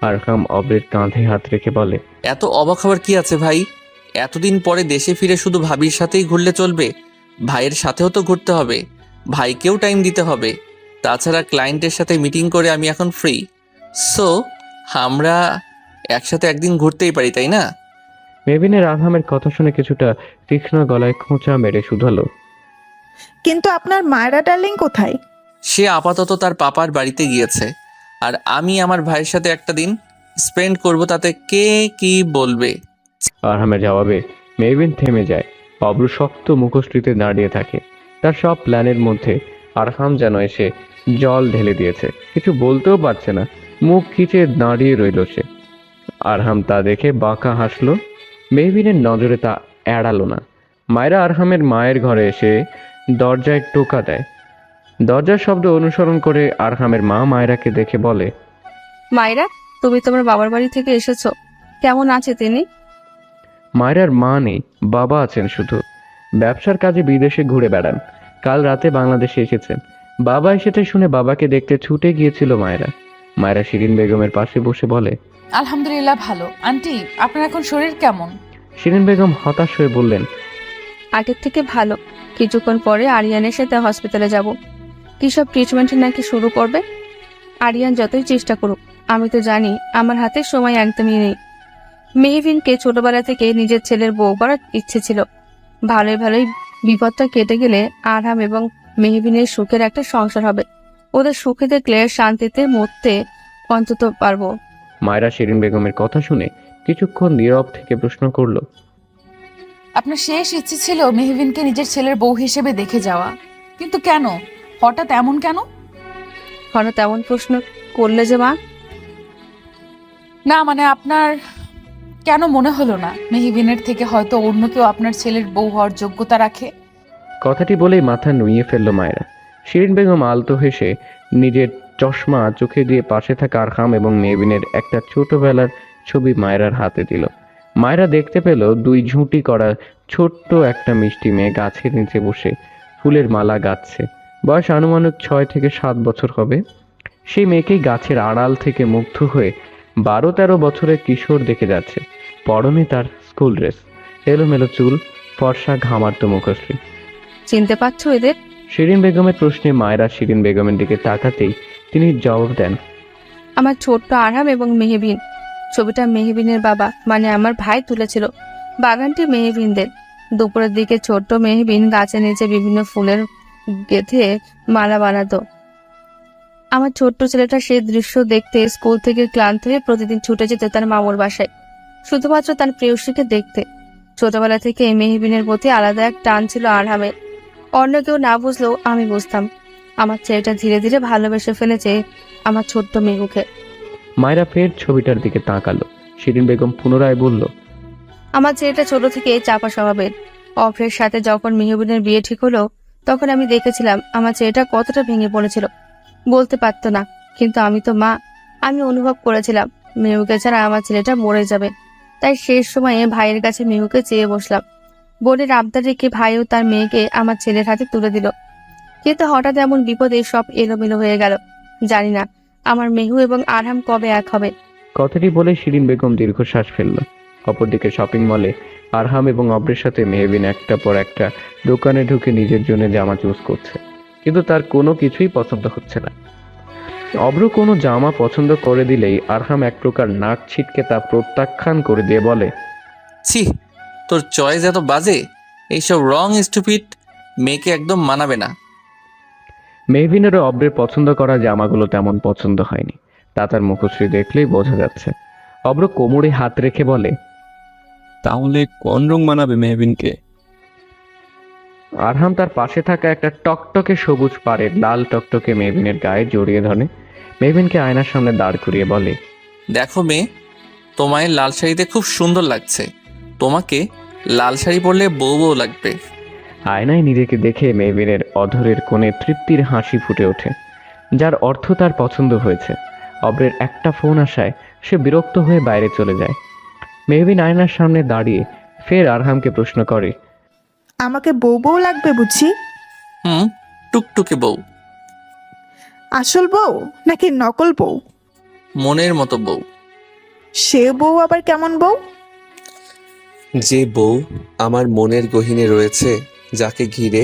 S1: আরহাম অব্রের কাঁধে হাত রেখে বলে,
S3: এত অবাক হওয়ার কি আছে ভাই? এতদিন পরে দেশে ফিরে শুধু ভাবির সাথেই ঘুরলে চলবে? ভাইয়ের সাথেও তো ঘুরতে হবে, ভাইকেও টাইম দিতে হবে। তাছাড়া ক্লায়েন্টের সাথে মিটিং করে আমি এখন ফ্রি। সো আমরা একসাথে একদিন ঘুরতেই পারি, তাই না?
S1: মেহবিনের আরহামের কথা শুনে কিছুটা তীক্ষ্ণ গলায় খোঁচা মেরে শুধালো,
S2: কিন্তু আপনার মায়রা ডার্লিং কোথায়?
S3: সে আপাতত তার পাপার বাড়িতে গিয়েছে, আর আমি আমার ভাইয়ের সাথে একটা দিন স্পেন্ড করব, তাতে কে কি বলবে?
S1: আরহামের জবাবে মেহবিন থেমে যায়। অব্রু শক্ত মুখশ্রীতে দাঁড়িয়ে থাকে। তার সব প্ল্যানের মধ্যে আরহাম যেন এসে জল ঢেলে দিয়েছে। কিছু বলতেও পারছে না, মুখ খিচে দাঁড়িয়ে রইল সে। আরহাম তা দেখে বাঁকা হাসলো। মেহবিনের নজরে তা এড়ালো না। মায়েরা আরহামের মায়ের ঘরে এসে দরজায় টোকা দেয়। দরজার শব্দ অনুসরণ করে আরহামের মা মায়রাকে দেখে বলে,
S6: মায়েরা, তুমি তোমার বাবার বাড়ি থেকে এসেছো, কেমন আছে তিনি?
S1: মায়রার মা নেই, বাবা আছেন শুধু। ব্যবসার কাজে বিদেশে ঘুরে বেড়ান। কাল রাতে বাংলাদেশে এসেছেন। বাবা এসেছে শুনে বাবাকে দেখতে ছুটে গিয়েছিল মায়রা। মায়রা শিরিন বেগমের পাশে বসে বলে,
S5: আলহামদুলিল্লাহ ভালো। আন্টি, আপনার এখন শরীর কেমন?
S1: শিরিন বেগম হতাশ হয়ে বললেন,
S6: আগের থেকে ভালো। কিছুক্ষণ পরে আরিয়ানের সাথে হসপিটালে যাব। কি সব ট্রিটমেন্ট নাকি শুরু করবে? আরিয়ান যতই চেষ্টা করুক, আমি তো জানি আমার হাতে সময় একদমই নেই। মেহবিনকে ছোটবেলা থেকে নিজের ছেলের বউ করার ইচ্ছে ছিল। ভালোই ভালোই বিপদটা কেটে গেলে আরহাম এবং মেহবিনের সুখের একটা সংসার হবে। ওদের সুখে দেখলে শান্তিতে মরতে অন্তত পারবো।
S1: মায়রা শিরিন বেগমের কথা শুনে কিছুক্ষণ নীরব থেকে প্রশ্ন করলো,
S5: আপনার শেষ ইচ্ছে ছিল মেহবিনকে নিজের ছেলের বউ হিসেবে দেখে যাওয়া, কিন্তু কেন? হঠাৎ এমন কেন?
S6: হঠাৎ এমন প্রশ্ন করলে যে মা?
S5: না মানে আপনার কেন মনে হলো না মেহবিনের থেকে হয়তো অন্য কেউ আপনার ছেলের বউ হওয়ার যোগ্যতা রাখে?
S1: কথাটি বলেই মাথা নুইয়ে ফেলল মায়রা। শিরিন বেগম আলতো হেসে নিজের চশমা চোখে দিয়ে পাশে থাকা আরহাম এবং মেহবিনের একটা ছোটবেলার ছবি মায়রার হাতে দিল। মায়রা দেখতে পেল দুই ঝুঁটি করা ছোট্ট একটা মিষ্টি মেয়ে গাছের নিচে বসে ফুলের মালা গাচ্ছে। বয়স আনুমানিক 6 থেকে 7 বছর হবে। সেই মেয়েকেই গাছের আড়াল থেকে মুগ্ধ হয়ে 12-13 বছরের কিশোর দেখে যাচ্ছে। পরনে তার স্কুল ড্রেস, এলোমেলো চুল, ফর্সা ঘামার্ত মুখশ্রী।
S6: চিনতে পারছো এদের?
S1: শিরিন বেগমের প্রশ্নে মায়রা শিরিন বেগমের দিকে তাকাতেই তিনি জবাব দেন,
S6: আমার ছোট্ট আরহাম এবং মেহবিন। ছবিটা মেহবিনের বাবা মানে আমার ভাই তুলেছিল। বাগানটি মেহবিনদের। দুপুরের দিকে ছোট্ট মেহবিন গাছের নিচে বিভিন্ন ফুলের গেঁথে মালা বানাতো। আমার ছোট্ট ছেলেটা সেই দৃশ্য দেখতে স্কুল থেকে ক্লান্ত হয়ে প্রতিদিন ছুটে যেত তার মামুর বাসায়, শুধুমাত্র তার প্রেয়সীকে দেখতে। ছোটবেলা থেকে মেহবিনের প্রতি আলাদা এক টান ছিল আরহামের। অন্য কেউ না বুঝলেও আমি বুঝতাম। আমার ছেলেটা ধীরে ধীরে ভালোবেসে ফেলেছে আমার ছোট্ট মেহুকে।
S1: মায়রা ফের ছবিটার দিকে তাকালো। শিরিন বেগম পুনরায় বলল,
S6: আমার ছেলেটা ছোট থেকে চাপা স্বভাবের। অফের সাথে যখন মেহবিনের বিয়ে ঠিক হলো, তখন আমি দেখেছিলাম আমার ছেলেটা কতটা ভেঙে পড়েছিল। বলতে পারতো না, কিন্তু আমি তো মা, আমি অনুভব করেছিলাম মেহুকে ছাড়া আমার ছেলেটা মরে যাবে। তাই শেষ সময়ে ভাইয়ের কাছে মেহুকে চেয়ে বসলাম। বোনের আবদার রেখে ভাইও তার মেয়েকে আমার ছেলের হাতে তুলে দিল। কিন্তু হঠাৎ এমন বিপদে সব এলোমেলো হয়ে গেল। জানি না আমার মেহু এবং আরহাম কবে এক হবে।
S1: কথাটি বলে শিরিন বেগম দীর্ঘশ্বাস ফেলল। অপরদিকে শপিং মলে আরহাম এবং অব্রের সাথে মেহবিন একটা পর একটা দোকানে ঢুকে নিজের জন্য জামা চুজ করছে, কিন্তু তার কোনো কিছুই পছন্দ হচ্ছে না। অব্র কোনো জামা পছন্দ করে দিলেই আরহাম এক প্রকার নাক ছিটকে তা প্রত্যাখ্যান করে দিয়ে বলে,
S3: ছি, তোর চয়েস এত বাজে, এইসব রং স্টুপিড মেয়েকে একদম মানাবে না।
S1: মেহবিনেরও অব্রের পছন্দ করা জামাগুলো তেমন পছন্দ হয়নি, তা তার মুখশ্রী দেখলেই বোঝা যাচ্ছে। অব্র কোমরে হাত রেখে বলে,
S10: তাহলে কোন রং মানাবে মেহবিনকে?
S1: আরহাম তার পাশে থাকা একটা টকটকে সবুজ পাড়ের লাল টকটকে মেহবিনের গায়ে জড়িয়ে ধরে মেহবিনকে আয়নার সামনে দাঁড় করিয়ে বলে,
S3: দেখো মেয়ে, তোমায় লাল শাড়িতে খুব সুন্দর লাগছে। তোমাকে লাল শাড়ি পরলে বউ বউ লাগবে।
S1: আয়নায় নিজেকে দেখে মেহবিনের অধরের কোণে তৃপ্তির হাসি ফুটে ওঠে, যার অর্থ তার পছন্দ হয়েছে। অব্রের একটা ফোন আসায় সে বিরক্ত হয়ে বাইরে চলে যায়। মেহবিন আয়নার সামনে দাঁড়িয়ে ফের আরহামকে প্রশ্ন করে,
S2: আমাকে বউ বউ লাগবে বুঝি?
S3: টুকটুকে বউ।
S2: আসল বউ নাকি নকল বউ?
S3: মনের মতো বউ।
S2: সে বউ আবার কেমন বউ?
S3: যে বউ আমার মনের গহীনে রয়েছে, যাকে ঘিরে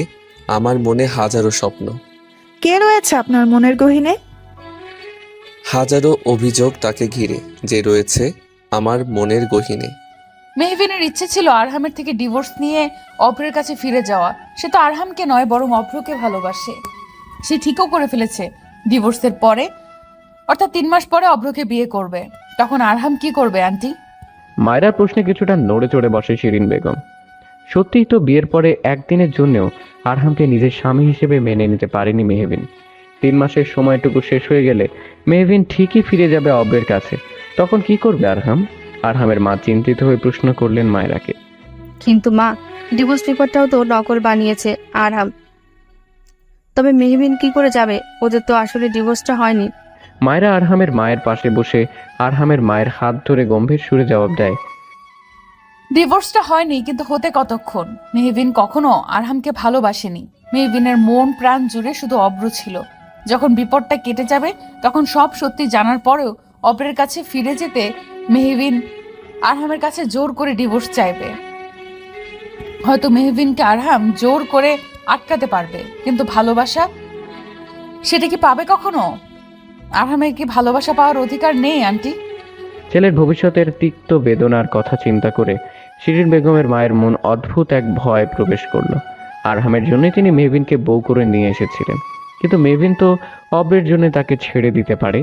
S3: আমার মনে হাজারো স্বপ্ন,
S2: কে রয়েছে আপনার মনের গহীনে?
S3: হাজারো অভিযোগ তাকে ঘিরে যে রয়েছে আমার মনের গহীনে।
S5: মেহবিনের ইচ্ছে ছিল আরহামের থেকে ডিভোর্স নিয়ে অভ্রের কাছে ফিরে যাওয়া। সে তো আরহামকে নয় বরং অভ্রকে ভালোবাসে। সে ঠিকও করে ফেলেছে ডিভোর্সের পরে, অর্থাৎ 3 মাস পরে অভ্রকে বিয়ে করবে। তখন আরহাম কি করবে আন্টি?
S1: মায়রার প্রশ্নে কিছুটা নড়ে চড়ে বসে শিরিন বেগম। সত্যিই তো বিয়ের পরে একদিনের জন্যও আরহামকে নিজের স্বামী হিসেবে মেনে নিতে পারেনি মেহবিন। 3 মাসের সময়টুকু শেষ হয়ে গেলে মেহবিন ঠিকই ফিরে যাবে অব্রের কাছে। তখন কি করবে আরহাম? আরহামের মা চিন্তিত হয়ে প্রশ্ন করলেন মায়রাকে।
S6: কিন্তু মা, ডিভোর্স পেপারটাও তো নকল বানিয়েছে আরহাম। তবে মেহবিন কি করে যাবে? ওদের তো আসলে ডিভোর্সটা হয়নি।
S1: মায়রা আরহামের মায়ের পাশে বসে আরহামের মায়ের হাত ধরে গম্ভীর সুরে জবাব দেয়।
S5: ডিভোর্সটা হয়নি, কিন্তু হতে কতক্ষণ? মেহবিন কখনো আরহামকে ভালোবাসেনি। মেহবিনের মন প্রাণ জুড়ে শুধু অব্র ছিল। যখন বিপদটা কেটে যাবে তখন সব সত্যি জানার পরেও অব্রের কাছে ফিরে যেতে মেহবিন আরহামের কাছে জোর করে ডিভোর্স চাইবে। হয়তো মেহবিনকে আরহাম জোর করে আটকাতে পারবে, কিন্তু ভালোবাসা সেটা কি পাবে কখনো? আরহামের কি ভালোবাসা পাওয়ার অধিকার নেই আন্টি?
S1: ছেলের ভবিষ্যতের তিক্ত বেদনার কথা চিন্তা করে শিরিন বেগমের মায়ের মন অদ্ভুত এক ভয় প্রবেশ করলো। আরহামের জন্যই তিনি মেহবিনকে বউ করে নিয়ে এসেছিলেন, কিন্তু মেহবিন তো অব্রের জন্য তাকে ছেড়ে দিতে পারে।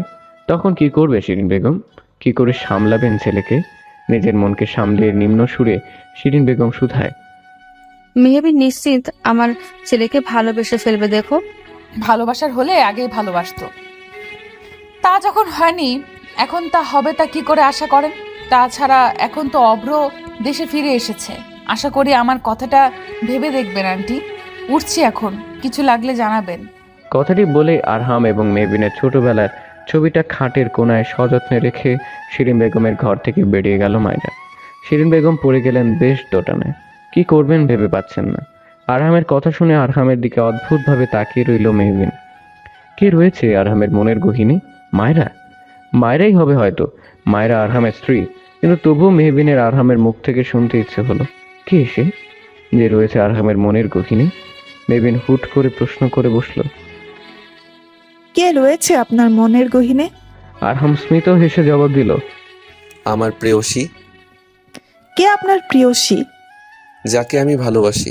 S1: তখন কি করবে শিরিন বেগম? কি করে সামলাবেন ছেলেকে? নিজের মনকে সামলিয়ে নিম্ন সুরে শিরিন বেগম শুধায়।
S6: মেহবিন নিশ্চিত আমার ছেলেকে ভালোবেসে ফেলবে। দেখো,
S5: ভালোবাসার হলে আগেই ভালোবাসতো। তা যখন হয়নি, এখন তা হবে তা কি করে আশা করেন? তাছাড়া এখন তো অব্র দেশে ফিরে এসেছে। আশা করি আমার কথাটা ভেবে দেখবেন আন্টি। উঠছি এখন, কিছু লাগলে জানাবেন।
S1: কথাটি বলে আরহাম এবং মেহবিনের ছোটবেলার ছবিটা খাটের কোনায় সযত্নে রেখে শিরিন বেগমের ঘর থেকে বেরিয়ে গেল মায়রা। শিরিন বেগম পড়ে গেলেন বেশ দোটানায়। কি করবেন ভেবে পাচ্ছেন না। আরহামের কথা শুনে আরহামের দিকে অদ্ভুতভাবে তাকিয়ে রইল মেহবিন। কে রয়েছে আরহামের মনের গহীনে? মায়রা? মায়রাই হবে হয়তো। মায়রা আরহামের স্ত্রী, কিন্তু তবুও মেহবিনের আরহামের মুখ থেকে শুনতে ইচ্ছে হলো, কে সে যে রয়েছে আরহামের মনের গহীনে? মেহবিন হুট করে প্রশ্ন করে বসল।
S2: কে রয়েছে আপনার মনের গহীনে?
S1: আরহাম স্মিত হেসে জবাব দিল,
S3: আমার প্রেয়সী,
S2: কে আপনার প্রিয়সী?
S3: যাকে আমি ভালোবাসি।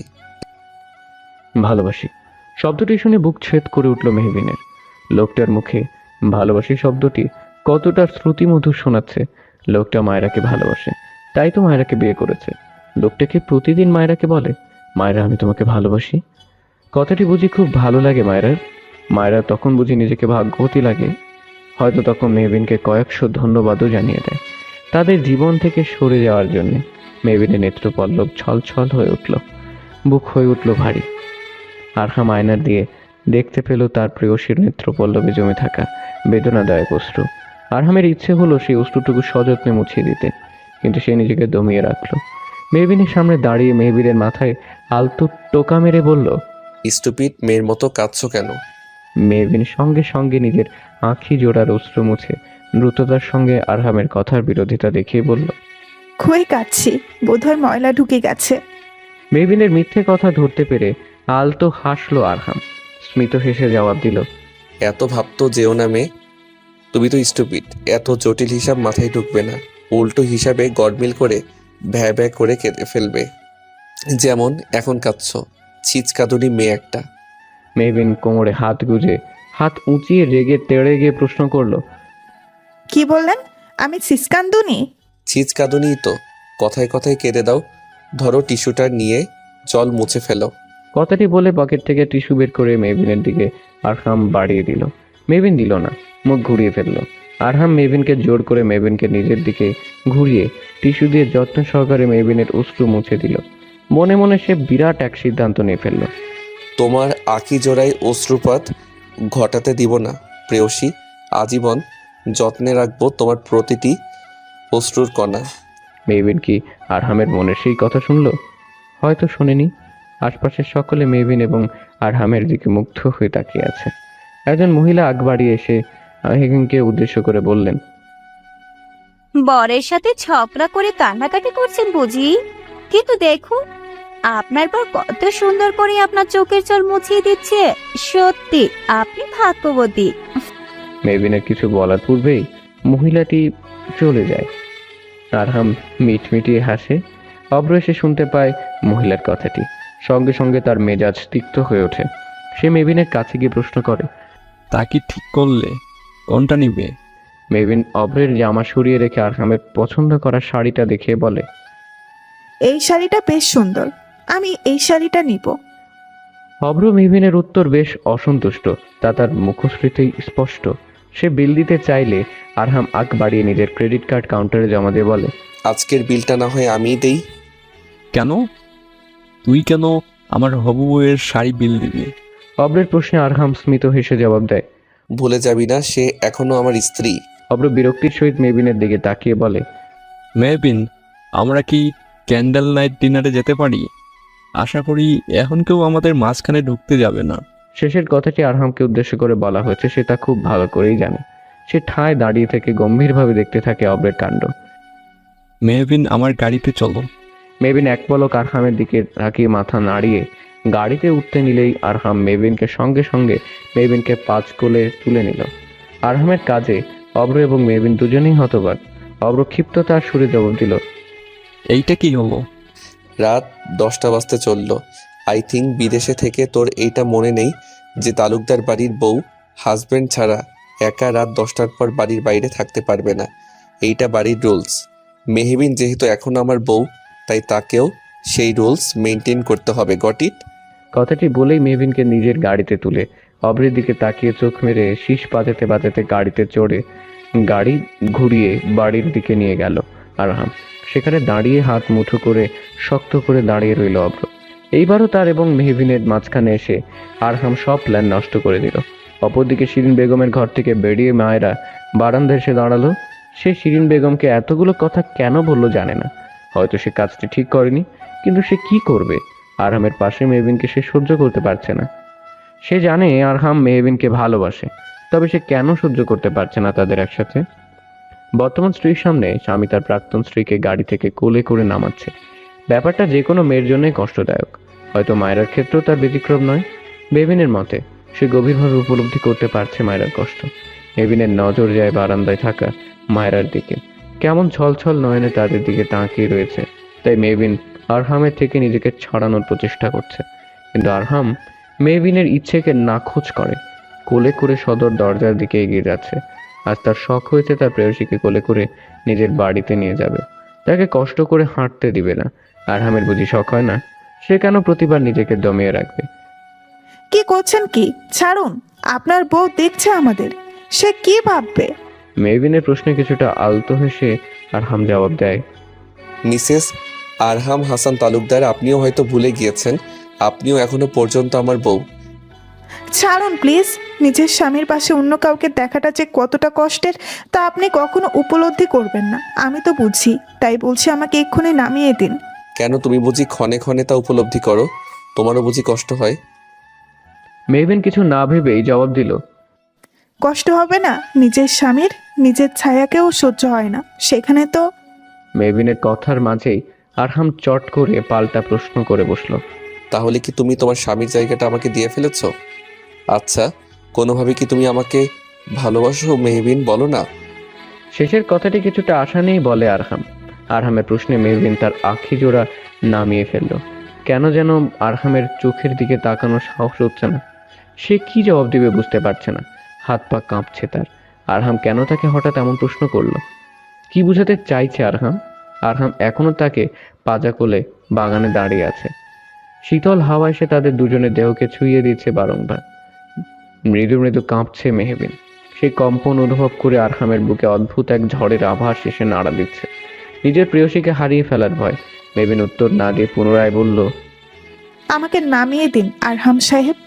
S1: ভালোবাসি শব্দটি শুনে বুক ছেদ করে উঠল মেহবিনের। লোকটার মুখে ভালোবাসি শব্দটি কতটা শ্রুতিমধুর শোনাচ্ছে। লোকটা মায়রাকে ভালোবাসে, তাই তো মায়রাকে বিয়ে করেছে। লোকটাকে প্রতিদিন মায়রাকে বলে, মায়রা আমি তোমাকে ভালোবাসি। কথাটি বুঝি খুব ভালো লাগে মায়রার। মায়রা তখন বুঝি নিজেকে ভাগ্যবতী লাগে। হয়তো তখন মেহবিনকে কয়েকশো ধন্যবাদও জানিয়ে দেয় তাদের জীবন থেকে সরে যাওয়ার জন্যে। মেহবিনের নেত্রপল্লব ছলছল হয়ে উঠল, বুক হয়ে উঠল ভারী। আরহাম আয়নার দিয়ে দেখতে পেল তার প্রেয়সীর নেত্রপল্লবে জমে থাকা বেদনাদায়ক অশ্রু। আরহামের ইচ্ছে হলো সেই অশ্রুটুকু সযত্নে মুছিয়ে দিতে, কিন্তু সে নিজেকে দমিয়ে রাখলো। মেহবিনের সামনে দাঁড়িয়ে মেহবিনের মাথায় আলতো টোকা মেরে বলল,
S3: স্টুপিড মেয়ের মতো কাঁদছো কেন?
S1: মেহবিন সঙ্গে সঙ্গে নিজের আঁখি জোড়ার অশ্রু মুছে দ্রুততার সঙ্গে আরহামের কথার বিরোধিতা দেখিয়ে বলল,
S2: খুবই কাচ্ছি, বোধহয় ময়লা ঢুকে গেছে।
S1: মেহবিনের মিথ্যে কথা ধরতে পেরে আলতো হাসলো আরহাম। স্মিত হেসে জবাব দিল,
S3: এত ভাবতো যেও না মেয়ে, তুমি তো স্টুপিড। এত জটিল হিসাব মাথায় ঢুকবে না। উল্টো হিসাবে গডমিল করে ভ্যা ভ্যা করে কেঁদে ফেলবে, যেমন এখন কাঁদছো। ছিচকাদুনি মেয়ে একটা।
S1: মেহবিন কোমরে হাত গুজে হাত উঁচিয়ে রেগে তেড়ে গিয়ে প্রশ্ন করলো,
S2: কি বললেন? আমি সিসকান্দুনি?
S3: ছিচকাদুনি তো। কথায় কথায় কেঁদে দাও। ধরো টিস্যুটা নিয়ে জল মুছে ফেলো।
S1: কথাটি বলে পকেট থেকে টিস্যু বের করে মেহবিনের দিকে আরহাম বাড়িয়ে দিল। মেহবিন দিল না, মুখ ঘুরিয়ে ফেলল। আরহাম মেহবিনকে জোর করে মেহবিনকে নিজের দিকে ঘুরিয়ে টিস্যু দিয়ে যত্ন সহকারে মেহবিনের অশ্রু মুছে দিল। মনে মনে সে বিরাট এক সিদ্ধান্ত নিয়ে ফেলল,
S3: তোমার আঁকি জোড়ায় অশ্রুপাত ঘটাতে দিব না প্রেয়সী। আজীবন যত্নে রাখবো তোমার প্রতিটি অশ্রুর কণা।
S1: মেহবিন কি আরহামের মনের সেই কথা শুনল? হয়তো শোনেনি। আশপাশের সকলে মেহবিন এবং আরহামের দিকে মুগ্ধ হয়ে তাকিয়ে আছে। একজন মহিলা আগ বাড়িয়ে এসে মেহবিনকে উদ্দেশ্য করে বললেন,
S11: বরের সাথে ঝগড়া করে কান্নাকাটি করছেন বুঝি? কিন্তু দেখুন আপনার পর কত সুন্দর করে আপনার চোখের জল মুছিয়ে দিচ্ছে। সত্যি আপনি ভাগ্যবতী।
S1: মেহবিনের কিছু বলার পূর্বেই মহিলাটি চলে যায়। আরহাম মিটমিটিয়ে হাসে। অব্র এসে শুনতে পায় মহিলার কথাটি। সঙ্গে সঙ্গে তার মেজাজ তিক্ত হয়ে ওঠে। সে মেহবিনের কাছে গিয়ে প্রশ্ন করে,
S10: তা কি ঠিক করলে? কোনটা নিবে?
S1: মেহবিন অব্রের জামা সরিয়ে রেখে আরহামের পছন্দ করা শাড়িটা দেখিয়ে বলে,
S2: এই শাড়িটা বেশ সুন্দর, আমি এই শাড়িটা নিব।
S1: অব্র মেহবিনের উত্তর বেশ অসন্তুষ্ট, তা তার মুখশ্রীতেই স্পষ্ট। সে বিল দিতে চাইলে আরহাম আগ বাড়িয়ে নিজের ক্রেডিট কার্ড কাউন্টারে জমা দিয়ে বলে,
S3: আজকের বিলটা না হয় আমিই দেই।
S10: কেন? তুই কেন আমার হবু বউয়ের শাড়ি বিল দিবি?
S1: অব্রের প্রশ্নে আরহাম স্মিত হেসে জবাব দেয়,
S3: ভুলে যাবি না সে এখনো আমার স্ত্রী।
S1: অব্র বিরক্তির সহিত মেহবিনের দিকে তাকিয়ে বলে,
S10: মেহবিন, আমরা কি ক্যান্ডেল নাইট ডিনারে যেতে পারি? আশা করি এখন কেউ আমাদের মাঝখানে ঢুকতে যাবে না।
S1: শেষের কথাটি আরহামকে উদ্দেশ্য করে বলা হয়েছে সে তা খুব ভালো করেই জানে। সে ঠায় দাঁড়িয়ে থেকে গম্ভীরভাবে দেখতে থাকে অব্রের কাণ্ড।
S10: মেহবিন, আমার গাড়িতে চলো।
S1: মেহবিন এক পলক আরহামের দিকে তাকিয়ে মাথা নাড়িয়ে গাড়িতে উঠতে নিলেই আরহাম মেহবিনকে সঙ্গে সঙ্গে মেহবিনকে 5 কোলে তুলে নিল। আরহামের কাজে অব্র এবং মেহবিন দুজনেই হতবাক। অব্র ক্ষিপ্ততার সুরে জবাব দিল,
S10: এইটা কি হলো?
S3: রাত 10টা বাজতে চললো। আই থিঙ্ক বিদেশে থেকে তোর এইটা মনে নেই যে তালুকদার বাড়ির বউ হাজবেন্ড ছাড়া একা রাত 10টার পর বাড়ির বাইরে থাকতে পারবে না। এইটা বাড়ির রুলস। মেহবিন যেহেতু এখন আমার বউ, তাই তাকেও সেই রুলস মেনটেন করতে হবে। Got it?
S1: কথাটি বলেই মেহবিনকে নিজের গাড়িতে তুলে অব্রের দিকে তাকিয়ে চোখ মেরে শীষ বাজাতে বাজাতে গাড়িতে চড়ে গাড়ি ঘুরিয়ে বাড়ির দিকে নিয়ে গেল আরহাম। সেখানে দাঁড়িয়ে হাত মুঠো করে শক্ত করে দাঁড়িয়ে রইল অব্র। এইবারও তার এবং মেহবিনের মাঝখানে এসে আরহাম সব প্ল্যান নষ্ট করে দিল। অপরদিকে শিরিন বেগমের ঘর থেকে বেরিয়ে মায়েরা বারান্দায় এসে দাঁড়ালো। সে শিরিন বেগমকে এতগুলো কথা কেন বললো জানে না। হয়তো সে কাজটি ঠিক করেনি, কিন্তু সে কি করবে? আরহামের পাশে মেহবিনকে সে সহ্য করতে পারছে না। সে জানে আরহাম মেহবিনকে ভালোবাসে, তবে সে কেন সহ্য করতে পারছে না তাদের একসাথে। বর্তমান স্ত্রীর সামনে স্বামী তার প্রাক্তন স্ত্রীকে গাড়ি থেকে কোলে করে নামাচ্ছে। ব্যাপারটা যে কোনো মেয়ের জন্যই কষ্টদায়ক। হয়তো মায়রার ক্ষেত্রেও তার ব্যতিক্রম নয়। মেহবিনের মতে সে গভীরভাবে উপলব্ধি করতে পারছে মায়রার কষ্ট। মেহবিনের নজর যায় বারান্দায় থাকা মায়রার দিকে। কেমন ছলছল নয়নে তাদের দিকে তাকিয়ে রয়েছে। তাই মেহবিন আরহামের থেকে নিজেকে ছড়ানোর প্রচেষ্টা করছে, কিন্তু আরহাম মেহবিনের ইচ্ছেকে নাখোঁজ করে। কোলে করে সদর দরজার দিকে এগিয়ে যাচ্ছে। আজ তার শখ হয়েছে তার প্রেয়সীকে কোলে করে নিজের বাড়িতে নিয়ে যাবে। তাকে কষ্ট করে হাঁটতে দিবে না। আরহামের বুঝি শখ হয় না? সে কেন প্রতিবার নিজেকে দমিয়ে রাখবে?
S2: কি করছেন কি? ছাড়ুন, আপনার বউ দেখছে আমাদের, সে কি ভাববে?
S1: মেহবিনের প্রশ্নে কিছুটা আলতো হেসে আরহাম জবাব দেয়,
S3: মিসেস আরহাম হাসান তালুকদার, আপনিও হয়তো ভুলে গিয়েছেন আপনিও এখনো পর্যন্ত আমার বউ।
S2: ছাড়ুন প্লিজ। নিজের স্বামীর পাশে অন্য কাউকে দেখাটা যে কতটা কষ্টের তা আপনি কখনো উপলব্ধি করবেন না। আমি তো বুঝি, তাই বলছি আমাকে এক্ষুনি নামিয়ে দিন।
S3: কেন, তুমি বুঝি ক্ষণে ক্ষণে তা উপলব্ধি করো? তোমারও বুঝি কষ্ট হয়?
S1: মেহবিন কিছু না ভেবেই জবাব দিল,
S2: কষ্ট হবে না? নিজের স্বামীর নিজের ছায়াকেও সহ্য হয় না, সেখানে তো।
S1: মেহবিনের কথার মাঝেই আরহাম চট করে পাল্টা প্রশ্ন করে বসলো,
S3: তাহলে কি তুমি তোমার স্বামীর জায়গাটা আমাকে দিয়ে ফেলেছো? আচ্ছা, কোনোভাবে কি তুমি আমাকে ভালোবাসো মেহবিন, বলো না?
S1: শেষের কথাটি কিছুটা আশা নেই বলে আরহাম। আরহামের প্রশ্নে মেহবিন তার আখি জোড়া নামিয়ে ফেলল। কেন যেন আরহামের চোখের দিকে তাকানোর সাহস হচ্ছে না। সে কি জবাব দিবে বুঝতে পারছে না। হাত পা কাঁপছে তার। আরহাম কেন তাকে হঠাৎ এমন প্রশ্ন করলো? কি বুঝাতে চাইছে আরহাম? আরহাম এখনো তাকে পাজা কোলে বাগানে দাঁড়িয়ে আছে। শীতল হাওয়া এসে তাদের দুজনের দেহকে ছুঁয়ে দিচ্ছে বারংবার। মৃদু মৃদু কাঁপছে মেহবিন। সেই কম্পন অনুভব করে আরহামের বুকে অদ্ভুত এক ঝড়ের আভাস এসে নাড়া দিচ্ছে। নিজের প্রেয়সীকে হারিয়ে ফেলার ভয়। মেহবিন উত্তর না দিয়ে পুনরায় বলল,
S2: আমাকে নামিয়ে দিন আরহাম সাহেব।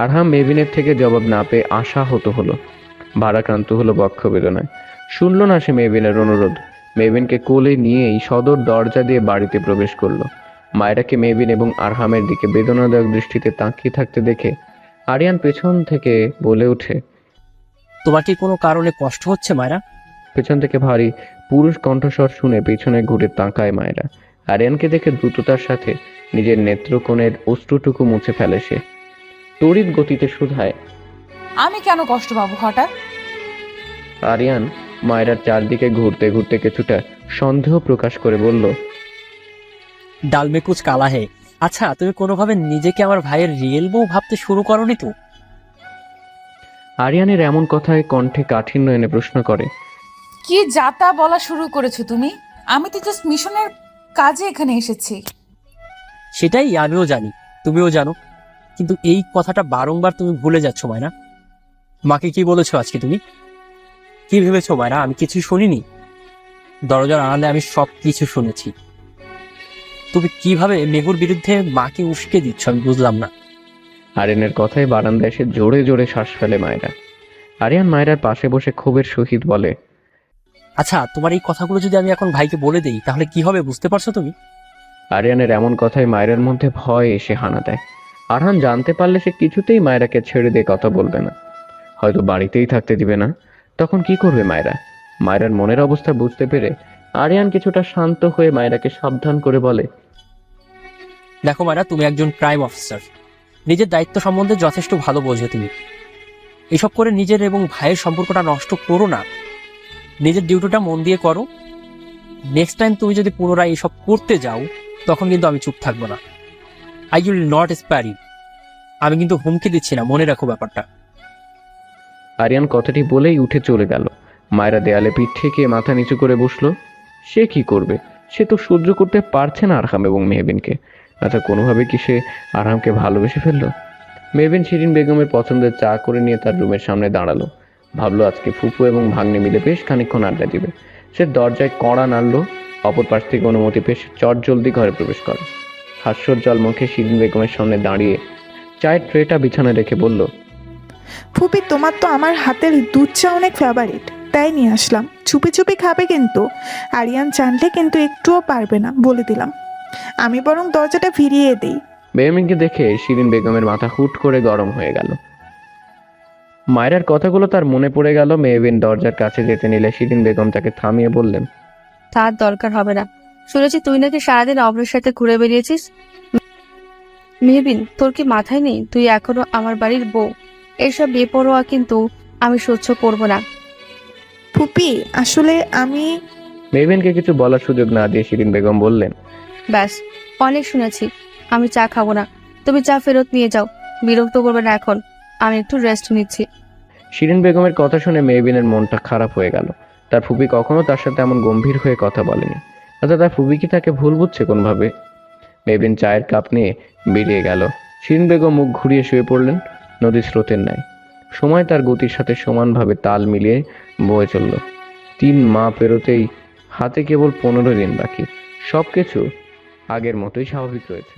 S1: আরহাম মেহবিনের থেকে জবাব না পেয়ে আশাহত হলো, ভারাক্রান্ত হলো বক্ষ বেদনায়। শুনল না সে মেহবিনের অনুরোধ। মেহবিনকে কোলে নিয়েই সদর দরজা দিয়ে বাড়িতে প্রবেশ করলো। মায়েরাকে মেহবিন এবং আরহামের দিকে বেদনাদায়ক দৃষ্টিতে তাকিয়ে থাকতে দেখে আরিয়ান পেছন থেকে বলে ওঠে,
S8: তোমার কি কোনো কারণে কষ্ট হচ্ছে মায়েরা?
S1: পেছন থেকে ভারী পুরুষ কণ্ঠস্বর শুনে পেছনে ঘুরে তাকায় মায়েরা। আরিয়ানকে দেখে দ্রুততার সাথে নিজের নেত্রকোণের অশ্রুটুকু মুছে ফেলে সে। তড়িৎ গতিতে শুধায়,
S5: আমি কেন কষ্ট পাবো হঠাৎ?
S1: আরিয়ান মায়রার চারদিকে ঘুরতে ঘুরতে কিছুটা সন্দেহ প্রকাশ করে বলল,
S8: ডাল মে কুচ কালা হে। আচ্ছা, তুমি কোনোভাবে নিজেকে আমার ভাইয়ের রিয়েল বউ ভাবতে শুরু করনি তো?
S1: আরিয়ানের এমন কথায় কণ্ঠে কাঠিন্য এনে প্রশ্ন করে,
S5: কি যাতা বলা শুরু করেছো তুমি? আমি তো জাস্ট মিশনের কাজে এখানে এসেছি।
S8: সেটাই আমিও জানি, তুমিও জানো, কিন্তু এই কথাটা বারংবার তুমি ভুলে যাচ্ছ মায়রা। মাকে কি বলেছো আজকে তুমি? কি ভেবেছো মায়রা আমি কিছু শুনিনি? দরজার আড়ালে আমি সব কিছু শুনেছি। তুমি কিভাবে মেহুর বিরুদ্ধে মাকে উস্কে দিচ্ছ আমি বুঝলাম না।
S1: আরিয়ানের কথায় বারান্দায় এসে জোরে জোরে শ্বাস ফেলে মায়রা। আরিয়ান মায়রার পাশে বসে ক্ষোভের সহিত বলে,
S8: আচ্ছা, তোমার এই কথাগুলো যদি আমি এখন ভাইকে বলে দেই তাহলে কি হবে বুঝতে পারছো তুমি?
S1: আরিয়ানের এমন কথায় মায়রার মধ্যে ভয় এসে হানা দেয়। আরহান জানতে পারলে সে কিছুতেই মায়রাকে ছেড়ে দিয়ে কথা বলবে না, হয়তো বাড়িতেই থাকতে দিবে না। তখন কি করবে মায়রা? মায়রার মনের অবস্থা বুঝতে পেরে আরিয়ান কিছুটা শান্ত হয়ে মায়রাকে সাবধান করে বলে,
S8: দেখো মায়রা, তুমি একজন ক্রাইম অফিসার, নিজের দায়িত্ব সম্বন্ধে যথেষ্ট ভালো বোঝো তুমি। এসব করে নিজের এবং ভাইয়ের সম্পর্কটা নষ্ট করো না, নিজের ডিউটিটা মন দিয়ে করো। নেক্সট টাইম তুমি যদি পুনরায় এসব করতে যাও তখন কিন্তু আমি চুপ থাকবো না। I will not spare you. আমি কিন্তু হুমকি দিচ্ছি না, মনে রাখো ব্যাপারটা।
S1: আরিয়ান কথাটি বলেই উঠে চলে গেল। মায়রা দেয়ালে পিঠ থেকে মাথা নিচু করে বসলো। সে কি করবে? সে তো সহ্য করতে পারছে না আরহাম এবং মেহবিনকে। আচ্ছা, কোনোভাবে কি সে আরহামকে ভালোবেসে ফেললো? মেহবিন শিরিন বেগমের পছন্দের চা করে নিয়ে তার রুমের সামনে দাঁড়ালো। ভাবলো আজকে ফুফু এবং ভাগ্নে মিলে বেশ খানিকক্ষণ আড্ডা দিবে। সে দরজায় কড়া নাড়লো। অপর পাশ থেকে অনুমতি পেয়ে চট জলদি ঘরে প্রবেশ করে। হাস্যোজ্জ্বল মুখে শিরিন বেগমের সামনে দাঁড়িয়ে চায়ের ট্রেটা বিছানায় রেখে বলল,
S2: ফুপি, তোমার তো আমার হাতের দুধ চা অনেক ফেভারিট, তাই নিয়ে আসলাম। চুপি চুপি খাবে কিন্তু, আরিয়ান জানলে কিন্তু একটুও পারবে না, বলে দিলাম। আমি বরং দরজাটা ফিরিয়ে দিই।
S1: মেহমিনকে দেখে শিরিন বেগমের মাথা হুট করে গরম হয়ে গেল। মায়রার কথাগুলো তার মনে পড়ে গেল। মেহবিন দরজার কাছে যেতে নিলে শিরিন বেগম তাকে থামিয়ে বললেন,
S6: তার দরকার হবে না। শুনেছি তুই নাকি সারাদিন অবরের সাথে ঘুরে বেরিয়েছিস। মেহবিন, তোর কি মাথায় নেই? তুই এখনো আমার বাড়ির বউ। এইসব বেপরোয়া কিন্তু আমি সহ্য করব না।
S2: ফুপি, আসলে আমি
S1: মেহবিনকে কিছু বলার সুযোগ না দিয়ে শিরিন বেগম বললেন,
S6: ব্যাস, অনেক শুনেছি, আমি চা খাবো না। তুমি চা ফেরত নিয়ে যাও, বিরক্ত করবে না এখন, আমি একটু রেস্ট নিচ্ছি।
S1: শিরিন বেগমের কথা শুনে মেহবিনের মনটা খারাপ হয়ে গেল। তার ফুপি কখনো তার সাথে এমন গম্ভীর হয়ে কথা বলেনি। আচ্ছা, তার ফুপি কি তাকে ভুল বুঝছে কোনভাবে? মেহবিন চায়ের কাপ নিয়ে বেরিয়ে গেল। শিরিন বেগম মুখ ঘুরিয়ে শুয়ে পড়লেন নদীর স্রোতের ন্যায়। সময় তার গতির সাথে সমানভাবে তাল মিলিয়ে বয়ে চলল। 3 মাস পেরোতেই হাতে কেবল 15 দিন বাকি। সবকিছু আগের মতোই স্বাভাবিক রয়েছে।